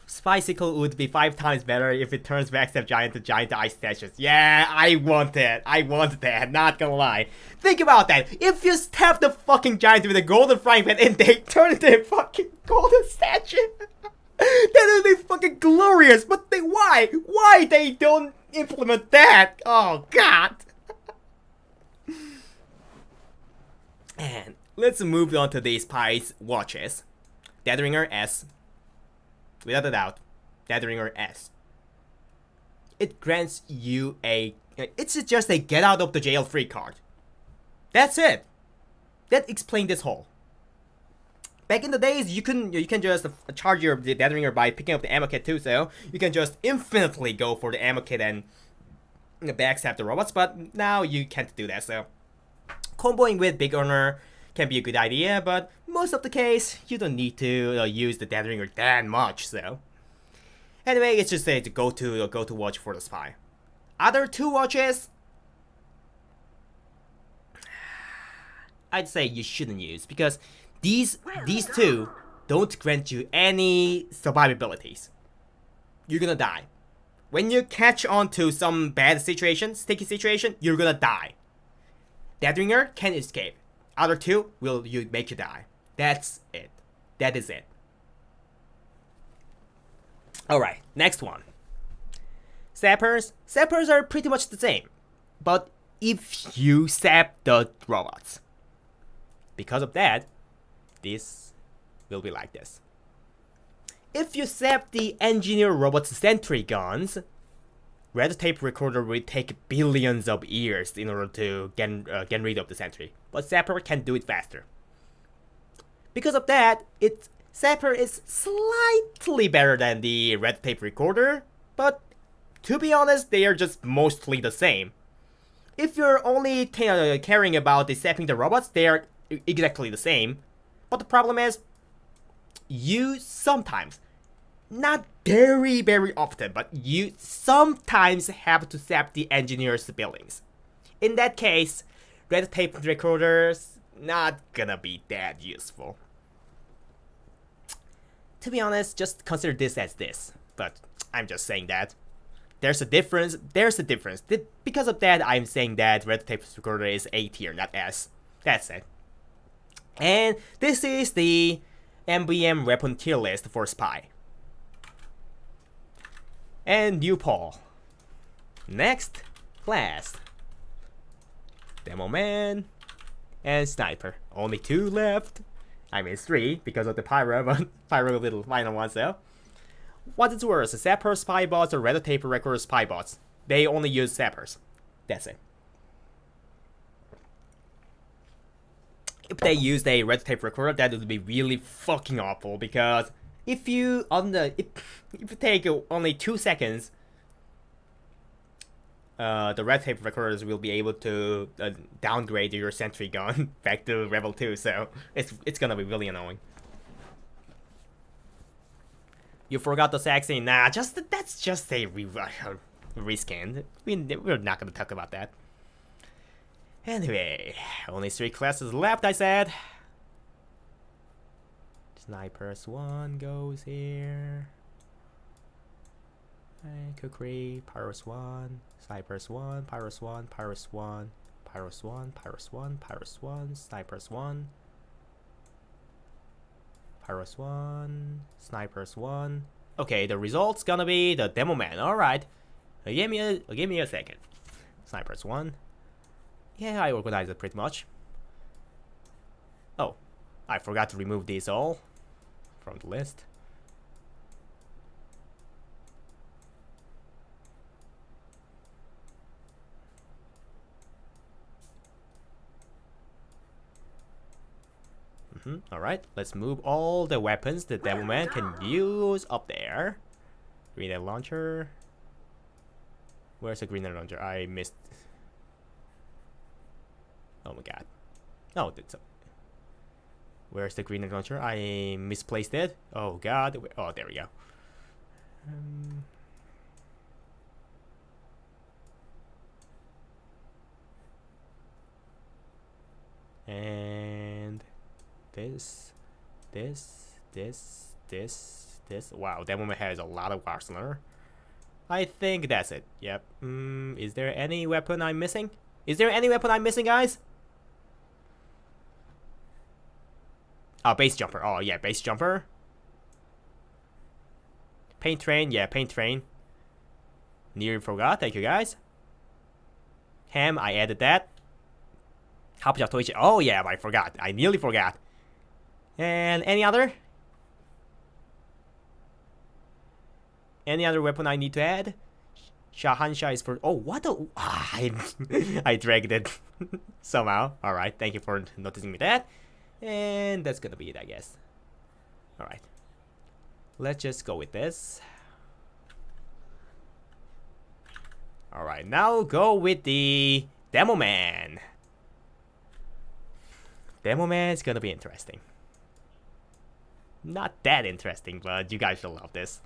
A: Spycicle would be 5 times better if it turns Backstab Giant to Giant Ice Statues. Yeah, I want that. I want that, not gonna lie. Think about that. If you stab the fucking Giant with a golden frying pan and they turn into a fucking golden statue, that would be fucking glorious. But why? Why they don't implement that? Oh, God. And let's move on to these Spice watches. Deadringer S. Without a doubt, Deadringer S. It grants you it's just a get out of the jail free card. That's it. That explains this whole. Back in the days, you can just charge your Deadringer by picking up the ammo kit too, so you can just infinitely go for the ammo kit and backstab the robots, but now you can't do that, so comboing with Big Earner can be a good idea, but most of the case, you don't need to use the Deadringer that much, so. Anyway, it's just a go-to watch for the spy. Other 2 watches, I'd say you shouldn't use, because these 2 don't grant you any survivabilities. You're gonna die. When you catch on to some bad situation, sticky situation, you're gonna die. Deathringer can escape. Other two will make you die. That's it. That is it. Alright, next one. Sappers. Sappers are pretty much the same. But if you sap the robots. Because of that, this will be like this. If you sap the engineer robot's sentry guns, red tape recorder will take billions of years in order to get rid of the sentry. But Sapper can do it faster. Because of that, Sapper is slightly better than the red tape recorder, but to be honest, they are just mostly the same. If you're only caring about the sapping the robots, they are exactly the same. But the problem is, you sometimes, not very often, but you sometimes have to sap the engineer's buildings. In that case, red tape recorders not gonna be that useful. To be honest, just consider this as this. But I'm just saying that. There's a difference. Because of that, I'm saying that red tape recorder is A tier, not S. That's it. And this is the MVM weapon tier list for Spy. And new poll. Next class. Demo Man and Sniper. Only 2 left. I mean 3 because of the Pyro, but Pyro little final one, so. What is worse, Sapper spy bots or red tape recorder spy bots? They only use Sappers. That's it. If they used a red tape recorder, that would be really fucking awful, because if you take only 2 seconds, the red tape recorders will be able to downgrade your sentry gun back to level 2, so it's gonna be really annoying. You forgot the sexy? Nah, that's just a rescan. We're not gonna talk about that. Anyway, only 3 classes left, I said. Sniper's 1 goes here. And Kukri, Pyrus 1, Sniper's 1, Pyrus 1, Pyrus 1, Pyrus 1, Pyrus 1, Pyrus 1, Sniper's 1, Pyrus 1, Sniper's 1. Okay, the result's gonna be the Demo Man. Alright. Give me a second. Sniper's 1. Yeah, I organized it pretty much. Oh, I forgot to remove these all from the list. Alright, let's move all the weapons the Devil Man can use up there. Grenade launcher. Where's the grenade launcher? I missed. Oh my god. Oh, where's the grenade launcher? I misplaced it. Oh god. Oh, there we go. And this. Wow, that woman has a lot of arsenal. I think that's it. Yep. Is there any weapon I'm missing? Is there any weapon I'm missing, guys? Oh, base jumper. Oh, yeah, base jumper. Paint train. Yeah, paint train. Nearly forgot. Thank you, guys. Ham, I added that. Oh, yeah, I forgot. I nearly forgot. And any other? Any other weapon I need to add? Shahansha is for... Oh, what the... I dragged it somehow. Alright, thank you for noticing me that. And that's gonna be it, I guess. Alright. Let's just go with this. Alright, now go with the Demo Man. Demo Man is gonna be interesting. Not that interesting, but you guys will love this.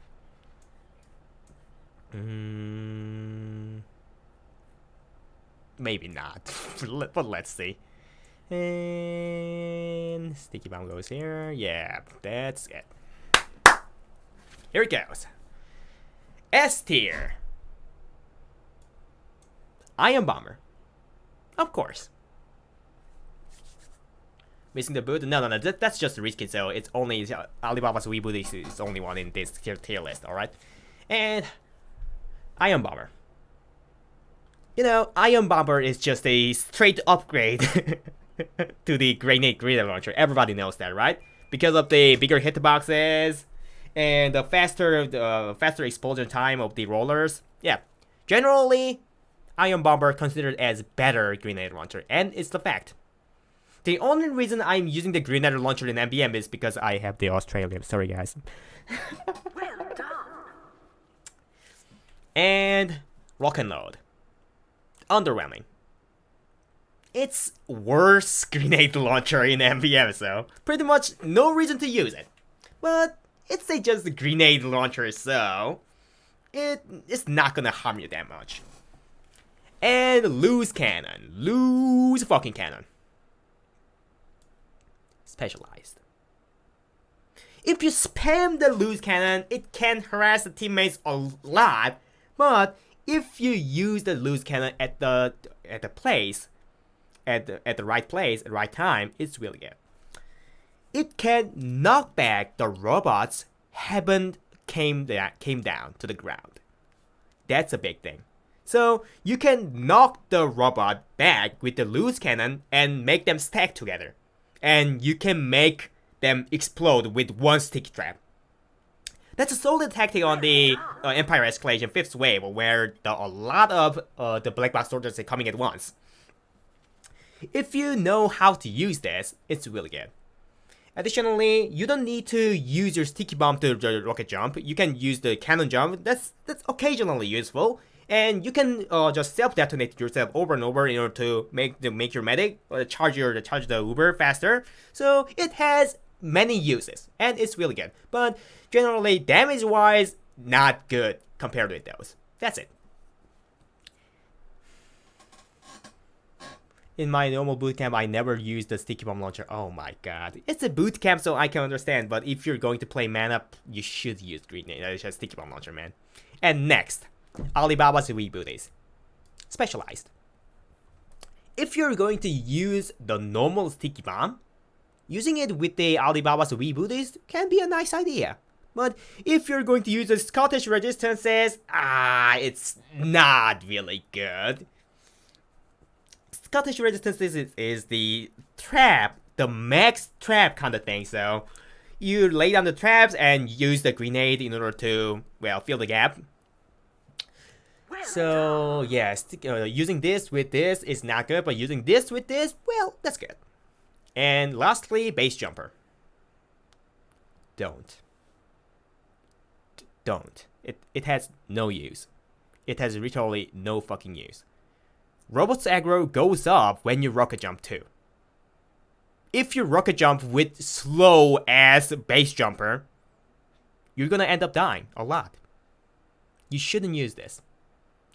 A: Maybe not, but let's see. And sticky bomb goes here. Yeah, that's it. Here it goes. S tier. Iron Bomber. Of course. Missing the boot? No, that's just risky. So it's only Alibaba's Weeboot is only one in this tier list. All right, and Iron Bomber. You know, Iron Bomber is just a straight upgrade to the grenade launcher. Everybody knows that, right? Because of the bigger hitboxes and the faster explosion time of the rollers. Yeah, generally, Iron Bomber considered as better grenade launcher, and it's the fact. The only reason I'm using the grenade launcher in MVM is because I have the Australian. Sorry, guys.
B: Well done.
A: And Rock and Load. Underwhelming. It's worse grenade launcher in MVM, so pretty much no reason to use it. But it's just a grenade launcher, so it's not gonna harm you that much. And Loose Cannon. Loose fucking cannon. Specialized. If you spam the Loose Cannon, it can harass the teammates a lot, but if you use the Loose Cannon at the place, at the right place, at the right time, it's really good. It can knock back the robots haven't came down to the ground. That's a big thing. So you can knock the robot back with the Loose Cannon and make them stack together. And you can make them explode with one sticky trap. That's a solid tactic on the Empire Escalation 5th wave, where a lot of the black box soldiers are coming at once. If you know how to use this, it's really good. Additionally, you don't need to use your sticky bomb to rocket jump. You can use the cannon jump. That's occasionally useful. And you can just self-detonate yourself over and over in order to make your medic charge the Uber faster. So it has many uses, and it's really good. But generally, damage-wise, not good compared with those. That's it. In my normal bootcamp, I never used the sticky bomb launcher. Oh my god. It's a bootcamp, so I can understand. But if you're going to play man up, you should use sticky bomb launcher, man. And next, Alibaba's Weeboot is specialized. If you're going to use the normal sticky bomb, using it with the Alibaba's Weeboot can be a nice idea. But if you're going to use the Scottish resistances, it's not really good. Scottish resistance is the trap, the max trap kind of thing. So you lay down the traps and use the grenade in order to, well, fill the gap. So yeah, using this with this is not good, but using this with this, well, that's good. And lastly, base jumper. Don't. It has no use. It has literally no fucking use. Robot's aggro goes up when you rocket jump too. If you rocket jump with slow ass base jumper, you're gonna end up dying a lot. You shouldn't use this.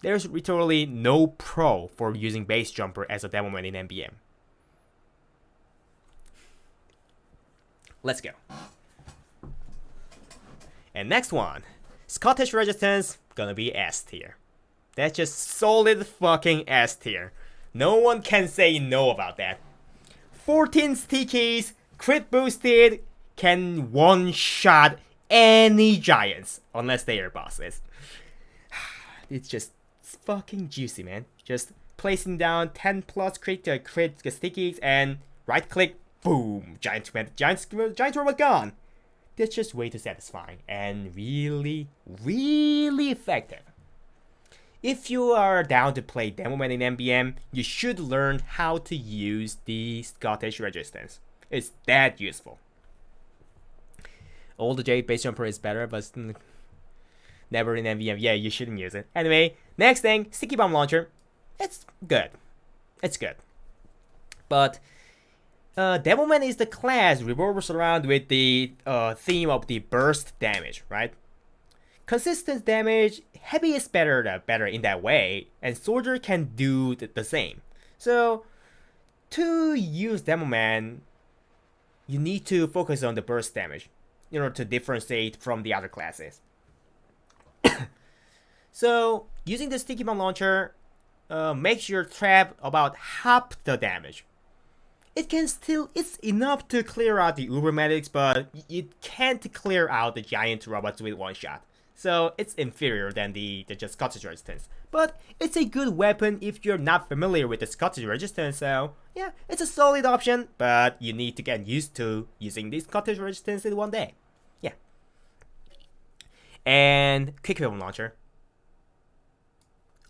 A: There's literally no pro for using base jumper as a demo man in MVM. Let's go. And next one, Scottish resistance, gonna be S tier. That's just solid fucking S tier. No one can say no about that. 14 stickies, crit boosted, can one-shot any giants, unless they are bosses. It's just fucking juicy, man. Just placing down 10 plus crit stickies and right click, boom, giant robot gone. That's just way too satisfying and really, really effective. If you are down to play Demo Man in MVM, you should learn how to use the Scottish resistance. It's that useful. All the J base jumper is better, but never in MVM. Yeah, you shouldn't use it. Anyway, next thing, sticky bomb launcher. It's good. It's good. But Demo Man is the class revolves around with the theme of the burst damage, right? Consistent damage, heavy is better in that way, and soldier can do the same. So, to use Demo Man, you need to focus on the burst damage in order to differentiate from the other classes. So, using the sticky bomb launcher makes your trap about half the damage. it's enough to clear out the Uber medics, but it can't clear out the giant robots with one shot. So it's inferior than the just Scottish resistance. But it's a good weapon if you're not familiar with the Scottish resistance, so yeah, it's a solid option, but you need to get used to using the Scottish resistance in one day. Yeah. And quick weapon launcher.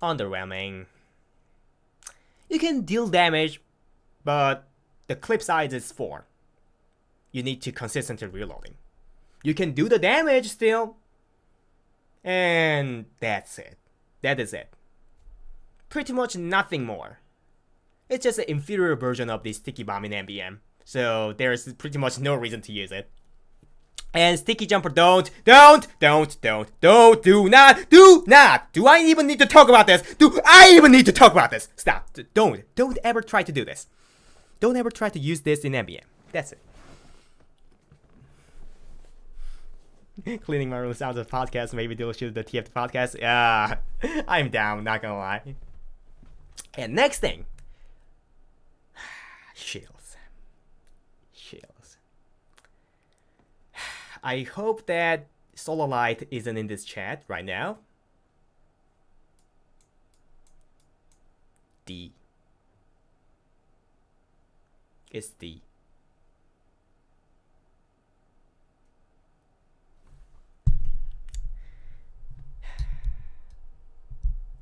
A: Underwhelming. You can deal damage, but the clip size is 4. You need to consistently reloading. You can do the damage still, and that's it. That is it. Pretty much nothing more. It's just an inferior version of the sticky bomb in MVM, so there's pretty much no reason to use it. And sticky jumper, do not. Do I even need to talk about this? Do I even need to talk about this? Stop. Don't ever try to do this. Don't ever try to use this in MVM. That's it. Cleaning my room sounds of podcast. Maybe they'll shoot the TF podcast. Yeah, I'm down. Not gonna lie. And next thing, shields. I hope that Solar Light isn't in this chat right now. D. It's D.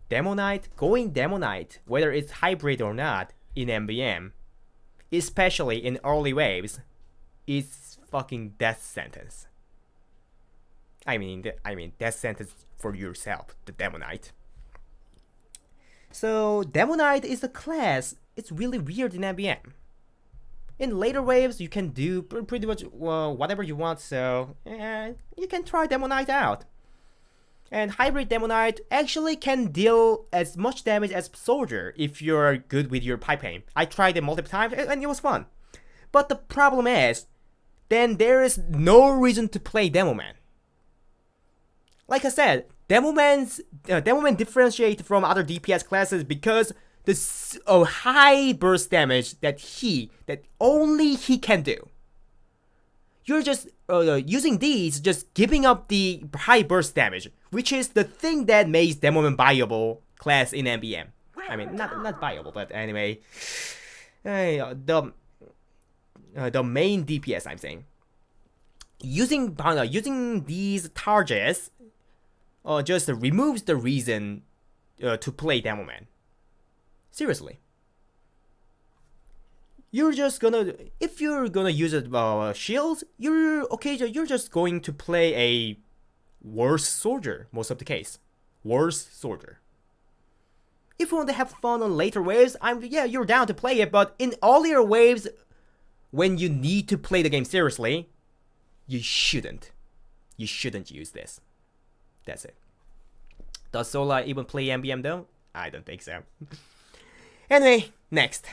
A: Demo Knight, going Demo Knight, whether it's hybrid or not, in MVM, especially in early waves, is fucking death sentence. I mean death sentence for yourself, the Demo Knight. So Demo Knight is a class. It's really weird in MVM. In later waves, you can do pretty much whatever you want. So you can try Demo Knight out. And hybrid Demo Knight actually can deal as much damage as Soldier if you're good with your pipe aim. I tried it multiple times and it was fun. But the problem is, then there is no reason to play Demo Man. Like I said, Demo Man differentiate from other DPS classes because the high burst damage that only he can do. You're just using these, just giving up the high burst damage, which is the thing that makes Demo Man viable class in MVM. I mean, not viable, but anyway, the main DPS I'm saying. Using these targets just removes the reason to play Demo Man. Seriously. You're just gonna, if you're gonna use shields, you're just going to play a worse soldier most of the case. Worse soldier. If you want to have fun on later waves, you're down to play it, but in earlier waves, when you need to play the game seriously, you shouldn't. You shouldn't use this. That's it. Does Sola even play MVM though? I don't think so. Anyway, next.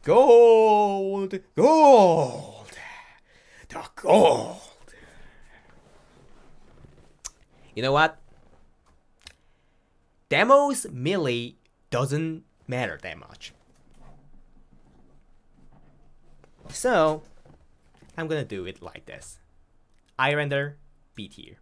A: Gold! The gold! You know what? Demo's melee doesn't matter that much. So, I'm gonna do it like this. Islander, B tier.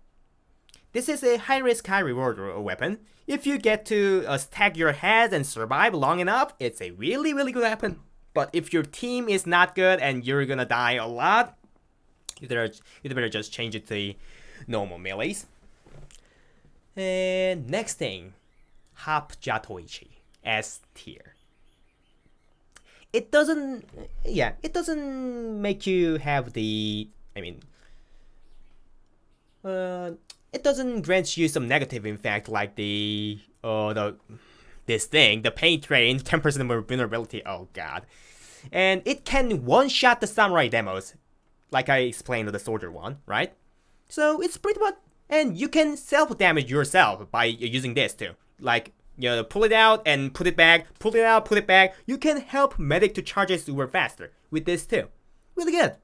A: This is a high risk, high reward weapon. If you get to stack your heads and survive long enough, it's a really, really good weapon. But if your team is not good and you're gonna die a lot, you better just change it to normal melees. And next thing, Hop Jatoichi, S tier. It doesn't make you have the, it doesn't grant you some negative impact like the pain train, 10% vulnerability, oh god. And it can one-shot the samurai demos, like I explained with the soldier one, right? So it's pretty much, and you can self-damage yourself by using this too. Like, pull it out and put it back, pull it out, put it back. You can help medic to charge it super faster with this too. Really good.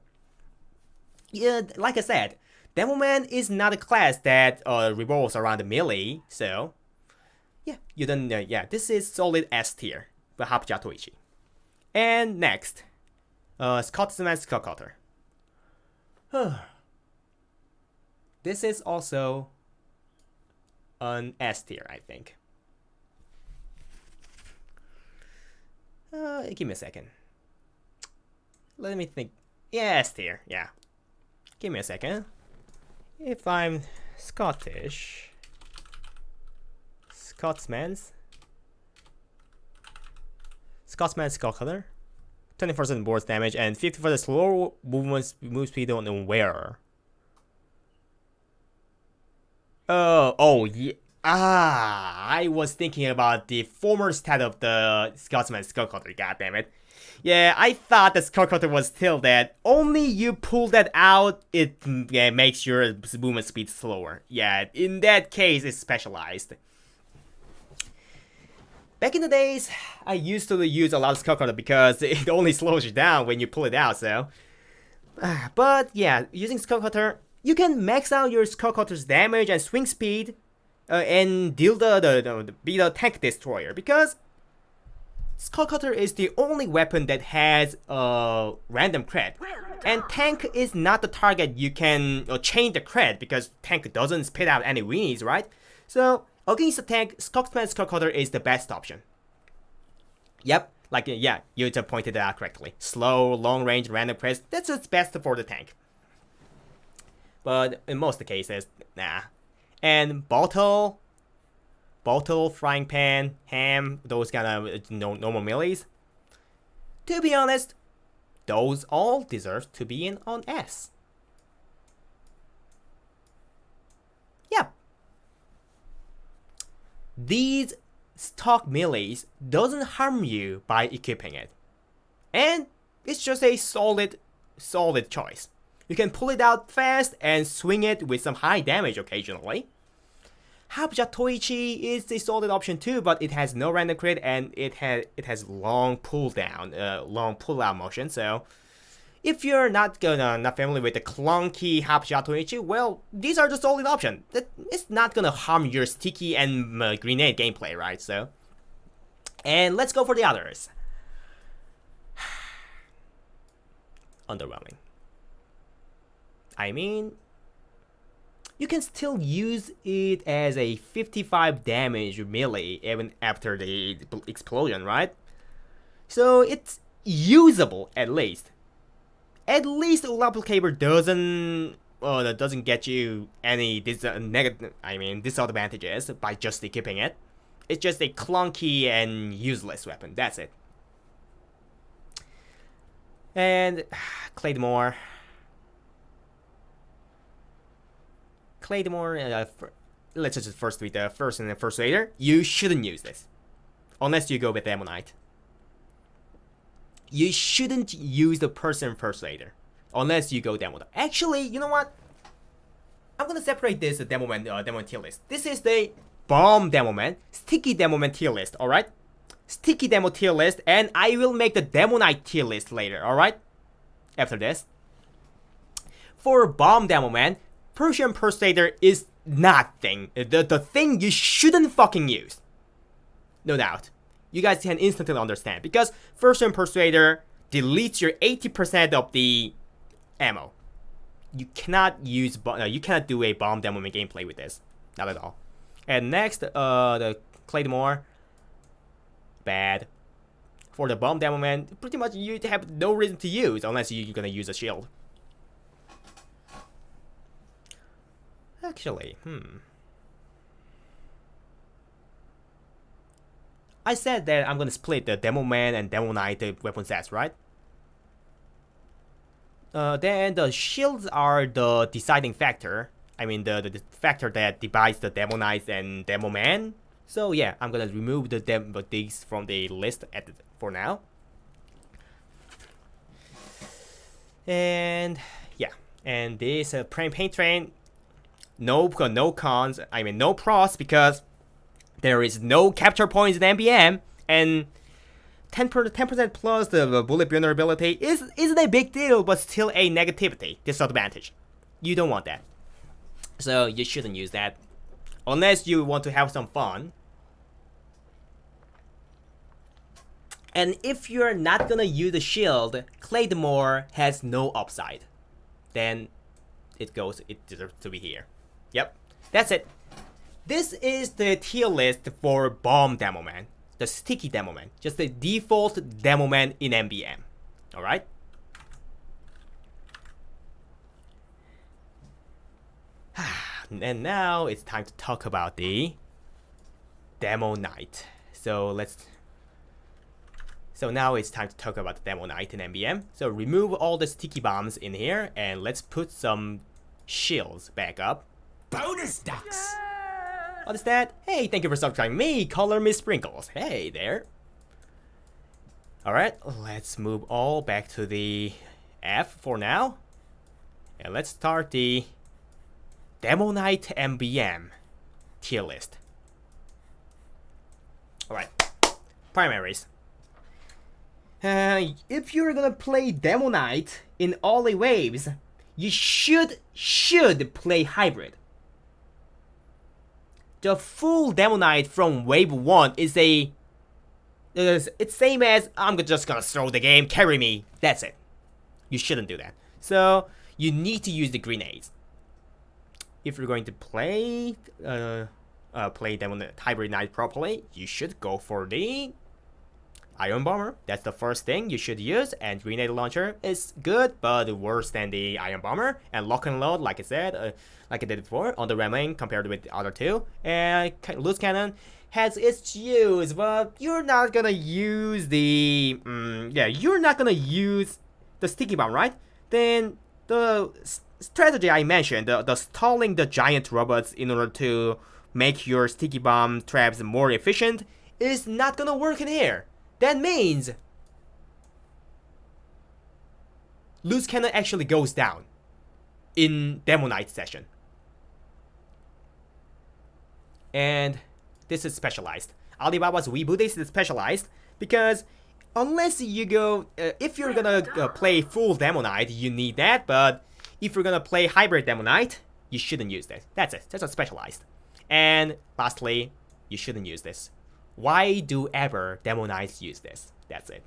A: Yeah, like I said, Demo Man is not a class that revolves around the melee, so yeah, this is solid S tier. Hapuja Toichi. And next, Scotsman Skull Cutter. This is also an S tier, I think. Give me a second. Let me think. Yeah, S tier, yeah. Give me a second. If I'm Scottish, Scotsman Skull Cutter, 20% burst damage and 50% slower move speed on the wearer. Yeah. I was thinking about the former stat of the Scotsman Skull Cutter, goddammit. Yeah, I thought the Skull Cutter was still dead. Only you pull that out, it makes your movement speed slower. Yeah, in that case, it's specialized. Back in the days, I used to use a lot of Skull Cutter because it only slows you down when you pull it out, so. But yeah, using Skull Cutter, you can max out your Skull Cutter's damage and swing speed and deal be the tank destroyer, because Skull Cutter is the only weapon that has a random crit. And tank is not the target you can chain the crit, because tank doesn't spit out any weenies, right? So against the tank, Scotsman Skull Cutter is the best option. Yep, like yeah, you just pointed it out correctly. Slow, long range, random crits, that's what's best for the tank. But in most cases, nah. And bottle, frying pan, ham, those kind of normal melees. To be honest, those all deserve to be in on S. Yep. These stock melees doesn't harm you by equipping it. And it's just a solid choice. You can pull it out fast and swing it with some high damage occasionally. Hapuja Toichi is a solid option too, but it has no random crit and it has long pull out motion. So if you're not familiar with the clunky Hapuja Toichi, well, these are the solid option. It's not gonna harm your sticky and grenade gameplay, right? So, and let's go for the others. Underwhelming. I mean, you can still use it as a 55 damage melee even after the explosion, right? So it's usable at least. At least Replicator doesn't get you any disadvantages by just equipping it. It's just a clunky and useless weapon. That's it. And Claymore, let's just first read the first and the first raider. You shouldn't use this unless you go with Ammonite. You shouldn't use the person first raider unless you go demo. Actually, you know what? I'm gonna separate this demo tier list. This is the bomb demo man, sticky demo man tier list. All right, sticky demo tier list, and I will make the demo knight tier list later. All right, after this. For bomb demo man, Persian Persuader is nothing. The thing you shouldn't fucking use. No doubt. You guys can instantly understand, because Persian Persuader deletes your 80% of the ammo. You cannot do a bomb demo gameplay with this. Not at all. And next, the Claymore. Bad. For the bomb demo man, pretty much you have no reason to use unless you're gonna use a shield. Actually, I said that I'm gonna split the Demo Man and Demo Knight weapon sets, right? Then the shields are the deciding factor. I mean the factor that divides the Demo Knights and Demo Man. So yeah, I'm gonna remove these from the list for now. And yeah, and this paint train. No cons, no pros, because there is no capture points in MVM, and 10% plus the bullet vulnerability isn't a big deal, but still a negativity disadvantage. You don't want that, so you shouldn't use that unless you want to have some fun. And if you're not gonna use the shield, Claymore has no upside. Then it deserves to be here. Yep, that's it. This is the tier list for Bomb Demoman, the sticky Demoman, just the default Demoman in MVM. Alright? And now it's time to talk about the Demo Knight. So now it's time to talk about the Demo Knight in MVM. So remove all the sticky bombs in here and let's put some shields back up. Bonus ducks! What is that? Hey, thank you for subscribing me, Color Me Sprinkles. Hey there. Alright, let's move all back to the F for now. And let's start the Demo Knight MVM tier list. Alright, primaries. If you're gonna play Demo Knight in Ollie waves, you should play hybrid. The full Demo Knight from wave 1 is it's same as I'm just gonna throw the game, carry me, that's it. You shouldn't do that. So you need to use the grenades. If you're going to play Demo Knight, hybrid Knight properly, you should go for the Iron Bomber. That's the first thing you should use, and grenade launcher is good but worse than the Iron Bomber. And lock and load, like I said, like I did before, on the Remain compared with the other two. And loose cannon has its use, but you're not gonna use the you're not gonna use the sticky bomb, right? Then the strategy I mentioned, the stalling the giant robots in order to make your sticky bomb traps more efficient, is not gonna work in here. That means loose cannon actually goes down in Demo Knight session. And this is specialized. Alibaba's Weeboo, this is specialized because unless you go, if you're gonna play full Demo Knight, you need that, but if you're gonna play hybrid Demo Knight, you shouldn't use this. That's it, that's a specialized. And lastly, you shouldn't use this. Why do ever Demo Knights use this? That's it.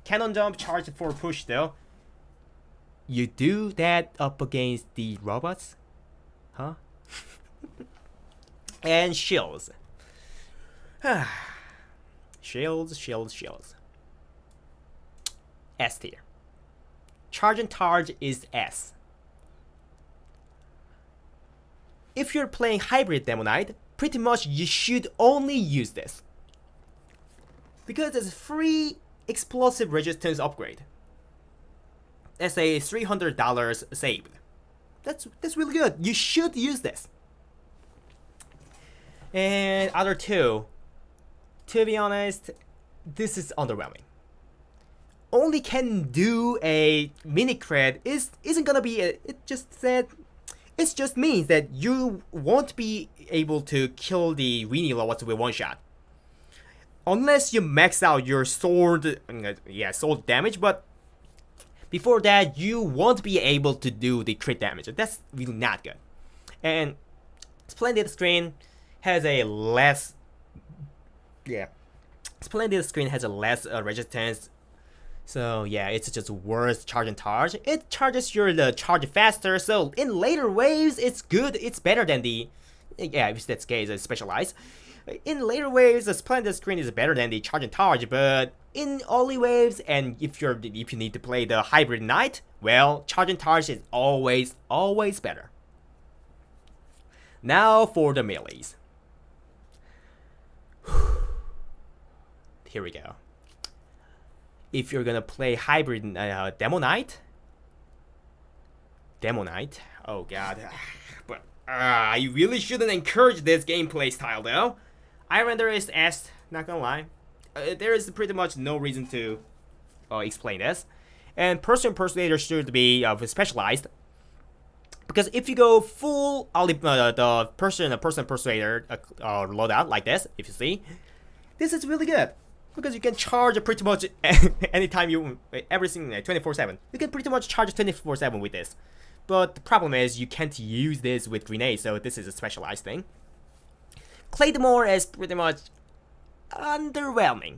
A: Cannon jump, charge for push though. You do that up against the robots? Huh? And shields. Shields. S tier. Charge and charge is S. If you're playing hybrid Demo Knight, pretty much you should only use this. Because it's free explosive resistance upgrade. That's a $300 saved. That's really good. You should use this. And other two, to be honest, this is underwhelming. Only can do a mini cred isn't gonna be it just means that you won't be able to kill the weenie robots with one shot. Unless you max out your sword damage, but before that you won't be able to do the crit damage. That's really not good. And Splendid Screen has a less resistance. So yeah, it's just worse charge and charge. It charges the charge faster, so in later waves it's good. It's better than the if that's the case, it's specialized. In later waves, the Splendid Screen is better than the charge and charge, but in early waves, and if you need to play the hybrid Knight, well, charge and charge is always better. Now for the melees. Here we go. If you're gonna play hybrid Demo Knight, oh god, but I really shouldn't encourage this gameplay style though. Ironrender is S, not gonna lie. There is pretty much no reason to explain this. And Person Impersonator should be specialized. Because if you go full the Person Impersonator loadout like this, if you see, this is really good. Because you can charge pretty much anytime everything 24/7. You can pretty much charge 24/7 with this. But the problem is you can't use this with grenades, so this is a specialized thing. Claymore is pretty much underwhelming.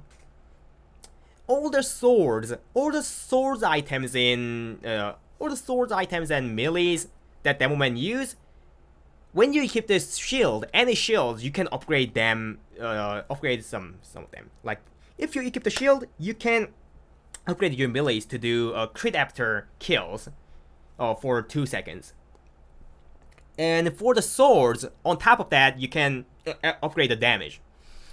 A: all the swords items and melees that Demoman use, when you equip this shield, any shields, you can upgrade them, upgrade some of them. Like, if you equip the shield, you can upgrade your melees to do crit after kills for 2 seconds. And for the swords, on top of that, you can upgrade the damage.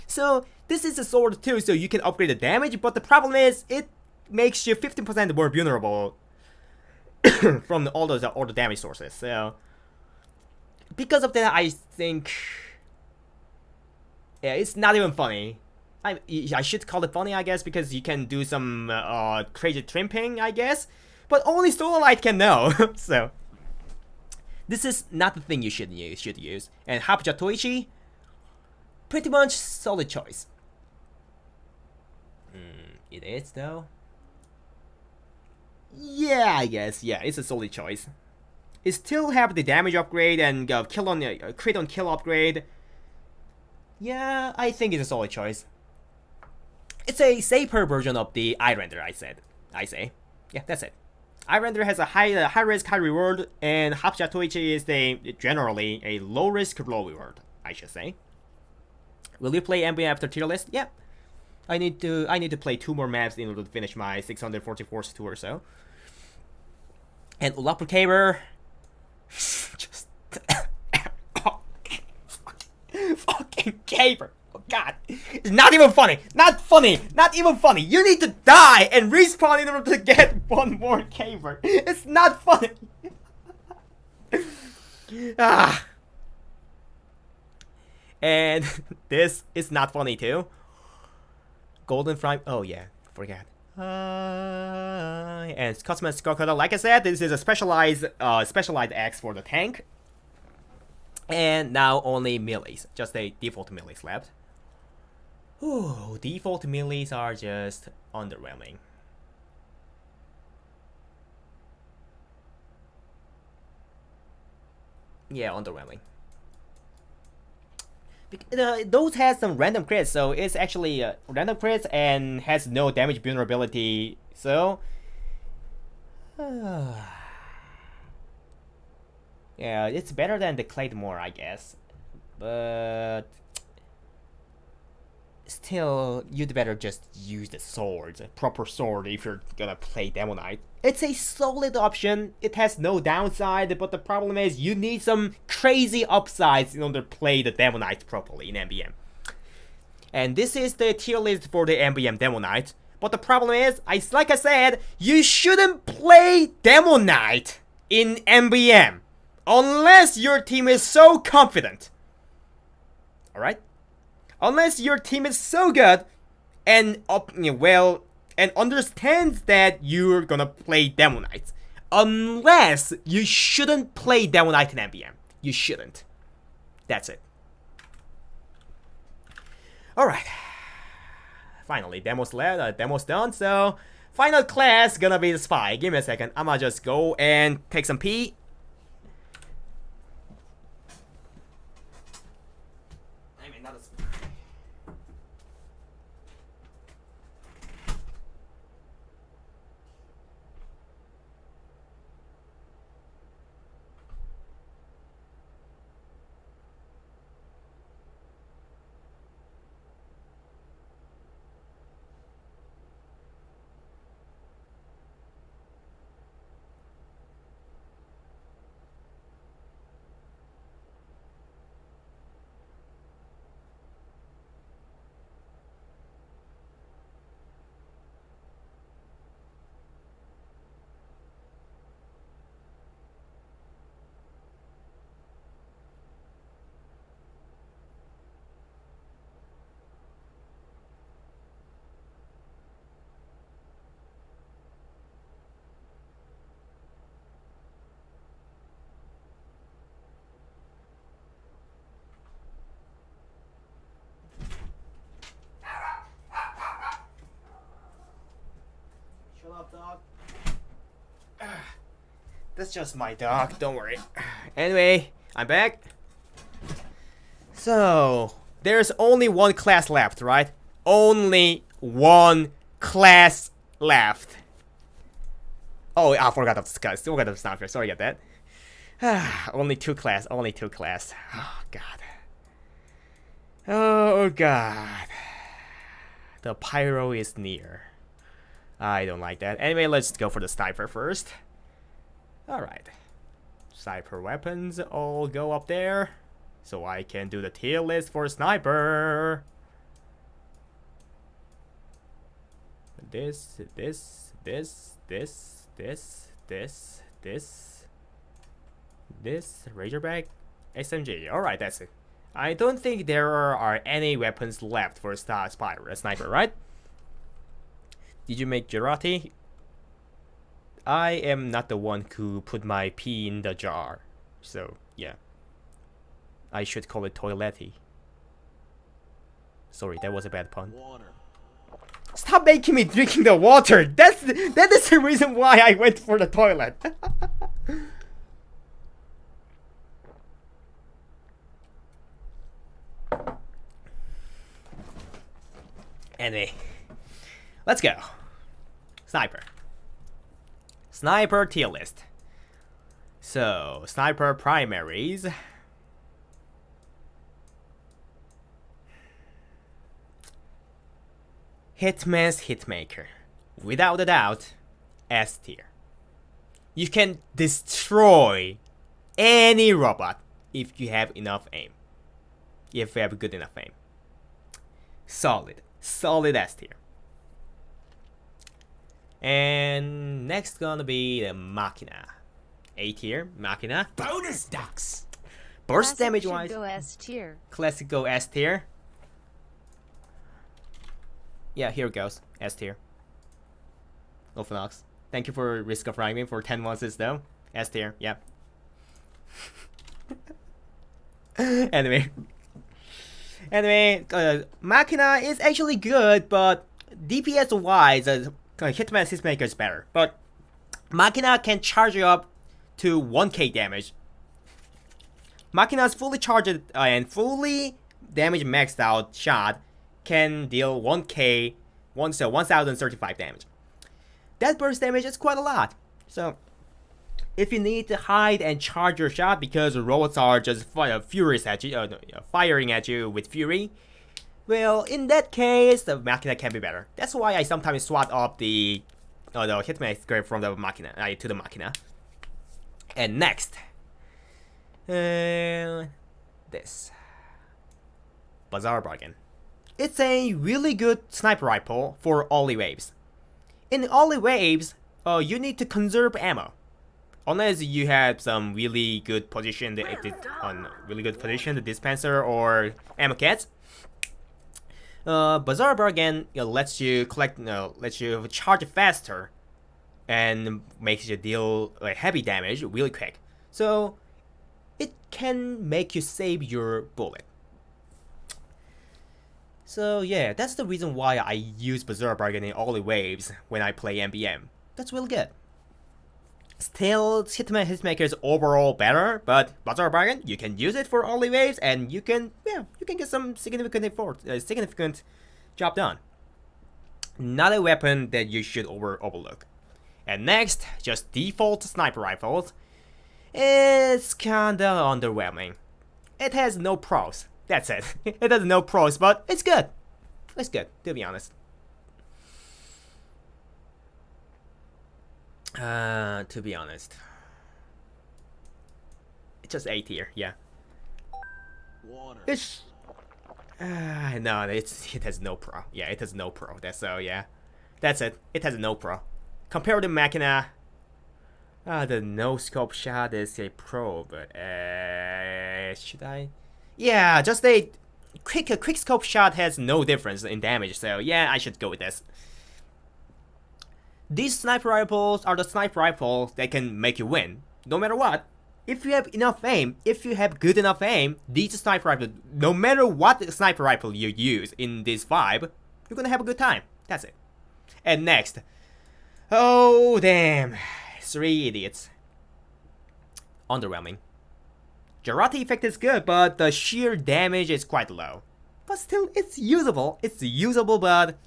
A: So this is a sword too, so you can upgrade the damage, but the problem is it makes you 15% more vulnerable from all the damage sources. So because of that, I think, yeah, it's not even funny. I should call it funny, I guess, because you can do some crazy trimping, I guess, but only Solar Light can know. So this is not the thing you should use. And Hapja Toichi, pretty much solid choice. It is though. Yeah, I guess. Yeah, it's a solid choice. It still have the damage upgrade and crit on kill upgrade. Yeah, I think it's a solid choice. It's a safer version of the Eye-Render, I say. Yeah, that's it. Eye-Render has a high risk, high reward, and Hapja Toichi is generally a low risk, low reward, I should say. Will you play MVM after tier list? Yeah. I need to play 2 more maps in order to finish my 644th tour or so. And Ulapukaber, just fucking Caber. Oh god. It's not even funny. Not funny. Not even funny. You need to die and respawn in order to get one more Caber. It's not funny. And this is not funny too. Golden Frame. Oh yeah, forget. And Cosmic Skullcutter. Like I said, this is a specialized axe for the tank. And now only melees, just a default melees left. Ooh, default melees are just underwhelming. Yeah, underwhelming. Those has some random crits, so it's actually random crits and has no damage vulnerability. So, yeah, it's better than the Claymore, I guess. But still, you'd better just use the sword, a proper sword, if you're gonna play Demo Knight. It's a solid option. It has no downside, but the problem is you need some crazy upsides in order to play the Demo Knight properly in MVM. And this is the tier list for the MVM Demo Knight. But the problem is, like I said, you shouldn't play Demo Knight in MVM unless your team is so confident. Alright? Unless your team is so good and and understands that you're gonna play Demo Knight. Unless you shouldn't play Demo Knight in MVM. You shouldn't. That's it. Alright. Finally, demo's done, so final class gonna be the spy. Give me a second. I'ma just go and take some pee. I mean, not a dog. That's just my dog, don't worry. Anyway, I'm back. So, there's only one class left, right? Only one class left. Oh, I forgot to discuss. Forgot to sniper. Sorry about that. Only two class. Only two class. Oh god. Oh god. The pyro is near. I don't like that. Anyway, let's go for the sniper first. Alright. Sniper weapons all go up there. So I can do the tier list for sniper. This. Razorback, SMG. Alright, that's it. I don't think there are any weapons left for sniper, right? Did you make Gerati? I am not the one who put my pee in the jar. So, yeah. I should call it toiletty. Sorry, that was a bad pun.
D: Water.
A: Stop making me drinking the water! That is the reason why I went for the toilet. Anyway, let's go. Sniper. Sniper tier list. So, sniper primaries. Hitman's Hitmaker. Without a doubt, S tier. You can destroy any robot if you have enough aim. If you have good enough aim. Solid. Solid S tier. And next gonna be the Machina. A tier, Machina.
D: Bonus ducks.
A: Burst
B: Classic
A: damage
B: should
A: wise.
B: go S tier.
A: Classic go S tier. Yeah, here it goes. S tier. Orphanox. Thank you for Risk of Rhyming for 10 months though. S tier, yep. Anyway. Machina is actually good, but DPS wise, Hitman's Hitmaker is better. But Machina can charge you up to 1k damage. Machina's fully charged and fully damage maxed out shot can deal 1k, 1035 damage. That burst damage is quite a lot. So, if you need to hide and charge your shot because robots are just furious at you, firing at you with fury, well, in that case, the Machina can be better. That's why I sometimes swap up the Hitman from the Machina to the Machina. And next, this Bazaar Bargain. It's a really good sniper rifle for early waves. In early waves, you need to conserve ammo. Unless you have some really good position, the dispenser or ammo kits. Bazaar Bargain lets you charge faster, and makes you deal heavy damage really quick. So it can make you save your bullet. So yeah, that's the reason why I use Bazaar Bargain in early waves when I play MVM. That's really good. Still, Hitmaker is overall better, but Bazaar Bargain, you can use it for early waves, and you can get some significant job done. Not a weapon that you should overlook. And next, just default sniper rifles. It's kinda underwhelming. It has no pros. That's it. It has no pros, but it's good. It's good, to be honest. To be honest, it's just A tier, yeah.
D: Water.
A: It's no, it has no pro. Yeah, it has no pro. That's yeah. That's it. It has no pro. Compared to Machina, the no scope shot is a pro, but should I? Yeah, just a quick scope shot has no difference in damage, so yeah, I should go with this. These sniper rifles are the sniper rifles that can make you win, no matter what. If you have enough aim, if you have good enough aim, these sniper rifles, no matter what sniper rifle you use in this vibe, you're gonna have a good time. That's it. And next, oh damn, 3 idiots. Underwhelming. Gerati effect is good, but the sheer damage is quite low. But still, it's usable. It's usable, but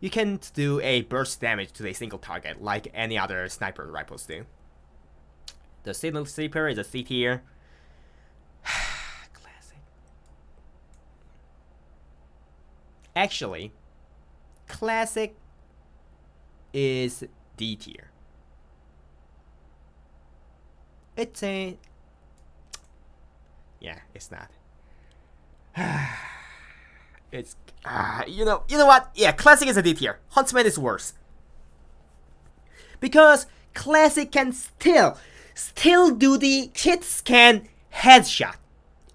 A: you can't do a burst damage to a single target like any other sniper rifles do. The Signal Sleeper is a C tier. Classic. Actually, Classic is D tier. It's a... Yeah, it's not. It's... you know what? Yeah, Classic is a D tier. Huntsman is worse. Because Classic can still do the hit scan headshot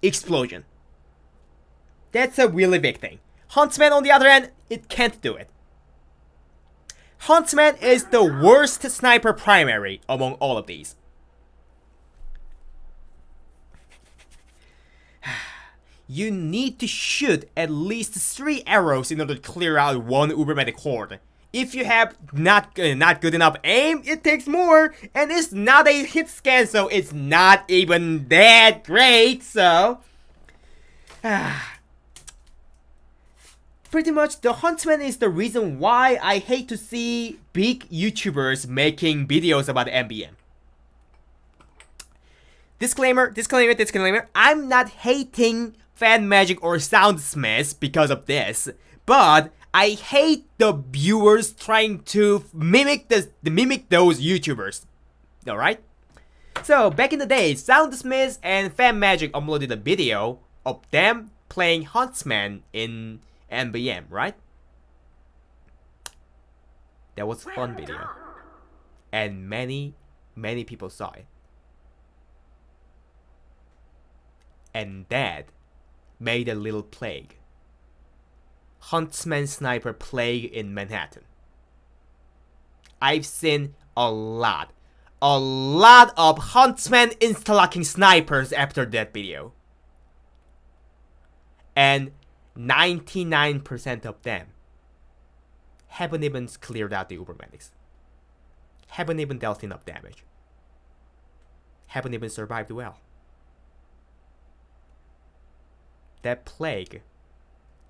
A: explosion. That's a really big thing. Huntsman, on the other hand, it can't do it. Huntsman is the worst sniper primary among all of these. You need to shoot at least 3 arrows in order to clear out one Ubermedic horde. If you have not good enough aim, it takes more, and it's not a hit scan, so it's not even that great, so... Pretty much, the Huntsman is the reason why I hate to see big YouTubers making videos about MVM. Disclaimer, I'm not hating Fan Magic or Soundsmiths because of this, but I hate the viewers trying to mimic those YouTubers. Alright? So, back in the day, Soundsmiths and Fan Magic uploaded a video of them playing Huntsman in MVM, right? That was a fun video. And many people saw it. And that made a little plague. Huntsman Sniper plague in Manhattan. I've seen a lot of Huntsman insta-locking snipers after that video. And 99% of them haven't even cleared out the Ubermedics. Haven't even dealt enough damage. Haven't even survived well. That plague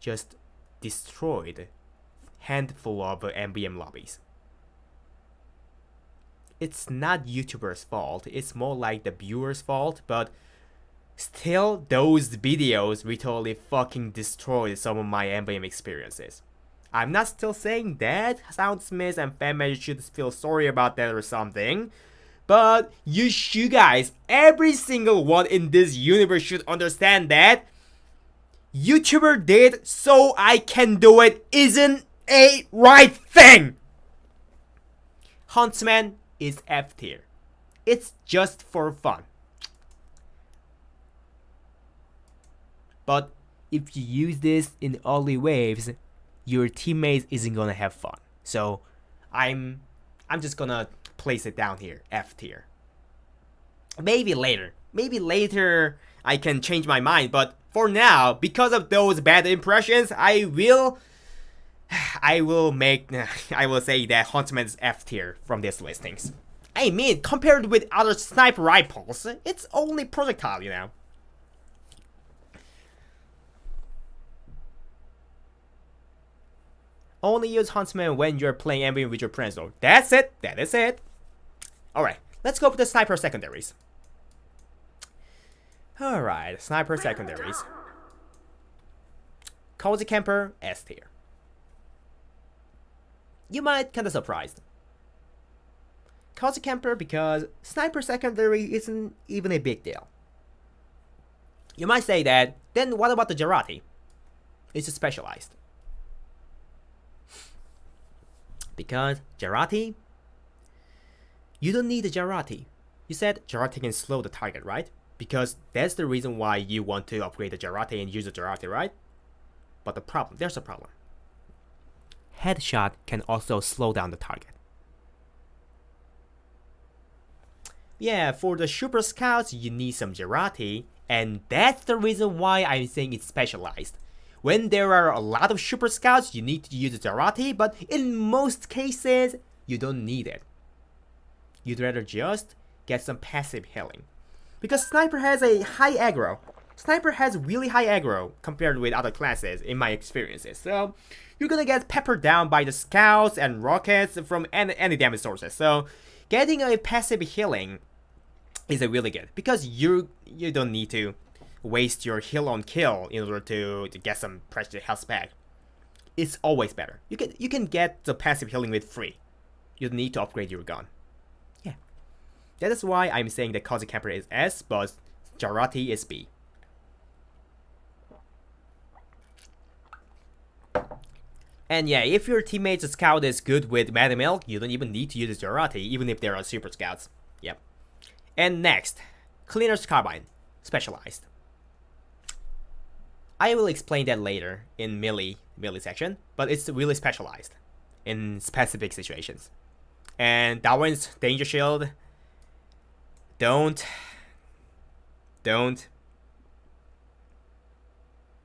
A: just destroyed handful of MVM lobbies. It's not YouTubers' fault, it's more like the viewers' fault, but still, those videos literally fucking destroyed some of my MVM experiences. I'm not still saying that Soundsmiths and Fan Magic should feel sorry about that or something, but you guys, every single one in this universe should understand that YouTuber did so I can do it isn't a right thing. Huntsman is F tier. It's just for fun. But if you use this in early waves, your teammates isn't gonna have fun. So I'm just gonna place it down here, F tier. Maybe later I can change my mind, but for now, because of those bad impressions, I will say that Huntsman's F tier from these listings. I mean, compared with other sniper rifles, it's only projectile, you know. Only use Huntsman when you're playing MVM with your friends though. That's it. That is it. Alright, let's go with the sniper secondaries. Alright, sniper secondaries. Cozy Camper, S tier. You might kinda surprised. Cozy Camper because sniper secondary isn't even a big deal. You might say that, then what about the Jarate? It's specialized. Because Jarate, you don't need a Jarate. You said Jarate can slow the target, right? Because that's the reason why you want to upgrade the Jarate and use the Jarate, right? But there's a problem. Headshot can also slow down the target. Yeah, for the Super Scouts, you need some Jarate, and that's the reason why I'm saying it's specialized. When there are a lot of Super Scouts, you need to use the Jarate, but in most cases, you don't need it. You'd rather just get some passive healing. Because Sniper has a high aggro. Sniper has really high aggro compared with other classes in my experiences, so you're gonna get peppered down by the scouts and rockets from any damage sources. So getting a passive healing is really good because you don't need to waste your heal on kill in order to get some precious health back. It's always better. You can get the passive healing with free. You don't need to upgrade your gun. Yeah, that is why I'm saying that Cozy Camper is S, but Jarate is B. And yeah, if your teammate's scout is good with Mad Milk, you don't even need to use Jarate, even if there are super scouts. Yep. And next, Cleaner's Carbine, specialized. I will explain that later in melee section, but it's really specialized in specific situations. And Darwin's Danger Shield, don't.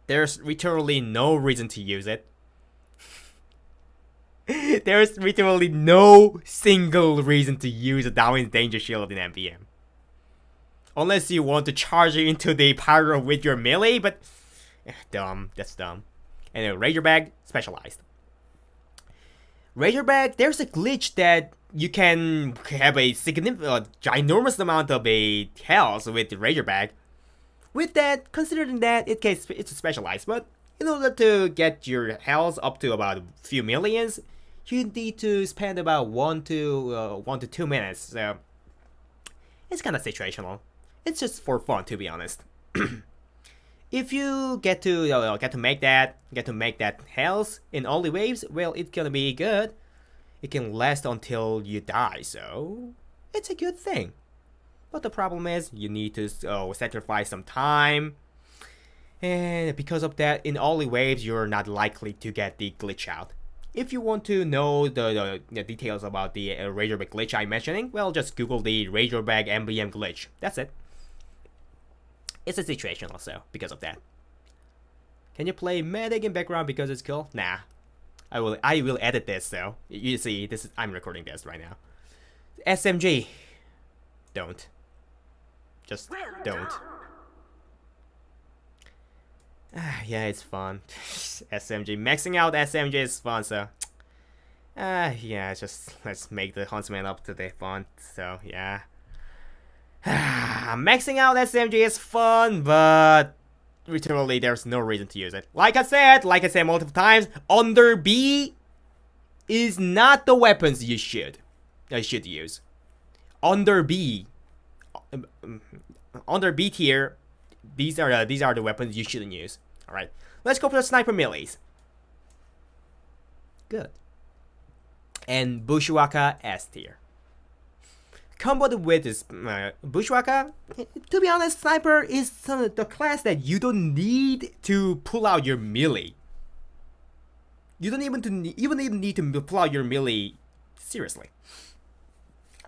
A: There's literally no reason to use it. There's literally no single reason to use a Darwin's Danger Shield in MVM. Unless you want to charge it into the pyro with your melee, but dumb, that's dumb. And Razorback, specialized. Razorback, there's a glitch that you can have a significant, ginormous amount of a health with the Razorback. With that, considering that it's specialized, but in order to get your health up to about a few millions, you need to spend about 1 to 2 minutes. So it's kind of situational. It's just for fun, to be honest. If you get to make that health in only waves, well, it's gonna be good. It can last until you die, so it's a good thing. But the problem is you need to sacrifice some time, and because of that, in only waves you're not likely to get the glitch out. If you want to know the details about the Razorback glitch I'm mentioning, well, just Google the Razorback MVM glitch. That's it. It's a situation also because of that. Can you play medic in background because it's cool? Nah. I will edit this though. You see, I'm recording this right now. SMG. Don't. Just don't. Yeah, it's fun. SMG. Maxing out SMG is fun, so yeah, let's make the Huntsman up to the font. So yeah. Maxing out SMG is fun, but literally there's no reason to use it. Like I said multiple times, under B is not the weapons you should use. Under B tier, these are the weapons you shouldn't use. All right, let's go for the sniper melees. Good. And Bushwhacker S tier. Comboed with this Bushwhacker, to be honest, Sniper is the class that you don't need to pull out your melee. You don't even need to pull out your melee seriously,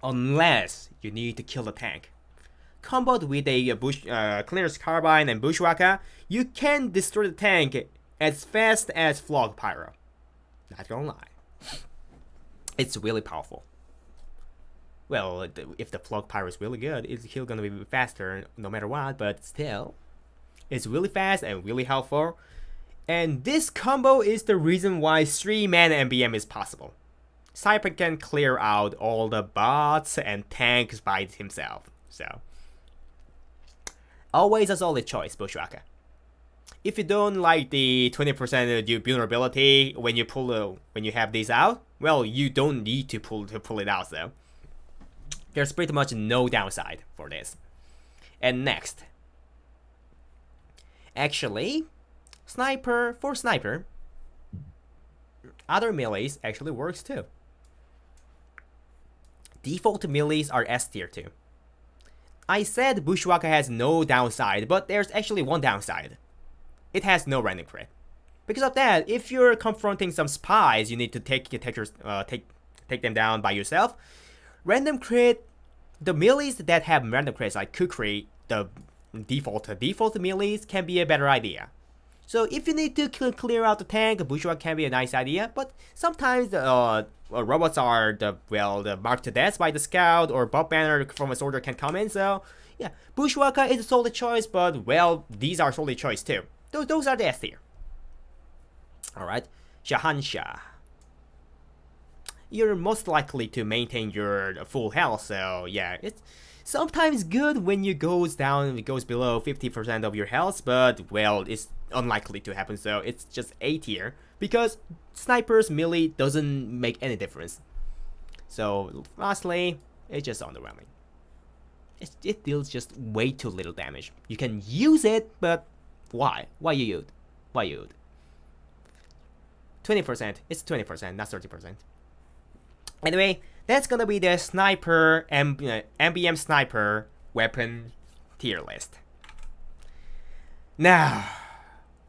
A: unless you need to kill the tank. Comboed with a Cleaner's Carbine and Bushwhacker, you can destroy the tank as fast as Flog Pyro. Not gonna lie, it's really powerful. Well, if the Flog Pyro is really good, it's still gonna be faster no matter what, but still, it's really fast and really helpful. And this combo is the reason why 3-man MVM is possible. Sniper can clear out all the bots and tanks by himself, so always a solid choice, Bushwhacker. If you don't like the 20% vulnerability when you have these out, well, you don't need to pull it out though. There's pretty much no downside for this. And next, actually, Sniper, other melees actually works too. Default melees are S tier too. I said Bushwhacker has no downside, but there's actually one downside. It has no random crit. Because of that, if you're confronting some spies, you need to take them down by yourself. Random crit, the melees that have random crits like Kukri, the default melees can be a better idea. So if you need to clear out the tank, Bushwhacker can be a nice idea, but sometimes robots are the marked to death by the scout, or Bob Banner from a soldier can come in. So yeah, Bushwalker is a solid choice, but well, these are solid choice too. Those are the S tier. All right, Shahanshah. You're most likely to maintain your full health, so yeah, it's sometimes good when it goes below 50% of your health, but well, it's unlikely to happen, so it's just A tier, because snipers melee doesn't make any difference. So lastly, it's just underwhelming. It deals just way too little damage. You can use it, but why? Why you use? 20%, it's 20%, not 30%. Anyway, that's gonna be the sniper MVM sniper weapon tier list. Now,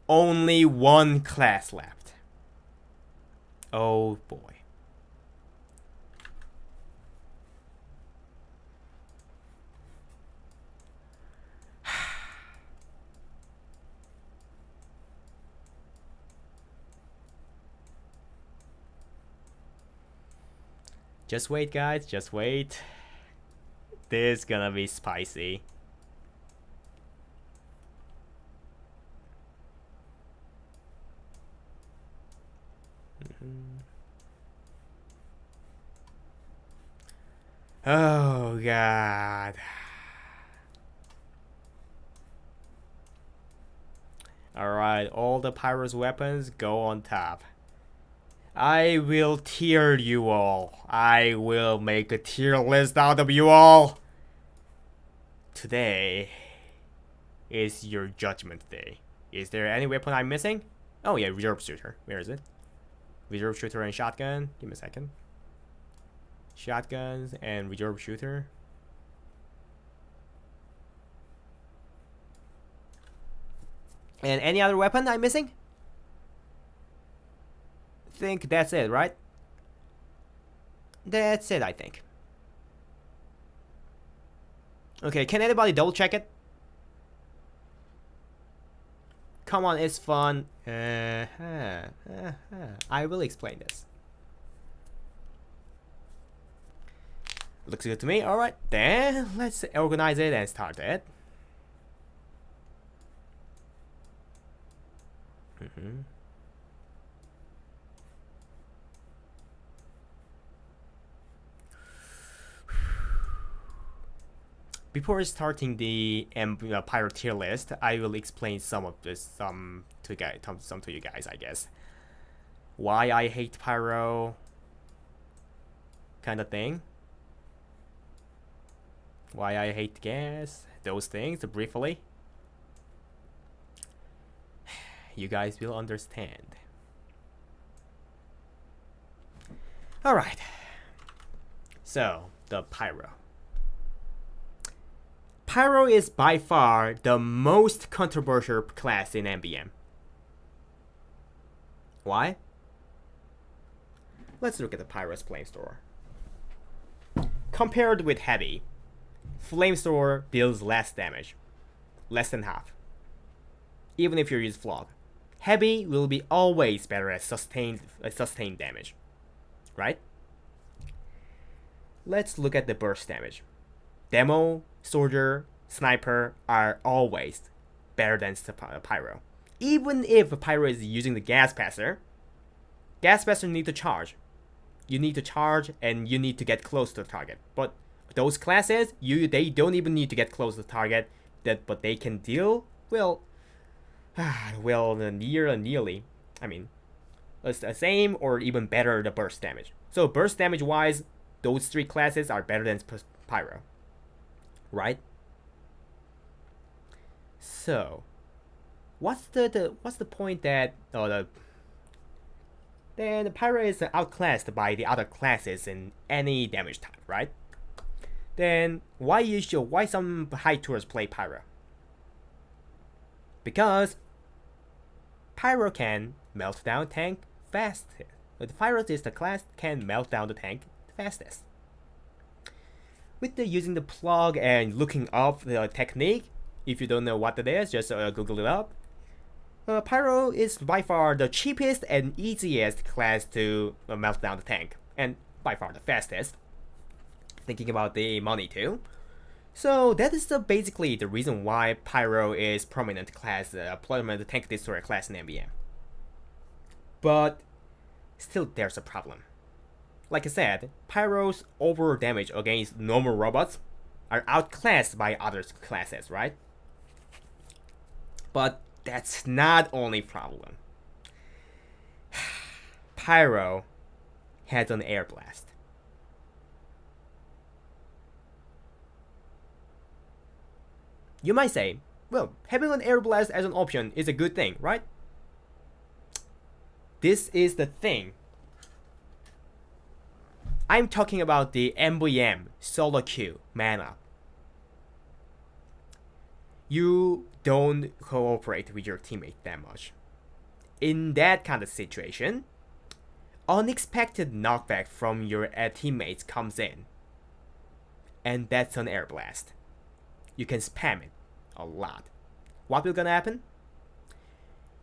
A: only one class left. Oh boy. Just wait, guys, just wait. This is gonna be spicy. Oh god. Alright, all the Pyro's weapons go on top. I will tier you all. I will make a tier list out of you all. Today is your judgment day. Is there any weapon I'm missing? Oh yeah, reserve shooter. Where is it? Reserve shooter and shotgun. Give me a second. Shotguns and reserve shooter. And any other weapon I'm missing? Think that's it, right? That's it, I think. Okay, can anybody double check it? Come on, it's fun. I will explain this. Looks good to me. Alright, then let's organize it and start it. Before starting the Pyro tier list, I will explain some to you guys, I guess. Why I hate Pyro, kind of thing. Why I hate gas, those things, briefly. You guys will understand. Alright. So, the Pyro. Pyro is by far the most controversial class in MVM. Why? Let's look at the Pyro's flamethrower. Compared with Heavy, flamethrower deals less damage, less than half. Even if you use Flog, Heavy will be always better at sustained damage, right? Let's look at the burst damage. Demo, Soldier, Sniper are always better than Pyro. Even if Pyro is using the Gas Passer need to charge. You need to charge and you need to get close to the target. But those classes, they don't even need to get close to the target, but they can deal, nearly. I mean, the same or even better the burst damage. So burst damage wise, those three classes are better than Pyro. Right? So, what's the point that then the Pyro is outclassed by the other classes in any damage type, right? Then why some high tours play Pyro? Because Pyro can melt down tank fast. The Pyro is the class can melt down the tank fastest. With using the plug and looking up the technique, if you don't know what it is, just Google it up. Pyro is by far the cheapest and easiest class to melt down the tank. and by far the fastest. Thinking about the money too. So that is basically the reason why Pyro is prominent tank destroyer class in MVM. But still there's a problem. Like I said, Pyro's over damage against normal robots are outclassed by other classes, right? But that's not only problem. Pyro has an air blast. You might say, well, having an air blast as an option is a good thing, right? This is the thing. I'm talking about the MVM solo queue mana. You don't cooperate with your teammate that much. In that kind of situation, unexpected knockback from your teammates comes in. And that's an air blast. You can spam it a lot. What will gonna happen?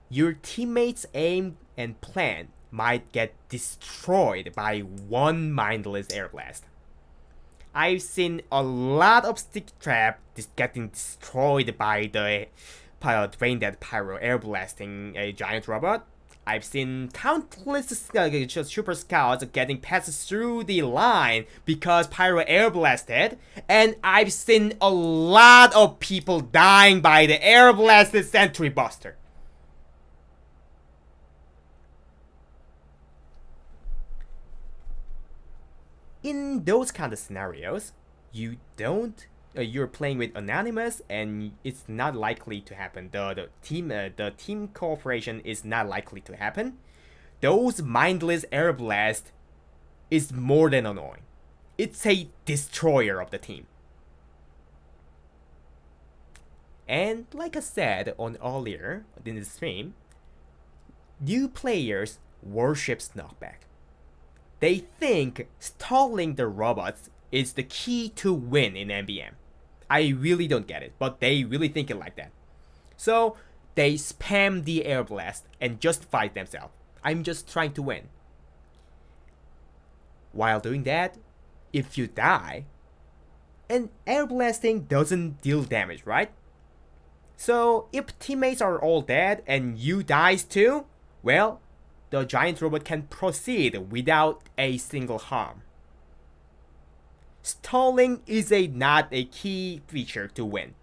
A: Your teammates' aim and plan might get destroyed by one mindless air blast. I've seen a lot of stick trap getting destroyed by the brain dead Pyro air blasting a giant robot. I've seen countless super scouts getting passed through the line because Pyro air blasted, and I've seen a lot of people dying by the air blasted Sentry Buster. In those kind of scenarios, you're playing with Anonymous, and it's not likely to happen. The team cooperation is not likely to happen. Those mindless air blast is more than annoying. It's a destroyer of the team. And like I said on earlier in the stream, new players worships knockback. They think stalling the robots is the key to win in MVM. I really don't get it, but they really think it like that. So they spam the air blast and justify themselves. I'm just trying to win. While doing that, if you die, and air blasting doesn't deal damage, right? So if teammates are all dead and you dies too, well, the giant robot can proceed without a single harm. Stalling is not a key feature to win.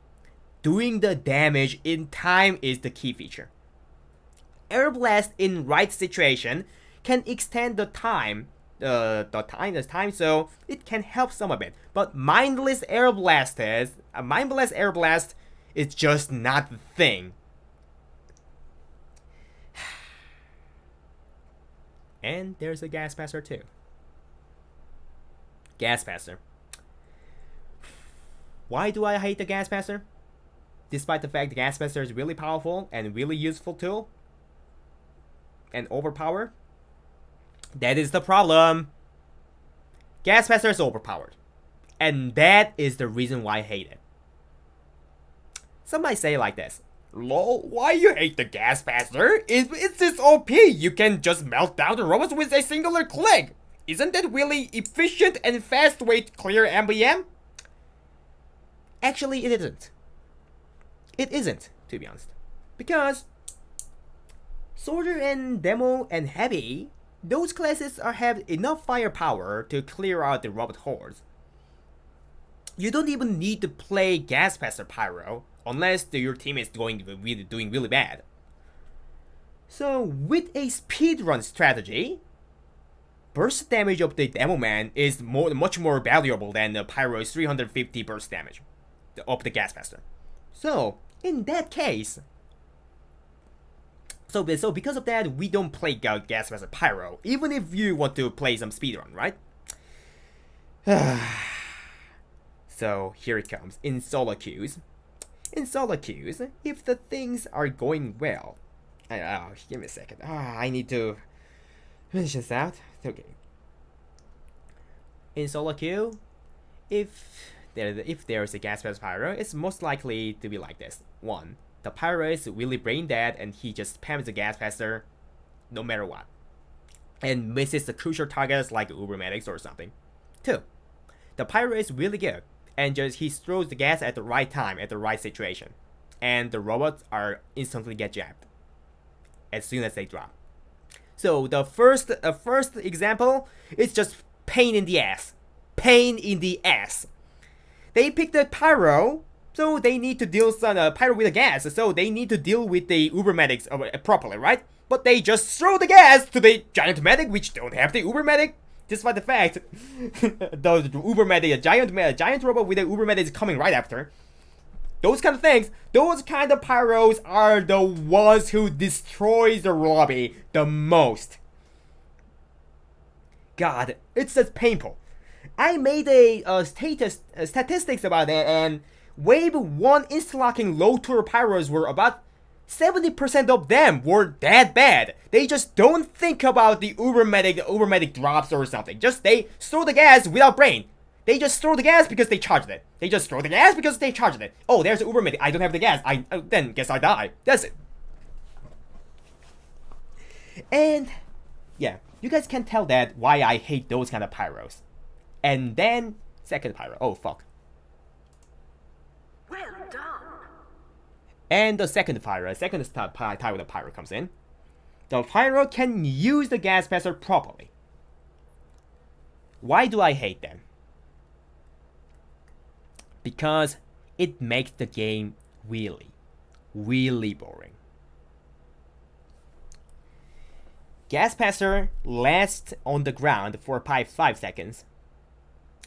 A: Doing the damage in time is the key feature. Air blast in right situation can extend the time, so it can help some of it. But mindless air blast is just not the thing. And there's a gas passer too. Gas passer. Why do I hate the gas passer? Despite the fact the gas passer is really powerful and really useful tool and overpowered, that is the problem. Gas passer is overpowered, and that is the reason why I hate it. Some might say like this: lol, why you hate the gas passer? It's just OP. You can just melt down the robots with a singular click. Isn't that really efficient and fast way to clear MVM? Actually, it isn't. It isn't, to be honest. Because Soldier and Demo and Heavy, those classes have enough firepower to clear out the robot hordes. You don't even need to play Gas Passer Pyro unless your team is doing really bad. So with a speedrun strategy, burst damage of the Demo Man is much more valuable than the Pyro's 350 burst damage of the Gas Passer. So in that case, so because of that, we don't play Gas Passer Pyro, even if you want to play some speedrun, right? So here it comes. In solo queues, if the things are going well, give me a second. I need to finish this out. Okay. In solo queue, if there's a gas passer Pyro, it's most likely to be like this. 1. The Pyro is really brain dead and he just spams the gas passer no matter what. and misses the crucial targets like Ubermedics or something. 2. The pyro is really good, and just he throws the gas at the right time, at the right situation, and the robots are instantly get jabbed as soon as they drop. So the first example is just pain in the ass. Pain in the ass. They pick the pyro, so they need to deal some pyro with the gas, so they need to deal with the Ubermedics properly, right? But they just throw the gas to the giant medic, which don't have the Ubermedic, despite the fact the Ubermedic, giant robot with the Ubermedic is coming right after. Those kind of things, those kind of pyros are the ones who destroys the lobby the most. God, it's just painful. I made a statistics about it, and Wave 1 insta-locking low tour pyros were about 70% of them were that bad. They just don't think about the Ubermedic drops or something. Just they throw the gas without brain. They just throw the gas because they charged it. They just throw the gas because they charged it. Oh, there's an Ubermedic. I don't have the gas. Then guess I die. That's it. And yeah, you guys can tell that why I hate those kind of pyros. And then second pyro. Oh fuck.
B: Well done.
A: And the second pyro, the pyro comes in. The pyro can use the gas passer properly. Why do I hate them? Because it makes the game really, really boring. Gas passer lasts on the ground for 5 seconds,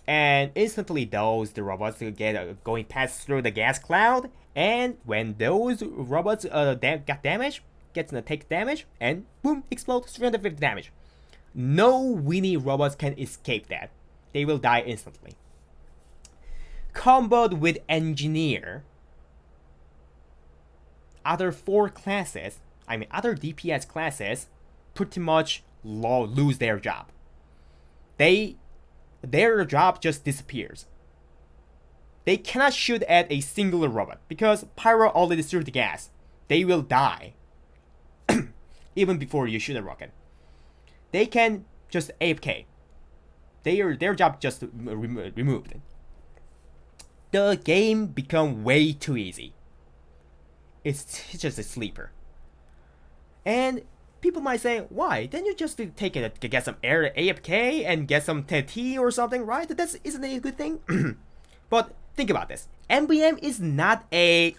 A: and instantly the robots get going past through the gas cloud, and when those robots got damage, take damage, and boom, explode 350 damage. No Winnie robots can escape that. They will die instantly. Comboed with engineer, other other DPS classes pretty much lose their job. Their job just disappears. They cannot shoot at a singular robot because pyro already threw the gas. They will die even before you shoot a rocket. They can just AFK. Their job just removed. The game become way too easy. It's just a sleeper. And people might say, why? Then you just get some AFK and get some tea or something, right? Isn't it a good thing? But think about this. MVM is not the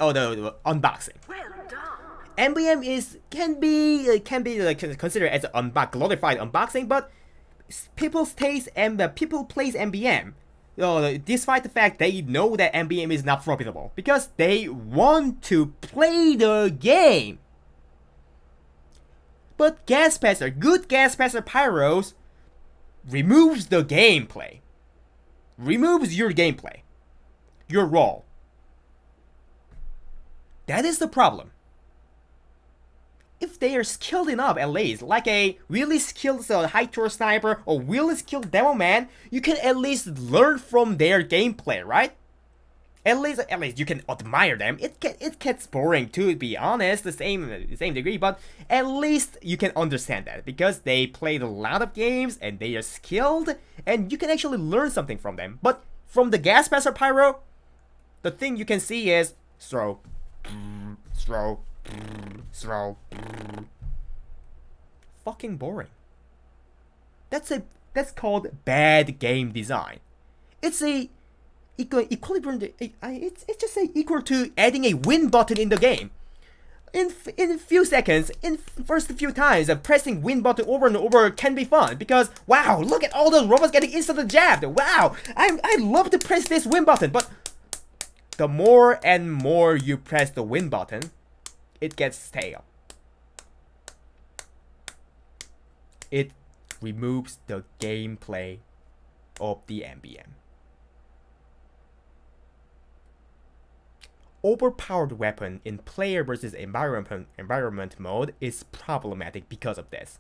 A: unboxing.
B: Well done.
A: MVM can be considered as an glorified unboxing, but people plays MVM. Despite the fact they know that MVM is not profitable because they want to play the game. But good gas passer pyros removes the gameplay. Removes your gameplay. Your role. That is the problem. If they are skilled enough, at least, like a really skilled high tour sniper or really skilled demo man, you can at least learn from their gameplay, right? At least you can admire them. It gets boring to be honest, the same degree, but at least you can understand that because they played a lot of games and they are skilled, and you can actually learn something from them. But from the gas passer pyro, the thing you can see is throw. Fucking boring. That's called bad game design. It's equilibrium. It's just equal to adding a win button in the game. In a few seconds, in first few times, pressing win button over and over can be fun because wow, look at all those robots getting instantly jabbed. Wow, I love to press this win button, but the more and more you press the win button, it gets stale. It removes the gameplay of the MVM. Overpowered weapon in player versus environment mode is problematic because of this.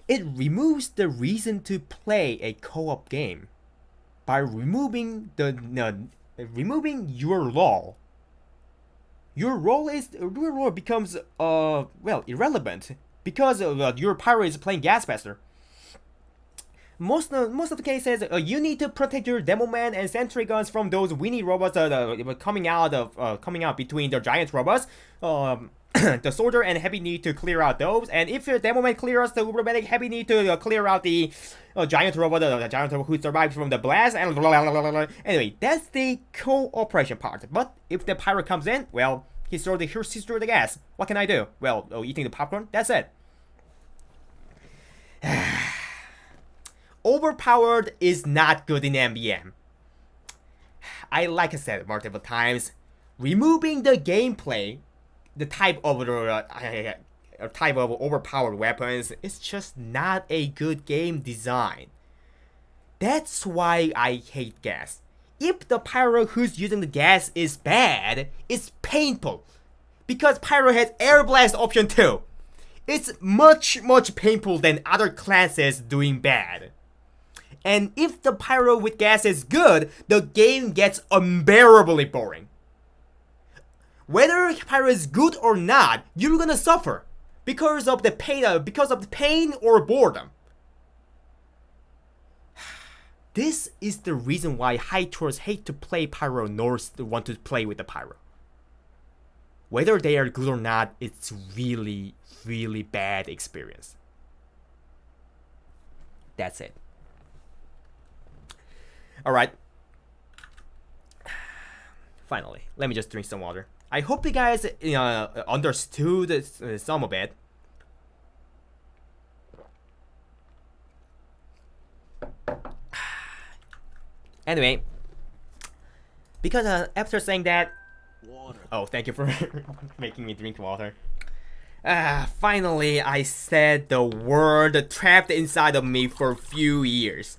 A: It removes the reason to play a co-op game by removing your role. Your role becomes irrelevant because your pyro is playing gas faster. Most of the cases, you need to protect your demo man and sentry guns from those weenie robots coming out between the giant robots. The soldier and heavy need to clear out those, and if your demo man clears the uber medic, heavy need to clear out the giant robot, the giant robot who survived from the blast, and blah, blah, blah, blah. Anyway, that's the cooperation part. But if the pyro comes in, well, he's through the gas. What can I do? Well, eating the popcorn. That's it. Overpowered is not good in MVM. Like I said multiple times, removing the gameplay, the type of overpowered weapons, is just not a good game design. That's why I hate gas. If the pyro who's using the gas is bad, it's painful. Because pyro has air blast option too. It's much painful than other classes doing bad. And if the pyro with gas is good, the game gets unbearably boring. Whether pyro is good or not, you're gonna suffer because of the pain or boredom. This is the reason why high tours hate to play pyro nor want to play with the pyro. Whether they are good or not, it's really bad experience. That's it. Alright. Finally, let me just drink some water. I hope you guys understood some of it. Anyway, because after saying that,
D: Water.
A: oh, thank you for making me drink water. Finally, I said the word trapped inside of me for a few years.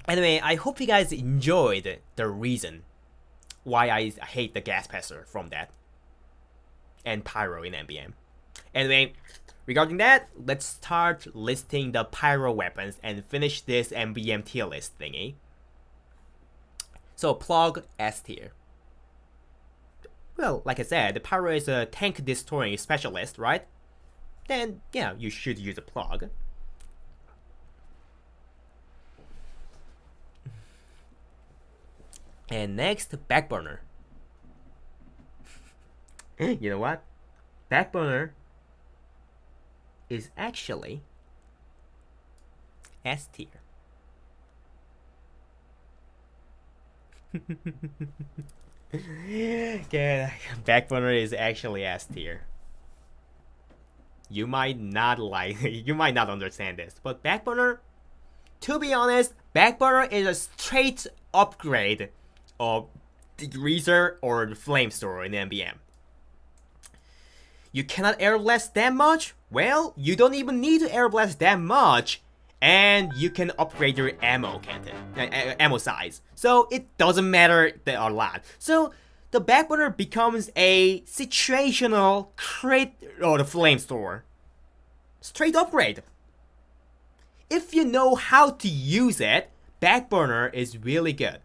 A: Anyway, I hope you guys enjoyed the reason why I hate the gas passer from that and pyro in MVM. Anyway, regarding that, let's start listing the pyro weapons and finish this MVM tier list thingy. So plug S tier. Well, like I said, the pyro is a tank destroying specialist, right? Then yeah, you should use a plug. And next, backburner. You know what? Backburner is actually S tier. Yeah, backburner is actually S tier. You might not understand this, but backburner, to be honest, backburner is a straight upgrade of Degreaser or the Flamethrower in MVM. You cannot air blast that much? Well, you don't even need to air blast that much, and you can upgrade your ammo ammo size. So it doesn't matter a lot. So the backburner becomes a situational crit or the Flamethrower. Straight upgrade. If you know how to use it, backburner is really good.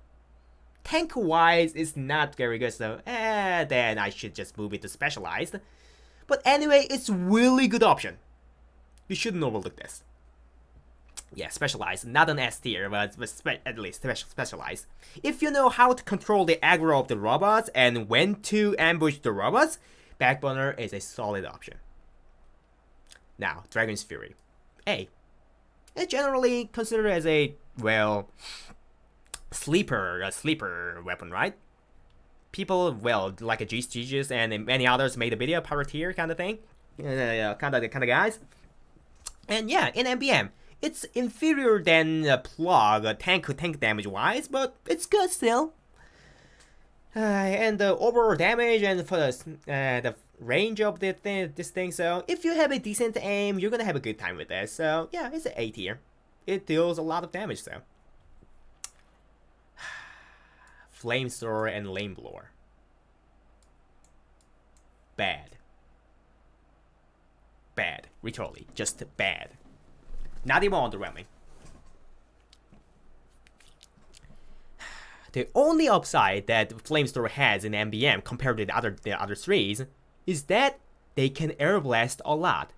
A: Tank-wise, it's not very good, so then I should just move it to specialized. But anyway, it's really good option. You shouldn't overlook this. Yeah, specialized, not an S tier, but at least specialized. If you know how to control the aggro of the robots and when to ambush the robots, backburner is a solid option. Now, Dragon's Fury. A. It's generally considered as a, well, sleeper weapon, right? People, well, like a GG's and many others made a video, Pirateer kind of thing, kind of guys. And yeah, in MVM, it's inferior than a plug, tank damage wise, but it's good still. And the overall damage and for the range of this thing, so if you have a decent aim, you're gonna have a good time with this. So yeah, it's an A tier. It deals a lot of damage though. Flamethrower and Lane Blower. Bad. Bad. Literally. Just bad. Not even underwhelming. The only upside that Flamethrower has in MVM compared to the other threes is that they can air blast a lot.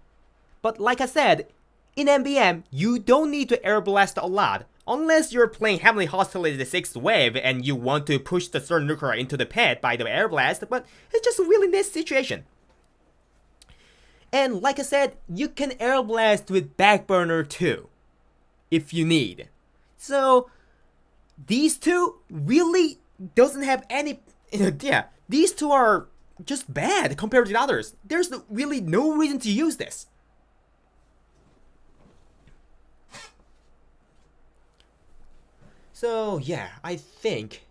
A: But like I said, in MVM, you don't need to air blast a lot unless you're playing Heavenly Hostility the 6th wave and you want to push the third nuclear into the pit by the air blast, but it's just a really nice situation. And like I said, you can air blast with Backburner too, if you need. So these two really doesn't have any, yeah, these two are just bad compared to the others. There's really no reason to use this. So yeah, I think,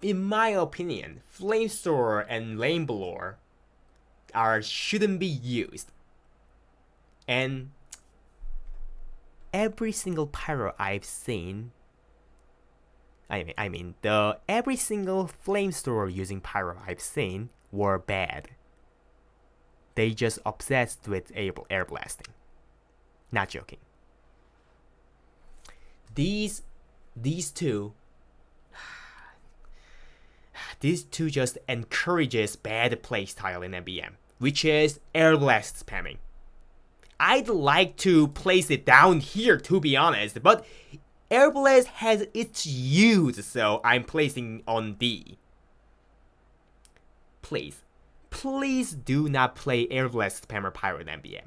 A: in my opinion, Flamethrower and Lane Blower shouldn't be used. And every single pyro I've seen, every single Flamethrower using pyro I've seen were bad. They just obsessed with air blasting. Not joking. These two just encourages bad playstyle in MVM, which is air blast spamming. I'd like to place it down here, to be honest, but air blast has its use, so I'm placing on D. Please do not play air blast spammer pyro in MVM.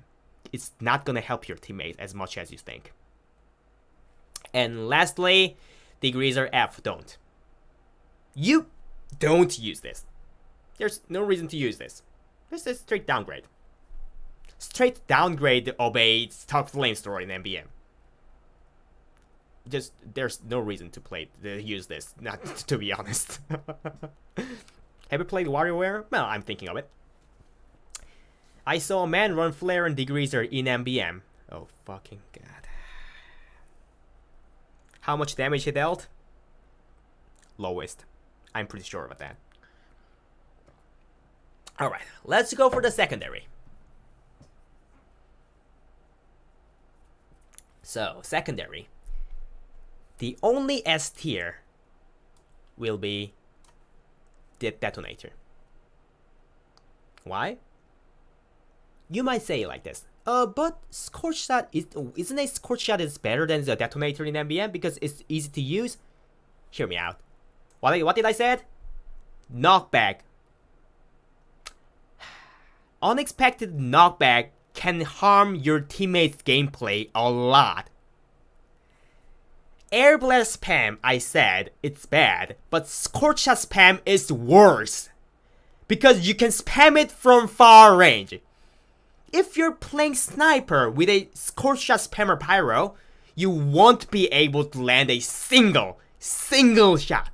A: It's not gonna help your teammates as much as you think. And lastly, Degreaser F, don't. You don't use this. There's no reason to use this. This is straight downgrade. Straight downgrade obeys top Flamethrower in MVM. Just, there's no reason to use this, not to be honest. Have you played WarioWare? Well, I'm thinking of it. I saw a man run Flare and Degreaser in MVM. Oh fucking god. How much damage he dealt? Lowest. I'm pretty sure about that. Alright, let's go for the secondary. So, secondary. The only S tier will be the Detonator. Why? You might say it like this. But Scorch Shot isn't a Scorch Shot is better than the Detonator in MVM because it's easy to use? Hear me out. What did I say? Knockback. Unexpected knockback can harm your teammates' gameplay a lot. Air Blast spam, I said, it's bad, but Scorch Shot spam is worse. Because you can spam it from far range. If you're playing Sniper with a Scorch Shot spammer pyro, you won't be able to land a single shot.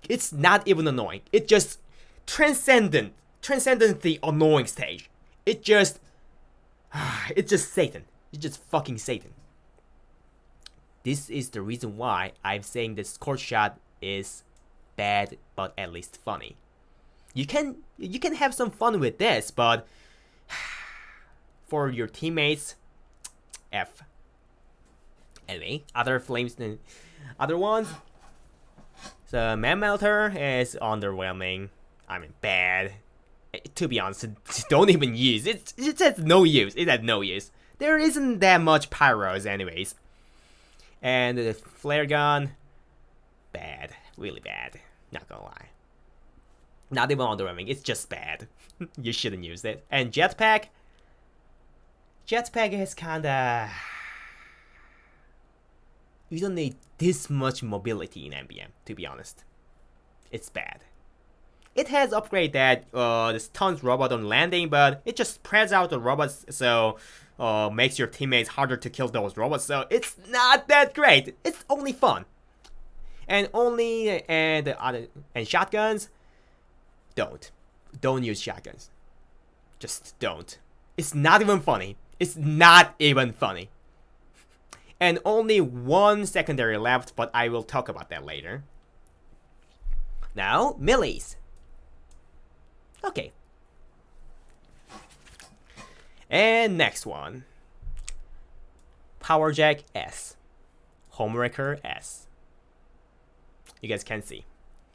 A: It's not even annoying. It just transcendent the annoying stage. It's just Satan. It's just fucking Satan. This is the reason why I'm saying the Scorch Shot is bad, but at least funny. You can have some fun with this, but for your teammates, F. Anyway, other ones. So Man Melter is underwhelming. I mean, bad. To be honest, don't even use it. It has no use. It had no use. There isn't that much pyros, anyways. And the flare gun, bad, really bad. Not gonna lie. Not even underwhelming. It's just bad. You shouldn't use it. And jetpack is kinda. You don't need this much mobility in MVM, to be honest. It's bad. It has upgrade that stuns robot on landing, but it just spreads out the robots, so makes your teammates harder to kill those robots. So it's not that great. It's only fun. And shotguns, don't use shotguns. Just don't. It's not even funny. It's not even funny. And only one secondary left, but I will talk about that later. Now, Millies. Okay. And next one. Power Jack S. Homewrecker S. You guys can see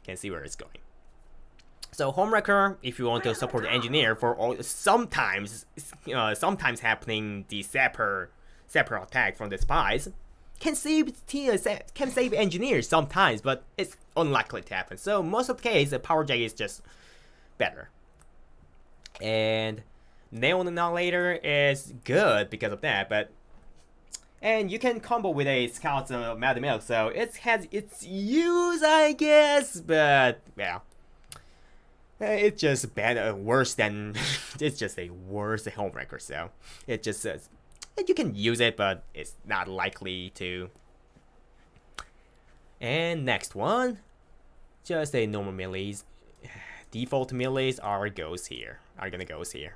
A: where it's going. So Homewrecker, if you want to support the engineer for all, sometimes happening the sapper attack from the spies, can save engineers sometimes, but it's unlikely to happen. So most of the case, the power jack is just better. And Nail on Annihilator is good because of that, and you can combo with a Scouts of Mad Milk, so it has its use, I guess, but yeah. It's just worse than, it's just a worse Homewrecker, so it just says, you can use it, but it's not likely to. And next one, just a normal melees. Default melees are gonna go here.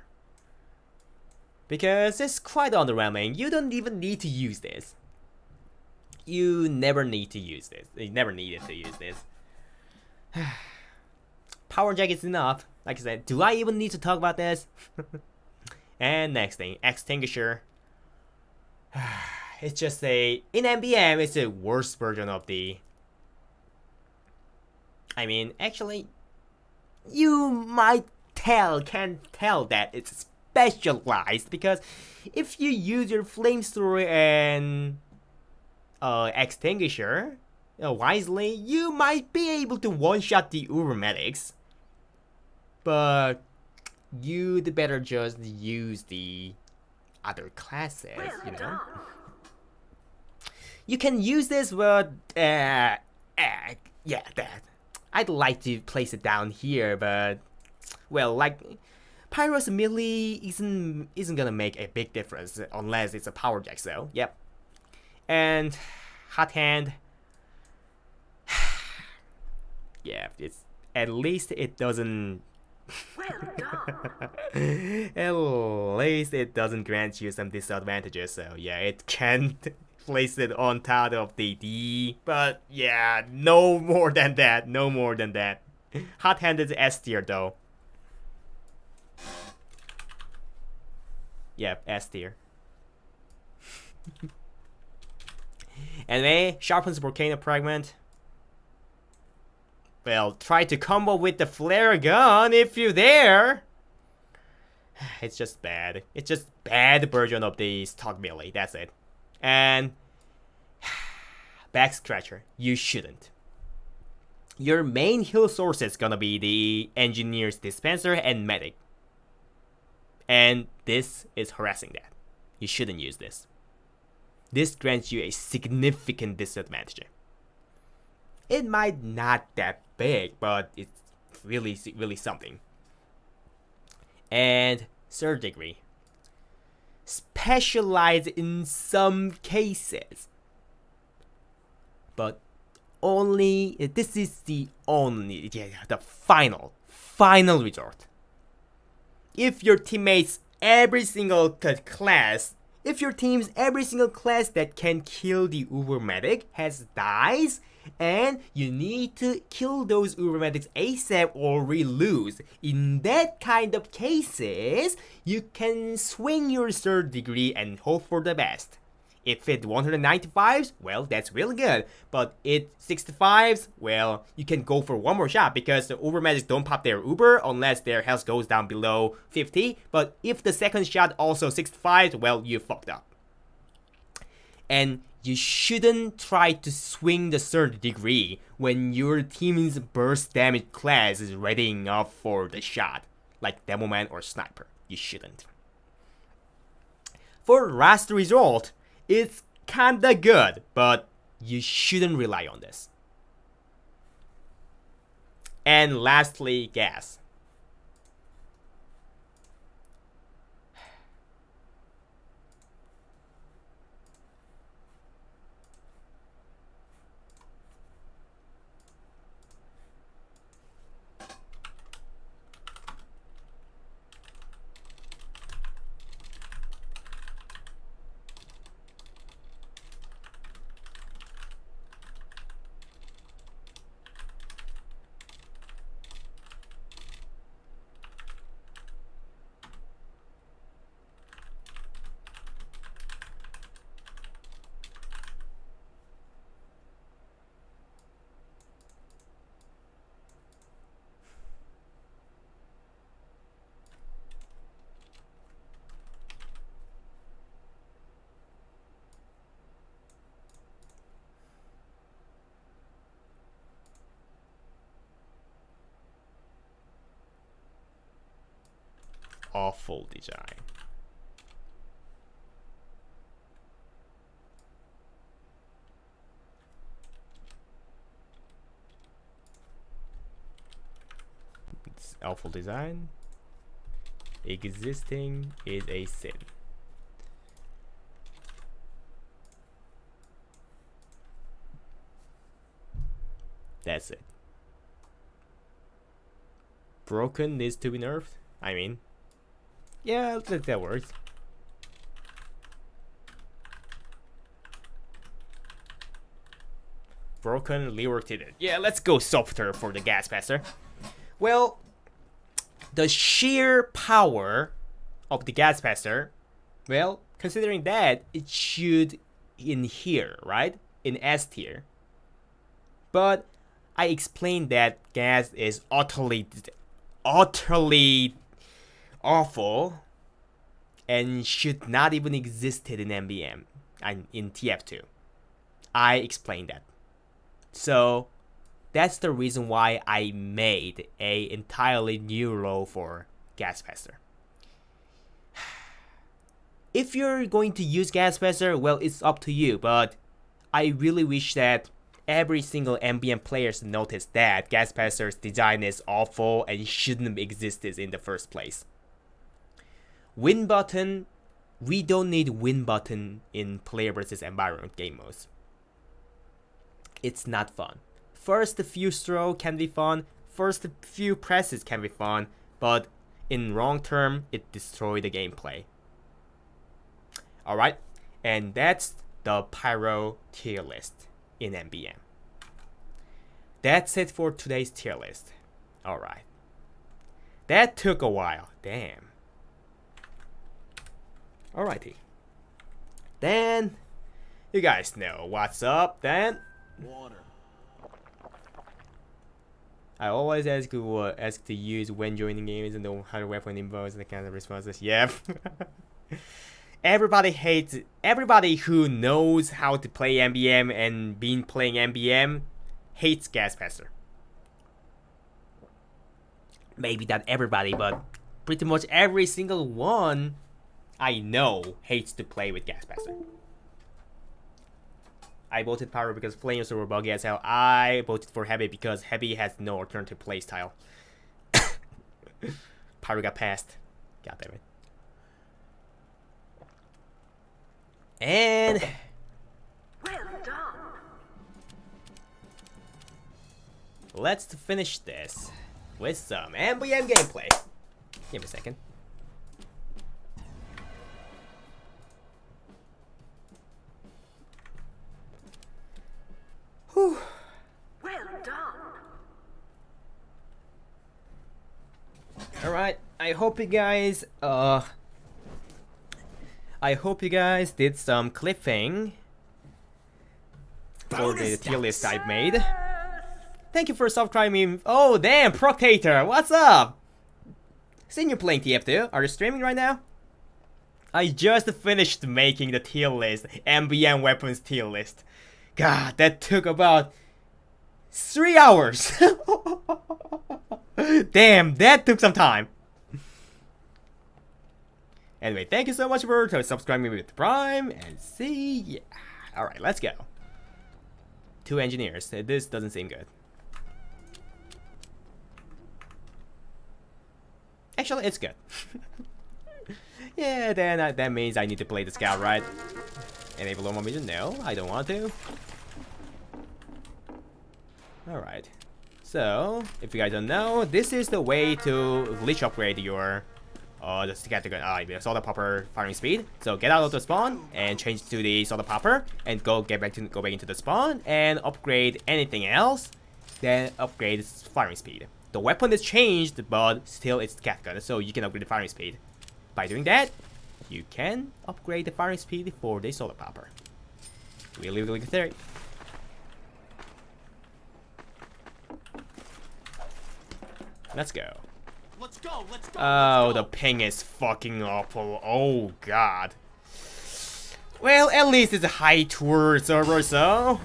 A: Because it's quite underwhelming. You don't even need to use this. You never need to use this. You never needed to use this. Power jack is enough. Like I said, do I even need to talk about this? And next thing, extinguisher. It's just in MVM, it's the worst version of the. I mean, actually, you can tell that it's specialized, because if you use your flamethrower and extinguisher wisely, you might be able to one-shot the Uber medics. But you'd better just use the other classes, you know. You can use this, but yeah, that. I'd like to place it down here, but well, like Pyro's melee isn't gonna make a big difference unless it's a power jack. So yep. And hot hand. Yeah, it's at least it doesn't.
B: Well done.
A: At least it doesn't grant you some disadvantages, so yeah, it can't place it on top of the D, but yeah, no more than that, Hot-handed S tier though. Yep, S tier. Anyway, sharpens Volcano Fragment. Well, try to combo with the flare gun if you dare. It's just bad. It's just bad version of the stock melee. That's it. And back scratcher, you shouldn't. Your main heal source is gonna be the engineer's dispenser and medic. And this is harassing that. You shouldn't use this. This grants you a significant disadvantage. It might not that big, but it's really something. And third degree. Specialize in some cases. But only, this is the final resort. If your teammates every single class that can kill the Uber medic has dies, and you need to kill those Uber medics ASAP or we lose. In that kind of cases, you can swing your third degree and hope for the best. If it 195s, well, that's really good. But it 65s, well, you can go for one more shot because the Uber medics don't pop their Uber unless their health goes down below 50. But if the second shot also 65s, well, you fucked up. And you shouldn't try to swing the third degree when your team's burst damage class is readying up for the shot, like Demoman or Sniper. You shouldn't. For last result, it's kinda good, but you shouldn't rely on this. And lastly, gas. awful design. It's awful design. Existing is a sin. That's it. Broken needs to be nerfed. I mean, yeah, that works. Broken, reworked it. Yeah, let's go softer for the gas passer. Well, the sheer power of the gas passer, well, considering that, it should in here, right? In S tier. But I explained that gas is utterly awful and should not even existed in MVM and in TF2. I explained that. So that's the reason why I made a entirely new role for gas passer. If you're going to use gas passer, well, it's up to you, but I really wish that every single MVM players notice that gas passer's design is awful and shouldn't have existed in the first place. Win button, we don't need win button in player versus environment game modes. It's not fun. First few stroke can be fun, first few presses can be fun, but in long term, it destroys the gameplay. Alright, and that's the Pyro tier list in MVM. That's it for today's tier list. Alright. That took a while. Damn. Alrighty. Then, you guys know what's up then.
D: Water.
A: I always ask to use when joining games and know how to weapon invokes and the kind of responses. Yep. Everybody who knows how to play MVM and been playing MVM hates gas passer. Maybe not everybody, but pretty much every single one I know hates to play with gas passer. I voted Pyro because flames were buggy as hell. I voted for Heavy because Heavy has no alternative playstyle. Pyro got passed. God damn it. And
B: Well done.
A: let's finish this with some MVM gameplay. Give me a second. Whew.
B: Well done.
A: Alright, I hope you guys did some clipping for the tier list I made. Thank you for subscribing. Oh damn, Proctator, what's up? Seen you playing TF2. Are you streaming right now? I just finished making the tier list, MVM weapons tier list. God, that took about 3 hours. Damn, that took some time. Anyway, thank you so much for subscribing with Prime, and see ya. Alright, let's go. 2 engineers. This doesn't seem good. Actually, it's good. Yeah, then that means I need to play the scout, right? Enable normal vision? No, I don't want to. Alright. So, if you guys don't know, this is the way to glitch upgrade your the scattergun, solar popper firing speed. So get out of the spawn and change to the solar popper and go back into the spawn and upgrade anything else. Then upgrade its firing speed. The weapon is changed, but still it's scattergun, so you can upgrade the firing speed. By doing that, you can upgrade the firing speed for the solar popper. Really good theory. Let's go.
D: Let's go. Let's go.
A: Oh, the ping is fucking awful. Oh god. Well, at least it's a high tour server, so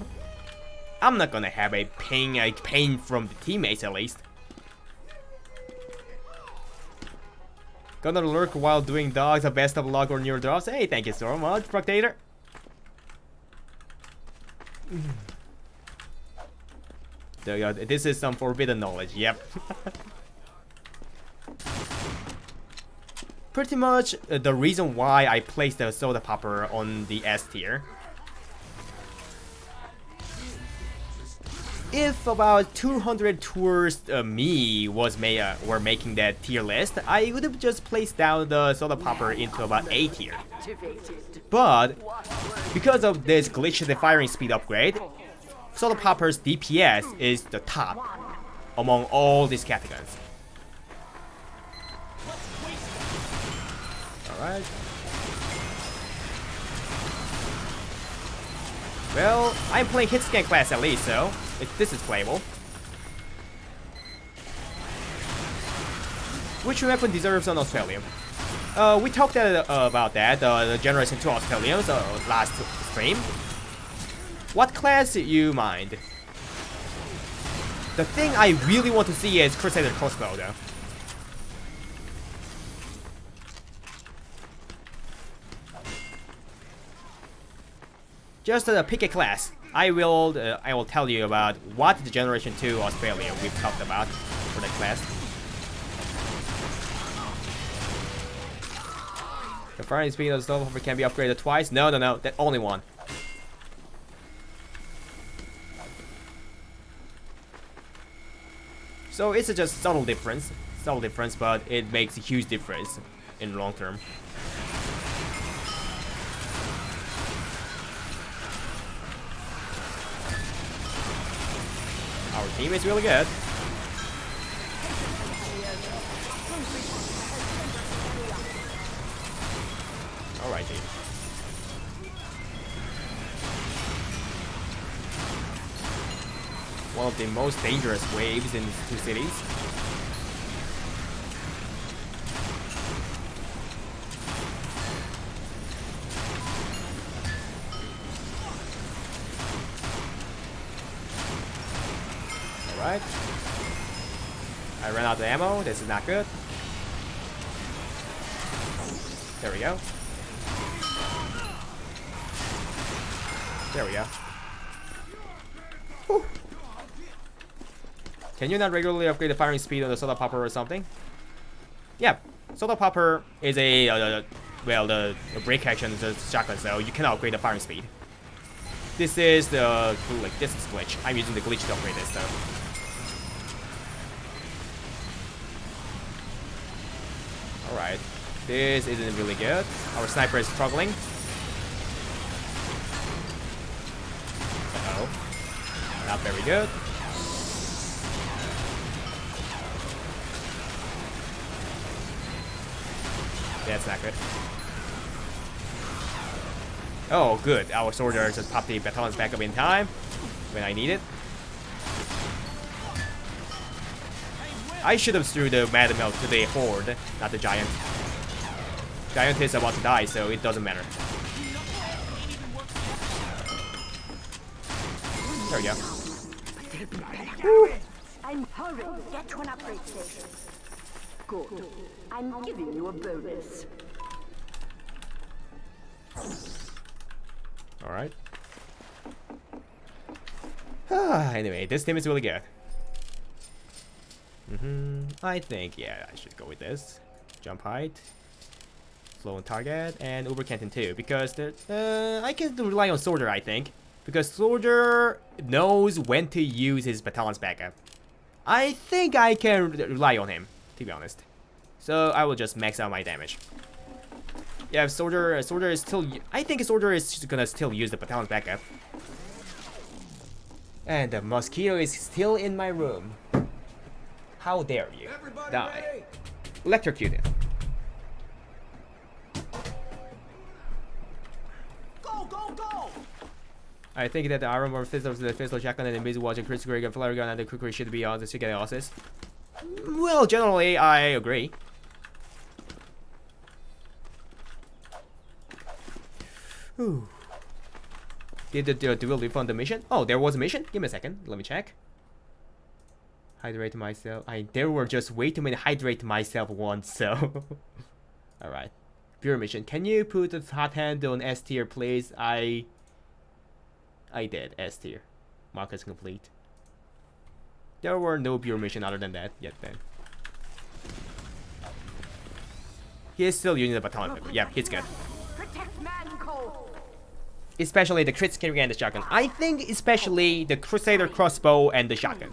A: I'm not gonna have a pain from the teammates at least. Gonna lurk while doing dogs, a best of luck or near drops. Hey, thank you so much, Fructator. This is some forbidden knowledge, yep. Pretty much the reason why I placed the soda popper on the S tier. If about 200 tours me were making that tier list, I would have just placed down the soda popper into about A tier. But because of this glitch the firing speed upgrade, soda popper's DPS is the top among all these categories. Alright. Well, I'm playing hit scan class at least, so this is playable. Which weapon deserves an Australian? We talked about that, the Generation 2 Australians last stream. What class you mind? The thing I really want to see is Crusader Crossbow though. Just pick a class. I will tell you about what the Generation 2 Australia we've talked about for that class. The firing speed of the Snowhopper can be upgraded twice. No, that only one. So it's just subtle difference, but it makes a huge difference in the long term. Our team is really good. Alright, team. One of the most dangerous waves in these two cities. Alright. I ran out of ammo. This is not good. There we go. There we go. Whew. Can you not regularly upgrade the firing speed on the soda popper or something? Yeah, soda popper is a well, the break action is a shotgun, so you cannot upgrade the firing speed. This is the this is glitch. I'm using the glitch to upgrade this though. All right, this isn't really good. Our sniper is struggling. Uh-oh, not very good. That's not good. Oh, good. Our soldier just popped the batons back up in time when I need it. I should have threw the Mad Melt to the Horde, not the Giant. Giant is about to die, so it doesn't matter. There we go.
B: I'm hurrying. Get to an upgrade station. Good. I'm giving you a bonus.
A: Alright. Anyway, this team is really good. I think, yeah, I should go with this. Jump height, flow on target, and Uber Canton too, because I can rely on Soldier, I think. Because Soldier knows when to use his batons backup. I think I can rely on him, to be honest. So I will just max out my damage. Yeah, Soldier is still. I think Soldier is gonna still use the baton's backup. And the mosquito is still in my room. How dare you?
D: Everybody
A: Die.
D: ready?
A: Electrocuted.
D: Go, go, go!
A: I think that the Iron War Fist of the Pistol Shotgun and the Invisible Watch and Critical Rig and Flare Gun and the Kukri should be on the Secret Analysis. Well, generally, I agree. Whew. Did the duel refund the mission? Oh, there was a mission? Give me a second. Let me check. Hydrate myself. There were just way too many hydrate myself ones, so... Alright. Bureau mission. Can you put the hot hand on S tier, please? I did. S tier. Mark is complete. There were no bureau mission other than that yet then. He is still using the baton. Yep, he's good.
B: Protect Manco.
A: Especially the crit skill and the shotgun. I think especially the Crusader crossbow and the shotgun.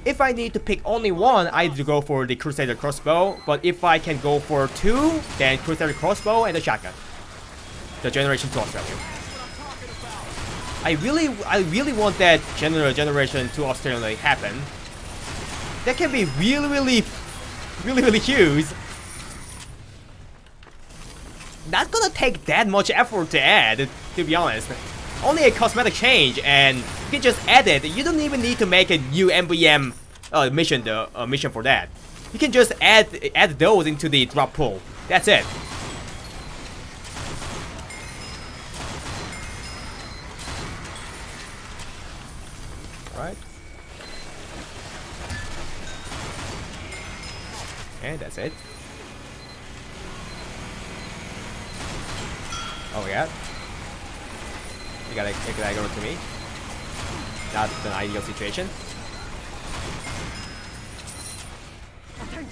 A: If I need to pick only one, I'd go for the Crusader crossbow. But if I can go for two, then Crusader crossbow and the shotgun. The Generation 2 Australian. I really want that Generation 2 Australian to happen. That can be really huge. Not gonna take that much effort to add, to be honest. Only a cosmetic change, and you can just add it. You don't even need to make a new MVM mission for that. You can just add those into the drop pool. That's it. Alright. And that's it. Oh yeah. You gotta go to me. That's an ideal situation.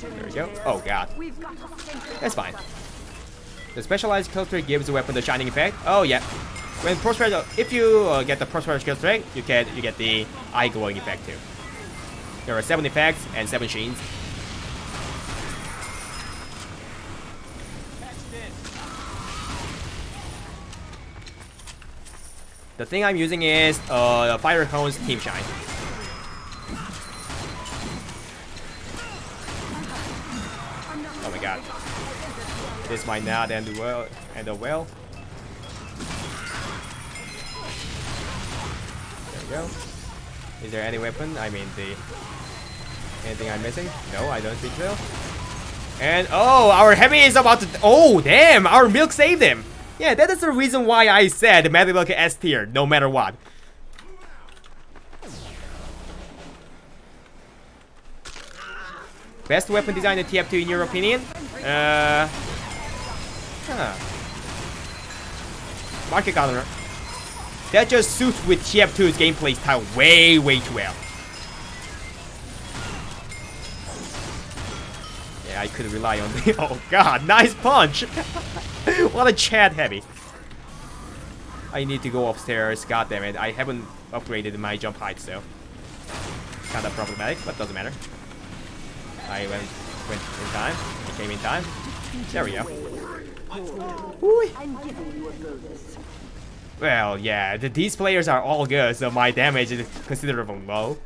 A: There we go. Oh god. That's fine. The specialized kill trait gives the weapon the shining effect. Oh yeah. When prosperous, if you get the prosperous kill trait, you get the eye glowing effect too. There are 7 effects and 7 sheens. The thing I'm using is Fire Cone's Team Shine. Oh my god. This might not end well. There we go. Is there any weapon? I mean, anything I'm missing? No, I don't think so. And oh, our heavy is about to. Oh damn! Our milk saved him. Yeah, that is the reason why I said Magic Milk S tier, no matter what. Best weapon design in TF2 in your opinion? Market Governor. That just suits with TF2's gameplay style way too well. Yeah, I could rely on the. Oh god, nice punch! What a chat heavy. I need to go upstairs. God damn it. I haven't upgraded my jump height, so kinda problematic, but doesn't matter. I went in time. I came in time. There we go. Well, yeah, these players are all good, so my damage is considerably low.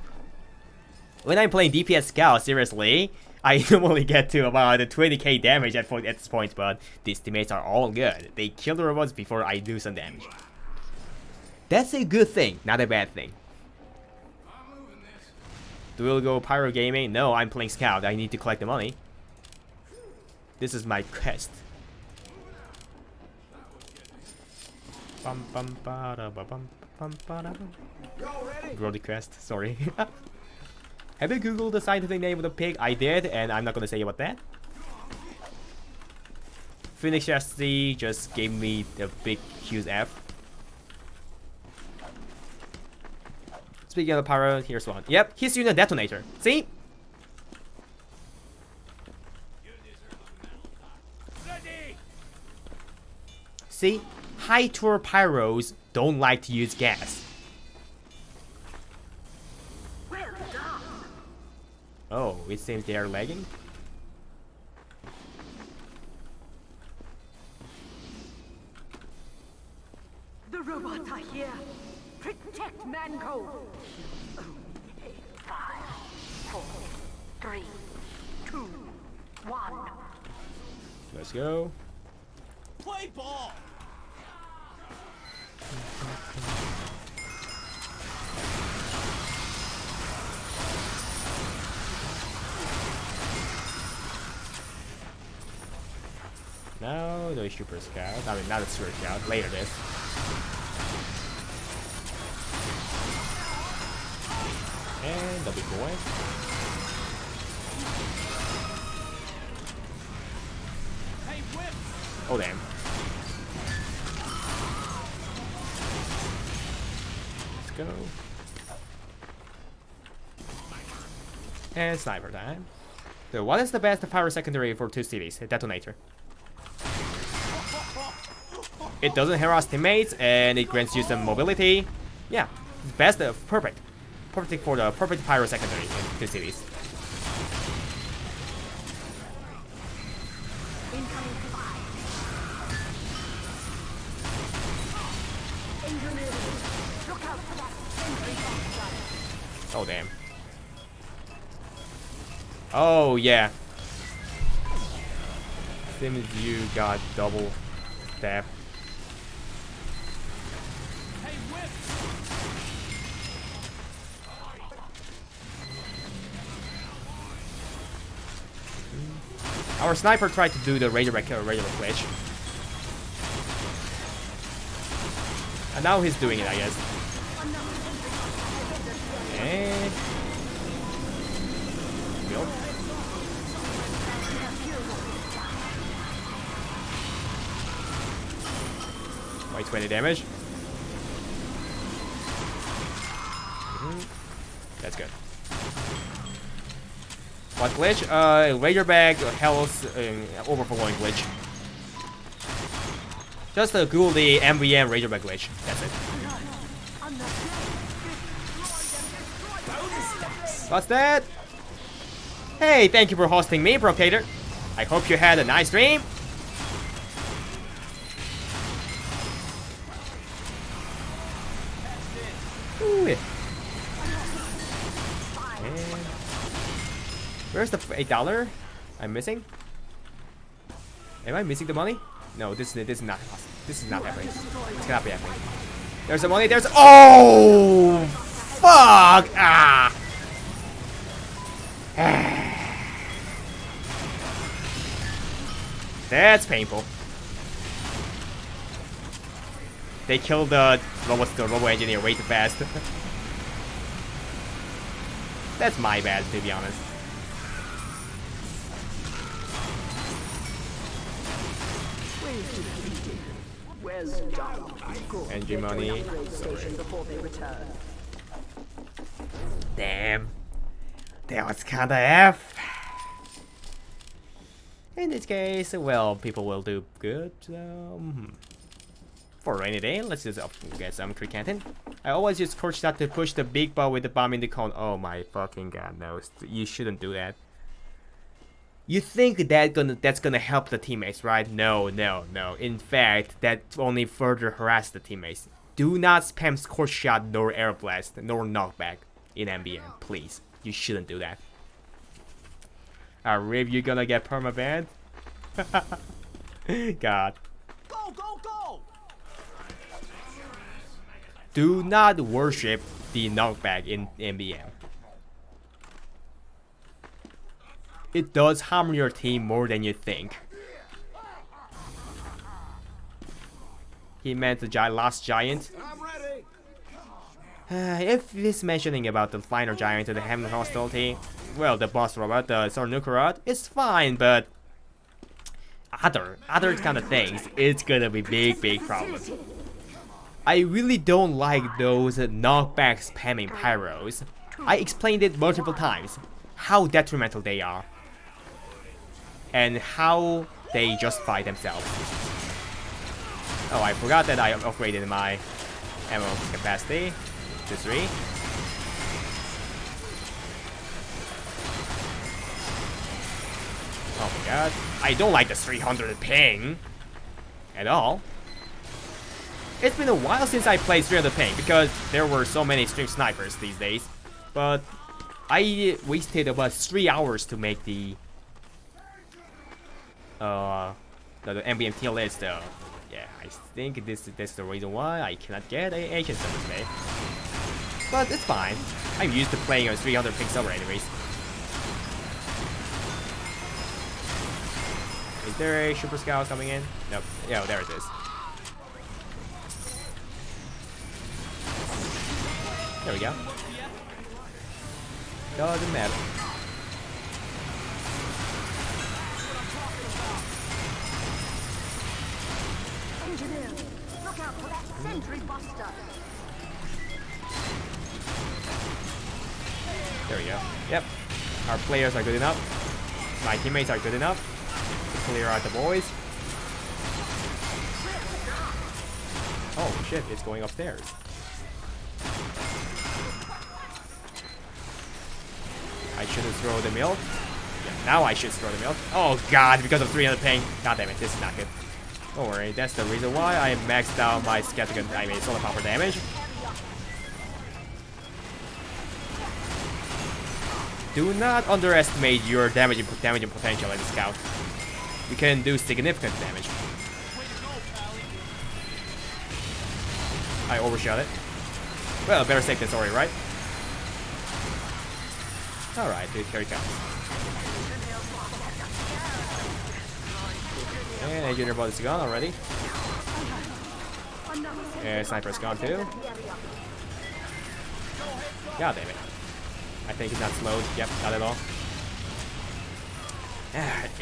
A: When I'm playing DPS Scout, seriously, I normally get to about 20k damage at this point, but these teammates are all good. They kill the robots before I do some damage. That's a good thing, not a bad thing. Do we go Pyro Gaming? No, I'm playing Scout. I need to collect the money. This is my quest. Grow the quest, sorry. Have you googled the scientific name of the pig? I did, and I'm not gonna say about that. Phoenix Chassis just gave me a big huge F. Speaking of the pyro, here's one. Yep, he's using a detonator. See? See? High tour pyros don't like to use gas. Oh, it seems they are lagging.
B: The robots are here. Protect Manco. 5, 4, 3, 2, 1.
A: Let's go.
D: Play ball.
A: Now the super scout. I mean, not a super scout. Later this. And the big boy. Oh damn. Let's go. And sniper time. So what is the best pyro secondary for 2 cities? A detonator. It doesn't harass teammates and it grants you some mobility. Yeah, it's best, perfect. Perfect for the perfect pyro secondary in 2 cities. Oh damn. Oh yeah. Seems you got double stab.
D: Hey, whip!
A: Our sniper tried to do the Razorback glitch. And now he's doing it, I guess. And build. By 20 damage. That's good. What glitch? Razorback health overflowing glitch. Just Google the MVM Razorback glitch. That's it. What's that? Hey, thank you for hosting me, Proctator. I hope you had a nice stream. Ooh. Where's the $8? I'm missing. Am I missing the money? No, this is not possible. This is not happening. It's cannot be happening. There's the money. There's oh fuck ah. That's painful. They killed the robo engineer way too fast. That's my bad, to be honest. Engine money. Damn. That was kinda F. In this case, well, people will do good. For a rainy day, let's just get some tree canton. I always use scorch shot to push the big ball with the bomb in the cone. Oh my fucking god, no! You shouldn't do that. You think that's gonna help the teammates, right? No, no, no. In fact, that only further harass the teammates. Do not spam scorch shot nor air blast nor knockback in MVM, please. You shouldn't do that. Riv, you gonna get permabanned? God.
D: Go, go, go!
A: Do not worship the knockback in MVM. It does harm your team more than you think. He meant the last giant.
D: I'm ready!
A: If he's mentioning about the final giant and the Hamlet hostility, well, the boss robot, the Sarnukarot, it's fine, but other kind of things, it's gonna be big problem. I really don't like those knockback spamming pyros. I explained it multiple times, how detrimental they are. And how they justify themselves. Oh, I forgot that I upgraded my ammo capacity to 3. Oh my god. I don't like the 300 ping at all. It's been a while since I played 300 ping because there were so many stream snipers these days. But I wasted about 3 hours to make the MVM tier list. Yeah, I think that's the reason why I cannot get a agent server today. But it's fine. I'm used to playing a 300 ping server anyways. Is there a super scout coming in? Nope. Yeah, there it is. There we go. Doesn't matter.
B: Sentry Buster.
A: There we go. Yep. Our players are good enough. My teammates are good enough to clear out the boys. Oh shit, it's going upstairs. I shouldn't throw the milk. Yeah, now I should throw the milk. Oh god, because of 300 ping. God damn it, this is not good. Don't worry, that's the reason why I maxed out my skeleton, solar power damage. Do not underestimate your damaging potential as a scout. You can do significant damage. I overshot it. Well, better safe than sorry, right? Alright, dude, here he comes. And engineer bot is gone already. And sniper's gone too. God damn it. I think he's not slowed. Yep, not at all.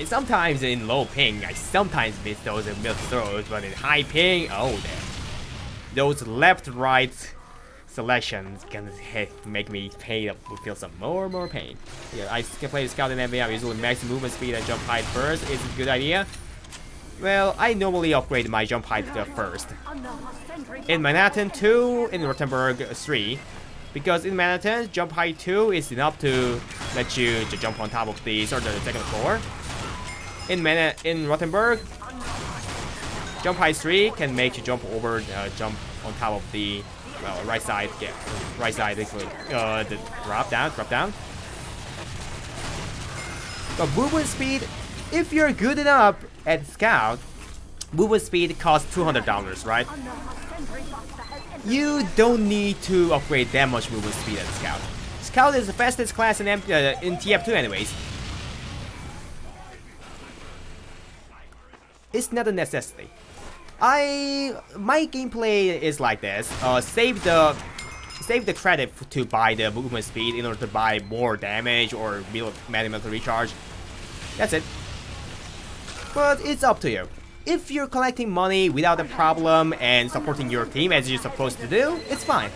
A: Sometimes in low ping, I sometimes miss those milk throws, but in high ping, oh damn. Those left-right selections can make me feel some more pain. Yeah, I can play the scout in MVM. Usually max movement speed and jump height first is a good idea. Well, I normally upgrade my jump height first. In Manhattan 2, in Rothenburg 3. Because in Manhattan, jump height 2 is enough to let you jump on top of the second floor. In Rothenburg, jump height 3 can make you jump on top of the right side. Yeah, right side basically. The drop down. But movement speed, if you're good enough at scout, movement speed costs $200, right? You don't need to upgrade that much movement speed as a scout. Scout is the fastest class in TF2 anyways. It's not a necessity. My gameplay is like this. Save the credit to buy the movement speed in order to buy more damage or elemental recharge. That's it. But it's up to you. If you're collecting money without a problem and supporting your team as you're supposed to do, it's fine.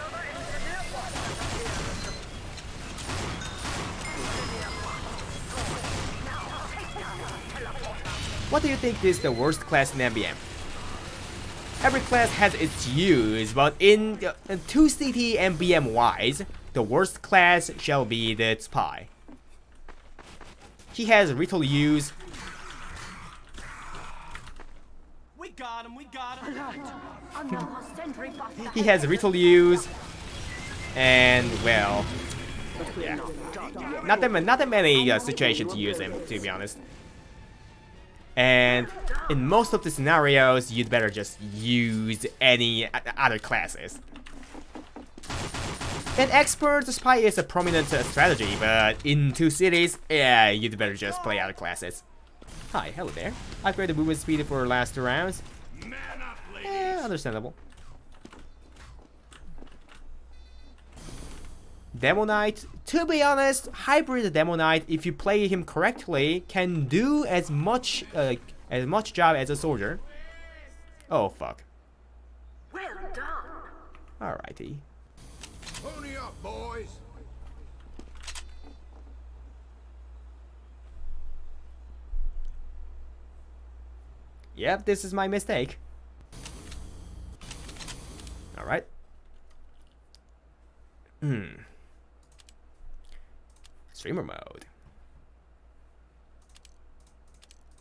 A: What do you think is the worst class in MVM? Every class has its use, but in 2CT MVM wise, the worst class shall be the Spy. He has little use.
D: We got him.
A: He has little use, and well, yeah, not that many situations to use him, to be honest. And in most of the scenarios, you'd better just use any other classes. An expert spy is a prominent strategy, but in 2 cities, yeah, you'd better just play other classes. Hi, hello there. Upgraded movement speed for last 2 rounds. Understandable. Demo Knight, to be honest, hybrid Demo Knight, if you play him correctly, can do as much job as a soldier. Oh fuck.
B: Well done.
A: Alrighty.
E: Pony up, boys.
A: Yep, this is my mistake. Alright. Streamer mode.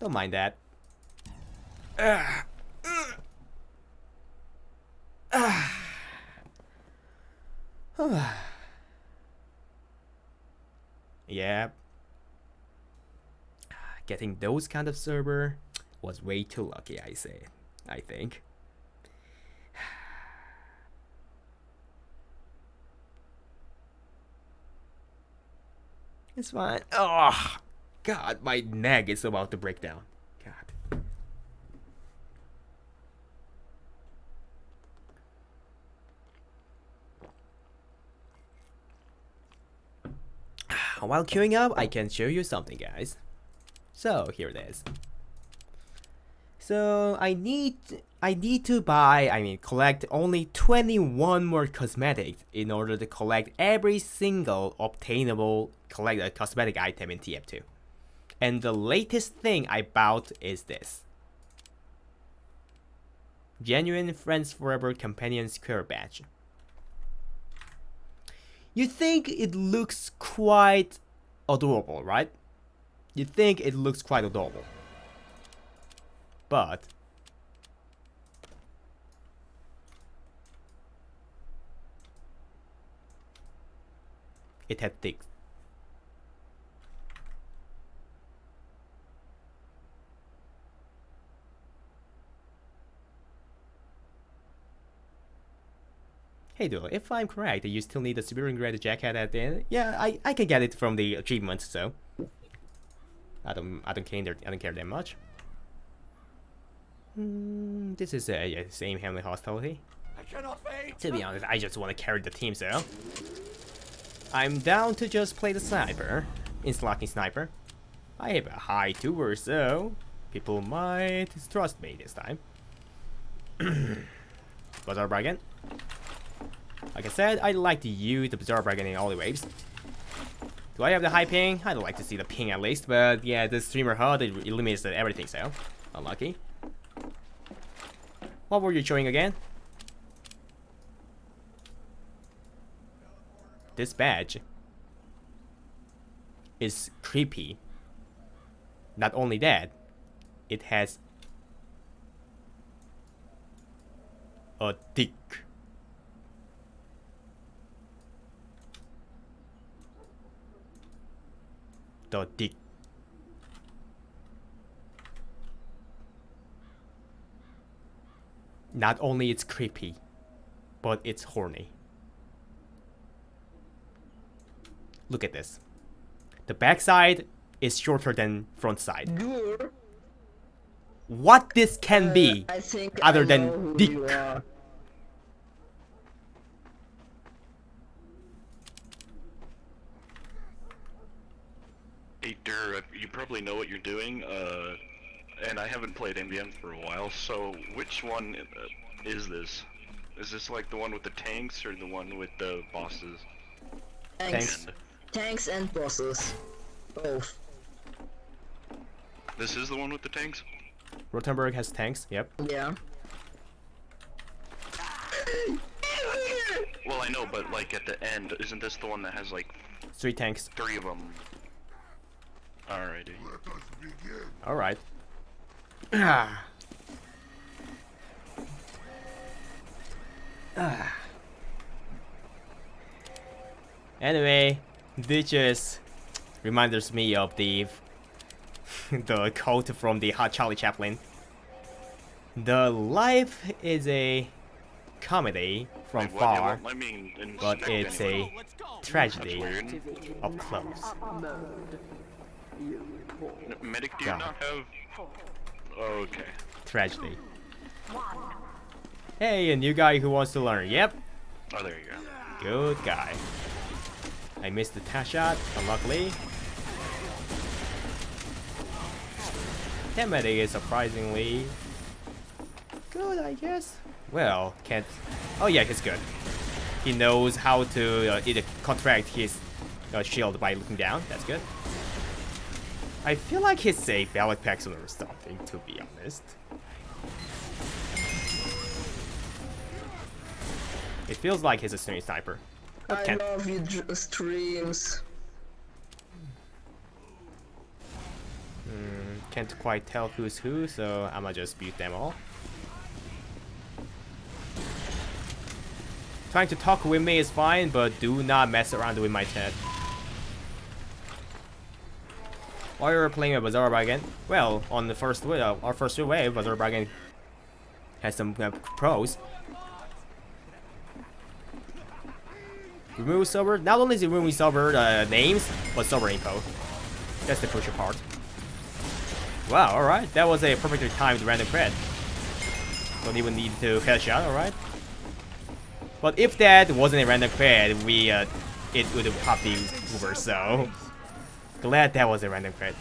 A: Don't mind that. Yeah. Getting those kind of server was way too lucky, I think. It's fine. Oh, God, my neck is about to break down. God. While queuing up, I can show you something, guys. So, here it is. So I need to buy, collect only 21 more cosmetics in order to collect every single obtainable cosmetic item in TF2. And the latest thing I bought is this. Genuine Friends Forever Companion Square Badge. You think it looks quite adorable, right? You think it looks quite adorable. But it had things. Hey dude, if I'm correct, you still need a Siberian Red jacket at the end. Yeah, I can get it from the achievement, so I don't care that much. This is a same Heavenly Hostility.
E: I cannot fade.
A: To be honest, I just want to carry the team, so I'm down to just play the sniper, Interlocking Sniper. I have a high tour, so people might trust me this time. Bazaar Bargain. Like I said, I like to use the Bazaar Bargain in all the waves. Do I have the high ping? I'd like to see the ping at least, but yeah, the streamer HUD eliminates everything, so unlucky. What were you showing again? This badge is creepy. Not only that, it has a dick. The dick. Not only it's creepy, but it's horny. Look at this. The backside is shorter than front side. What this can be
F: I think
A: other
F: I know
A: than
F: who
A: dick.
F: you are.
G: Hey, Dur, you probably know what you're doing, and I haven't played MVM for a while, so which one is this? Is this like the one with the tanks, or the one with the bosses?
F: Tanks. Tanks and bosses. Both.
G: This is the one with the tanks?
A: Rotenberg has tanks, yep.
F: Yeah.
G: Well, I know, but like at the end, isn't this the one that has like
A: 3 tanks.
G: 3 of them? Alrighty.
E: Let us begin.
A: Alright. Anyway, this just reminds me of the quote from the Hot Charlie Chaplin. The life is a comedy from
G: Wait, what?
A: far,
G: I mean, in
A: but
G: Smack
A: it's
G: anyway.
A: a
G: That's
A: tragedy
G: weird.
A: up close.
G: Medic, do you
A: God.
G: not have... Oh, okay.
A: Tragedy. Hey, a new guy who wants to learn. Yep,
G: Oh, there you go.
A: good guy. I missed the test shot, unluckily. That medic is surprisingly good, I guess. Well, can't. Oh yeah, he's good. He knows how to either contract his shield by looking down. That's good. I feel like he's a Balak Paxton or something, to be honest. It feels like he's a stream sniper. But
F: I
A: can't.
F: love your streams.
A: Can't quite tell who's who, so I'ma just mute them all. Trying to talk with me is fine, but do not mess around with my chat. While you're playing a Bazaar Bargain, well, on the first wave, our first wave, Bazaar Bargain has some pros. Remove server. Not only is it removing server names, but server info. That's the crucial part. Wow, alright. That was a perfectly timed random crit. Don't even need to headshot, alright. But if that wasn't a random crit, it would have popped the Uber, so glad that was a random crit.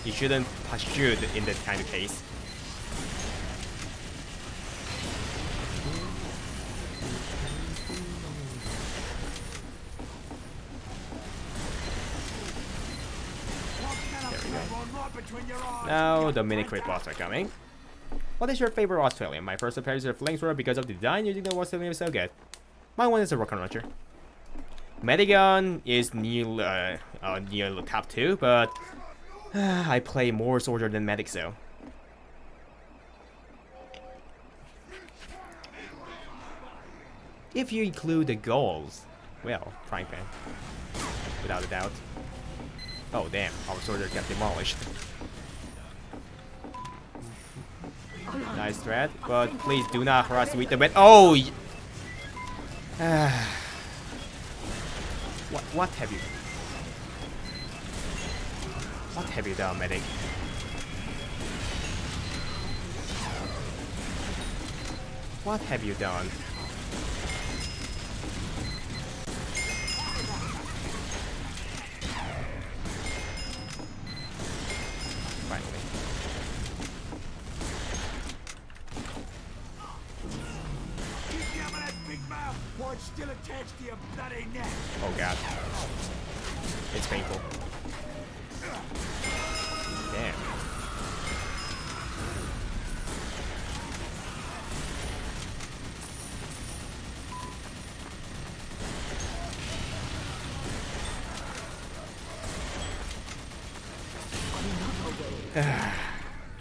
A: You shouldn't shoot in that kind of case.
E: them right between your eyes.
A: Now the mini crit boss are coming. What is your favorite Australian? My first appearance is a flamethrower because of the design using the Australian is so good. My one is a rocket launcher. Medigun is near top 2, but I play more soldier than medic, so. If you include the goals, well, frying pan, without a doubt. Oh damn, our soldier got demolished. Nice threat, but please do not harass with the bed. Oh! What have you? What have you done, medic? What have you done? Finally.
E: Keep yamming that big mouth while it's still attached to your bloody neck.
A: Oh god. It's painful. Damn.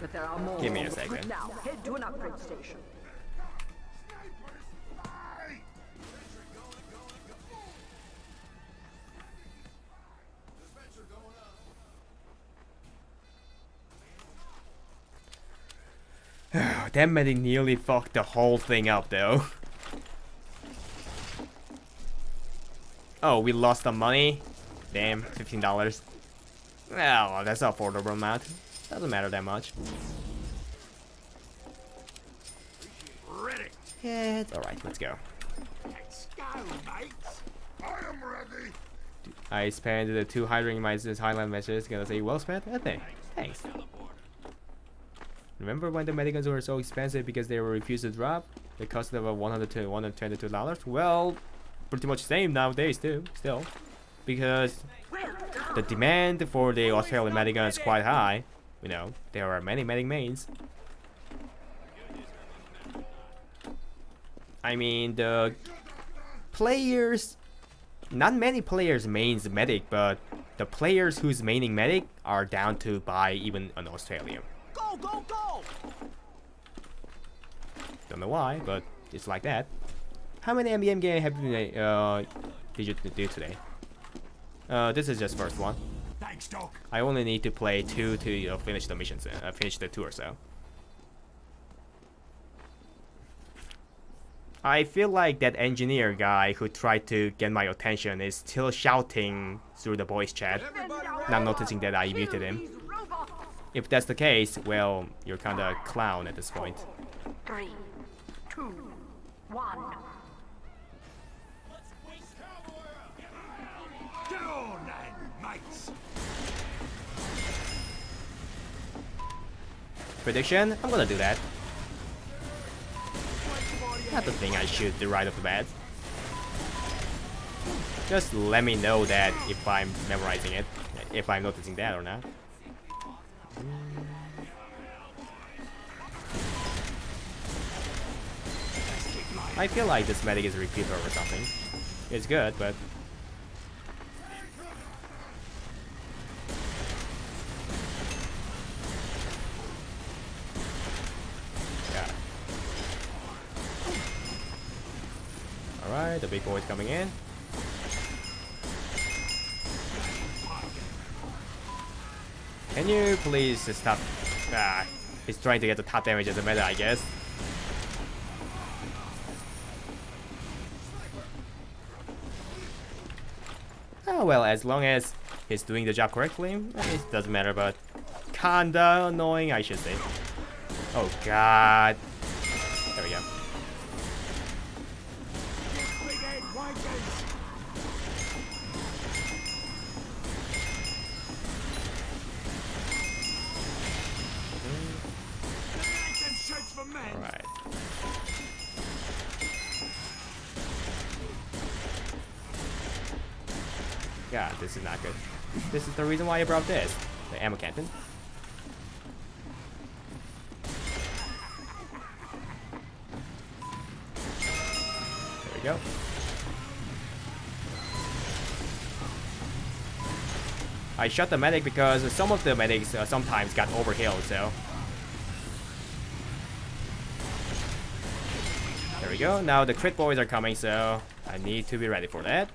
B: But there are more.
A: Give me a second.
B: Now, head to an upgrade station.
A: That medic nearly fucked the whole thing up though. Oh, we lost some money? Damn, $15. Well, that's an affordable amount. Doesn't matter that much.
E: Ready.
A: Yeah, alright, let's go.
E: Let's go, mates. I am ready.
A: I spent the 2 hydrating my highlight messages. Gonna say well spent? Thanks. Remember when the medicines were so expensive because they were refused to drop? They cost them $100 to $122. Well, pretty much same nowadays too. Still, because the demand for the Australian medigun is quite high. You know, there are many medic mains. I mean, the players, not many players mains medic, but the players who's maining medic are down to buy even an Australian.
D: Go, go, go!
A: Don't know why, but it's like that. How many MVM games have did you do today? This is just first one.
E: Thanks, Doc.
A: I only need to play 2 to finish the missions, finish the 2 or so. I feel like that engineer guy who tried to get my attention is still shouting through the voice chat, not noticing that I muted him. If that's the case, well, you're kinda a clown at this point.
B: 3, 2, 1.
E: Get on then, mates.
A: Prediction? I'm gonna do that. Not the thing I should do right off the bat. Just let me know that if I'm memorizing it, if I'm noticing that or not. I feel like this medic is a repeater or something. It's good, but yeah. Alright, the big boy's coming in. Can you please stop? He's trying to get the top damage as a meta, I guess. Oh well, as long as he's doing the job correctly, it doesn't matter, but kinda annoying, I should say. Oh god. There we go.
E: Big head wankers. Make them shirts for men.
A: Alright. God, this is not good. This is the reason why I brought this. The ammo canton. go. I shot the medic because some of the medics sometimes got overhealed, so. There we go. Now the crit boys are coming, so I need to be ready for that.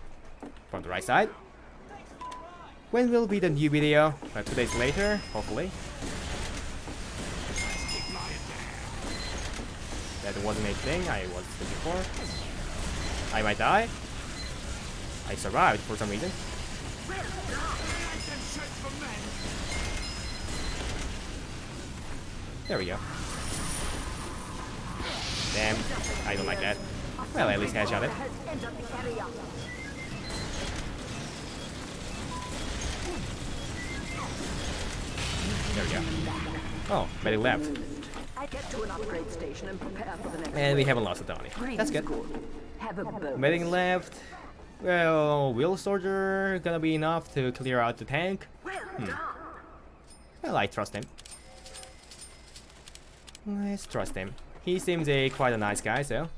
A: From the right side. When will be the new video? 2 days later, hopefully. That wasn't anything I was looking for. I might die. I survived for some reason. There we go. Damn, I don't like that. Well, at least headshot it. There we go. Oh, medic left.
B: Get to an upgrade station and prepare for the next
A: And we haven't lost a Donnie. That's good.
B: Have a bonus.
A: Medic left. Well, Wheel Soldier gonna be enough to clear out the tank. Well, I trust him. Let's trust him. He seems quite a nice guy, so.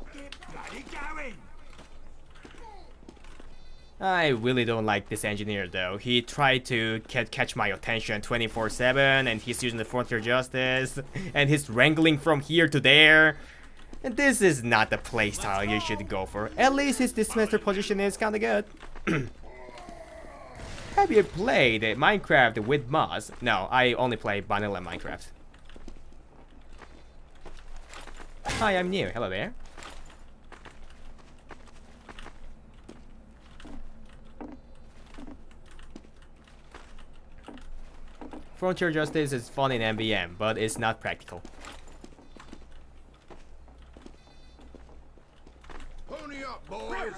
A: I really don't like this engineer though. He tried to catch my attention 24/7 and he's using the Frontier Justice and he's wrangling from here to there. And this is not the playstyle you should go for. At least his dismister position is kinda good. Have you played Minecraft with mods? No, I only play vanilla Minecraft. Hi, I'm new. Hello there. Frontier Justice is fun in MVM, but it's not practical.
E: Pony up, boys.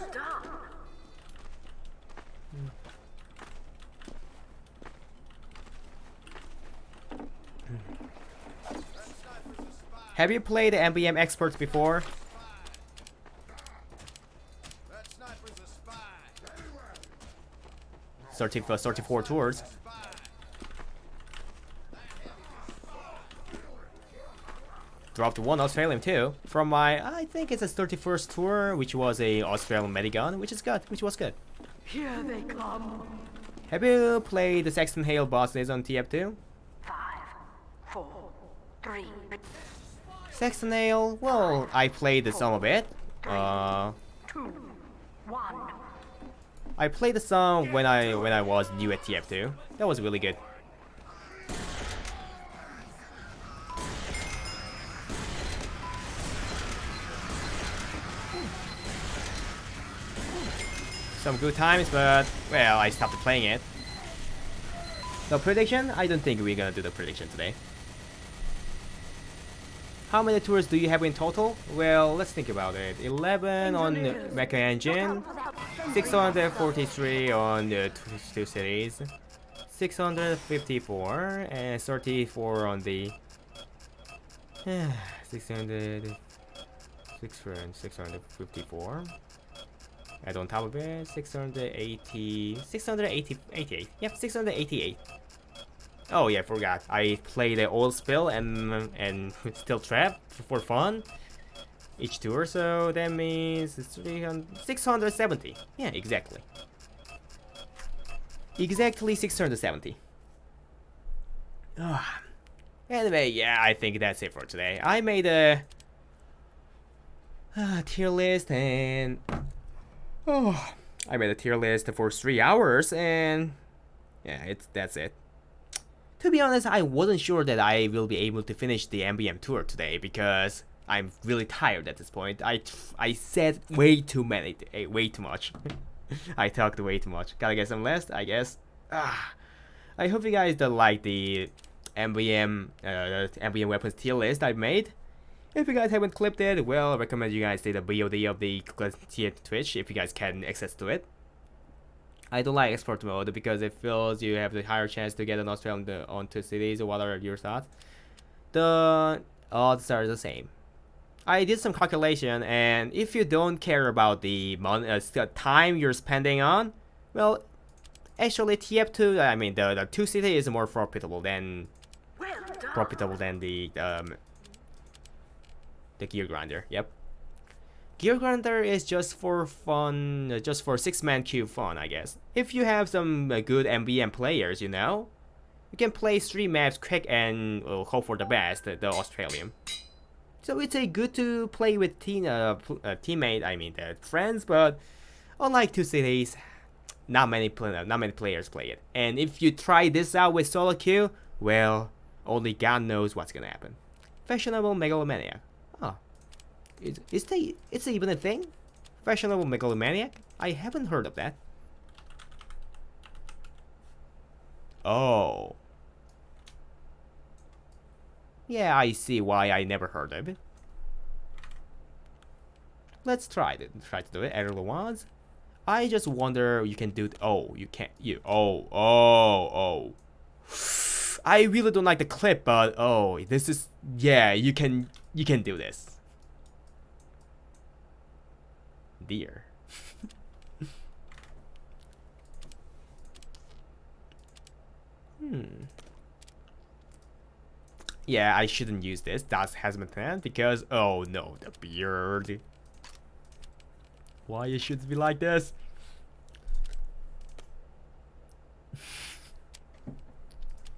A: Have you played MVM Experts before?
E: That sniper's a spy.
A: 34 tours. Dropped one Australian too from my, I think it's a 31st tour, which was a Australian Medigun, which was good.
B: Here they come.
A: Have you played the Sexton Hale bosses on TF2?
B: 5, 4, 3.
A: Sexton Hale, well, I played some of it.
B: 2, 1.
A: I played the song when I was new at TF2. That was really good. Some good times, but well, I stopped playing it. The prediction? I don't think we're gonna do the prediction today. How many tours do you have in total? Well, let's think about it. 11 on the Mecha Engine, 643 on the two cities, 654 and 34 on the 654. And on top of it, 688. Yep, 688. Oh yeah, forgot. I played the oil spill and still trap for fun each tour, so that means it's 670. Yeah, exactly. Exactly 670. Anyway, yeah, I think that's it for today. I made a tier list and I made a tier list for 3 hours and yeah, that's it. To be honest, I wasn't sure that I will be able to finish the MVM tour today because I'm really tired at this point. I said way too much. I talked way too much. Gotta get some rest, I guess. I hope you guys don't like the MVM weapons tier list I made. If you guys haven't clipped it, well, I recommend you guys see the VOD of the Twitch if you guys can access to it. I don't like export mode because it feels you have the higher chance to get an Australian onto cities. What are your thoughts? The odds are the same. I did some calculation, and if you don't care about the time you're spending on, well, actually TF2, I mean the 2 city is more profitable than the gear grinder. Yep. Gear Grinder is just for fun, just for 6-man queue fun, I guess. If you have some good MVM players, you know, you can play 3 maps quick and hope for the best, the Australian. So it's a good to play with teammate, I mean friends, but unlike 2 cities, not many players play it. And if you try this out with solo queue, well, only God knows what's gonna happen. Fashionable Megalomaniac. Oh. It's even a thing? Fashionable Megalomaniac? I haven't heard of that. Oh. Yeah, I see why I never heard of it. Let's try to do it. Everyone wants. I just wonder you can do it. Oh, you can't. Oh. I really don't like the clip, but oh, this is, yeah, you can do this. Dear. Yeah, I shouldn't use this. That has been planned because, oh no, the beard. Why it should be like this?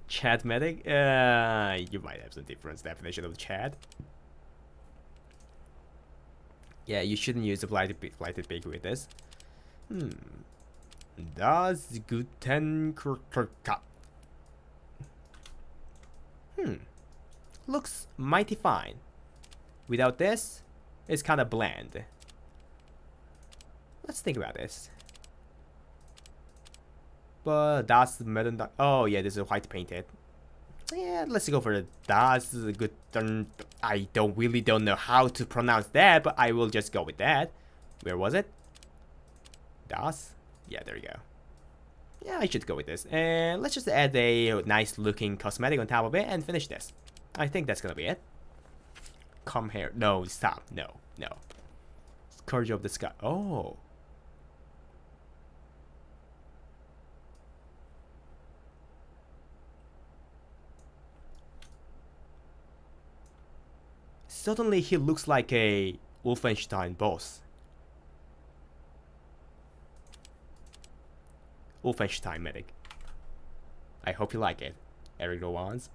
A: Chat medic? You might have some different definition of chat. Yeah, you shouldn't use the blighted pig with this. Das guten Cut. Looks mighty fine. Without this, it's kind of bland. Let's think about this. But that's the metal. Oh yeah, this is white painted. Yeah, let's go for the Das. Is a good. I really don't know how to pronounce that, but I will just go with that. Where was it? Das. Yeah, there you go. Yeah, I should go with this. And let's just add a nice looking cosmetic on top of it and finish this. I think that's gonna be it. Come here. No, stop. No. Scourge of the Sky. Oh. Suddenly he looks like a Wolfenstein boss. Wolfenstein medic. I hope you like it, Eric Lowans.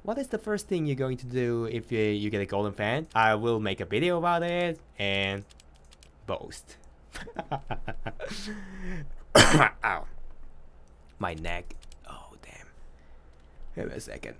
A: What is the first thing you're going to do if you get a golden fan? I will make a video about it and boast. Ow. My neck. Oh, damn. Wait a second.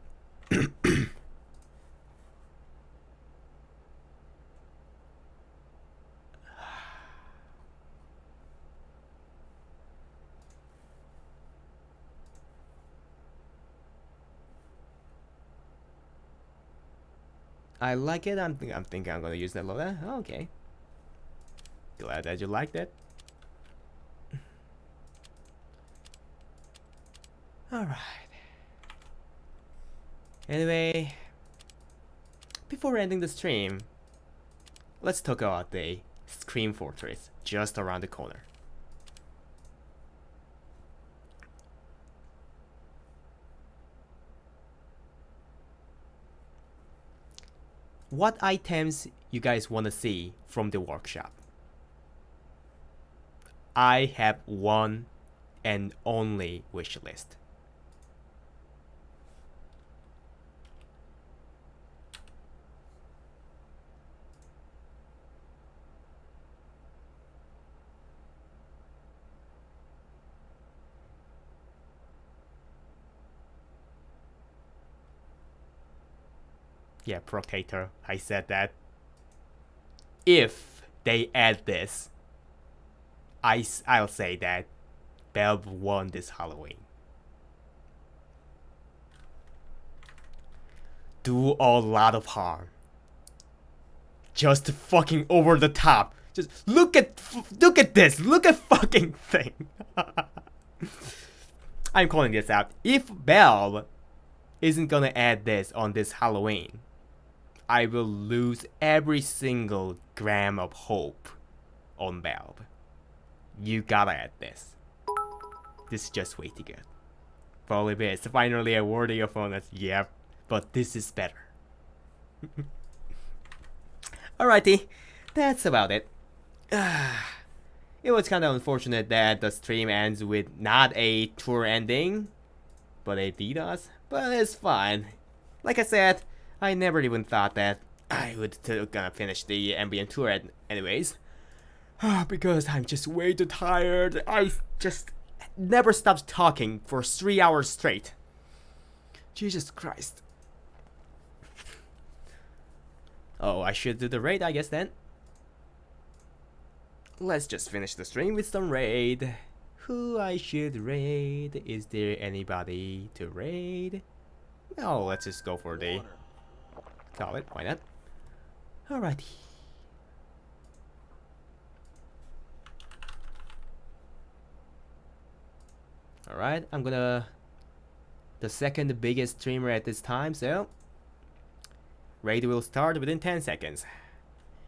A: I like it. I'm thinking I'm gonna use that loader. Oh, okay. Glad that you liked it. Alright. Anyway, before ending the stream, let's talk about the Scream Fortress just around the corner. What items you guys want to see from the workshop? I have one and only wish list. Yeah, Proctator, I said that. If they add this, I'll say that Valve won this Halloween. Do a lot of harm. Just fucking over the top. Just look at this. Look at fucking thing. I'm calling this out. If Valve isn't gonna add this on this Halloween, I will lose every single gram of hope on Valve. You gotta add this. This is just way too good. Volibear is finally a worthy opponent. Yep, but this is better. Alrighty, that's about it. It was kind of unfortunate that the stream ends with not a tour ending, but a DDoS, but it's fine. Like I said, I never even thought that I would gonna finish the MVM tour anyways. Because I'm just way too tired. I just never stopped talking for 3 hours straight. Jesus Christ. Oh, I should do the raid, I guess then. Let's just finish the stream with some raid. Who I should raid? Is there anybody to raid? No, let's just go for the call it. Why not? Alrighty. Alright, I'm gonna the second biggest streamer at this time, so raid will start within 10 seconds.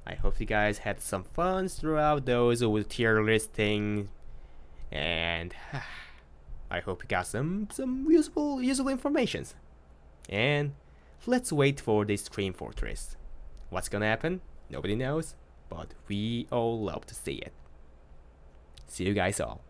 A: I hope you guys had some fun throughout those with tier listing, and I hope you got some useful information. And let's wait for this Stream Fortress. What's gonna happen? Nobody knows, but we all love to see it. See you guys all.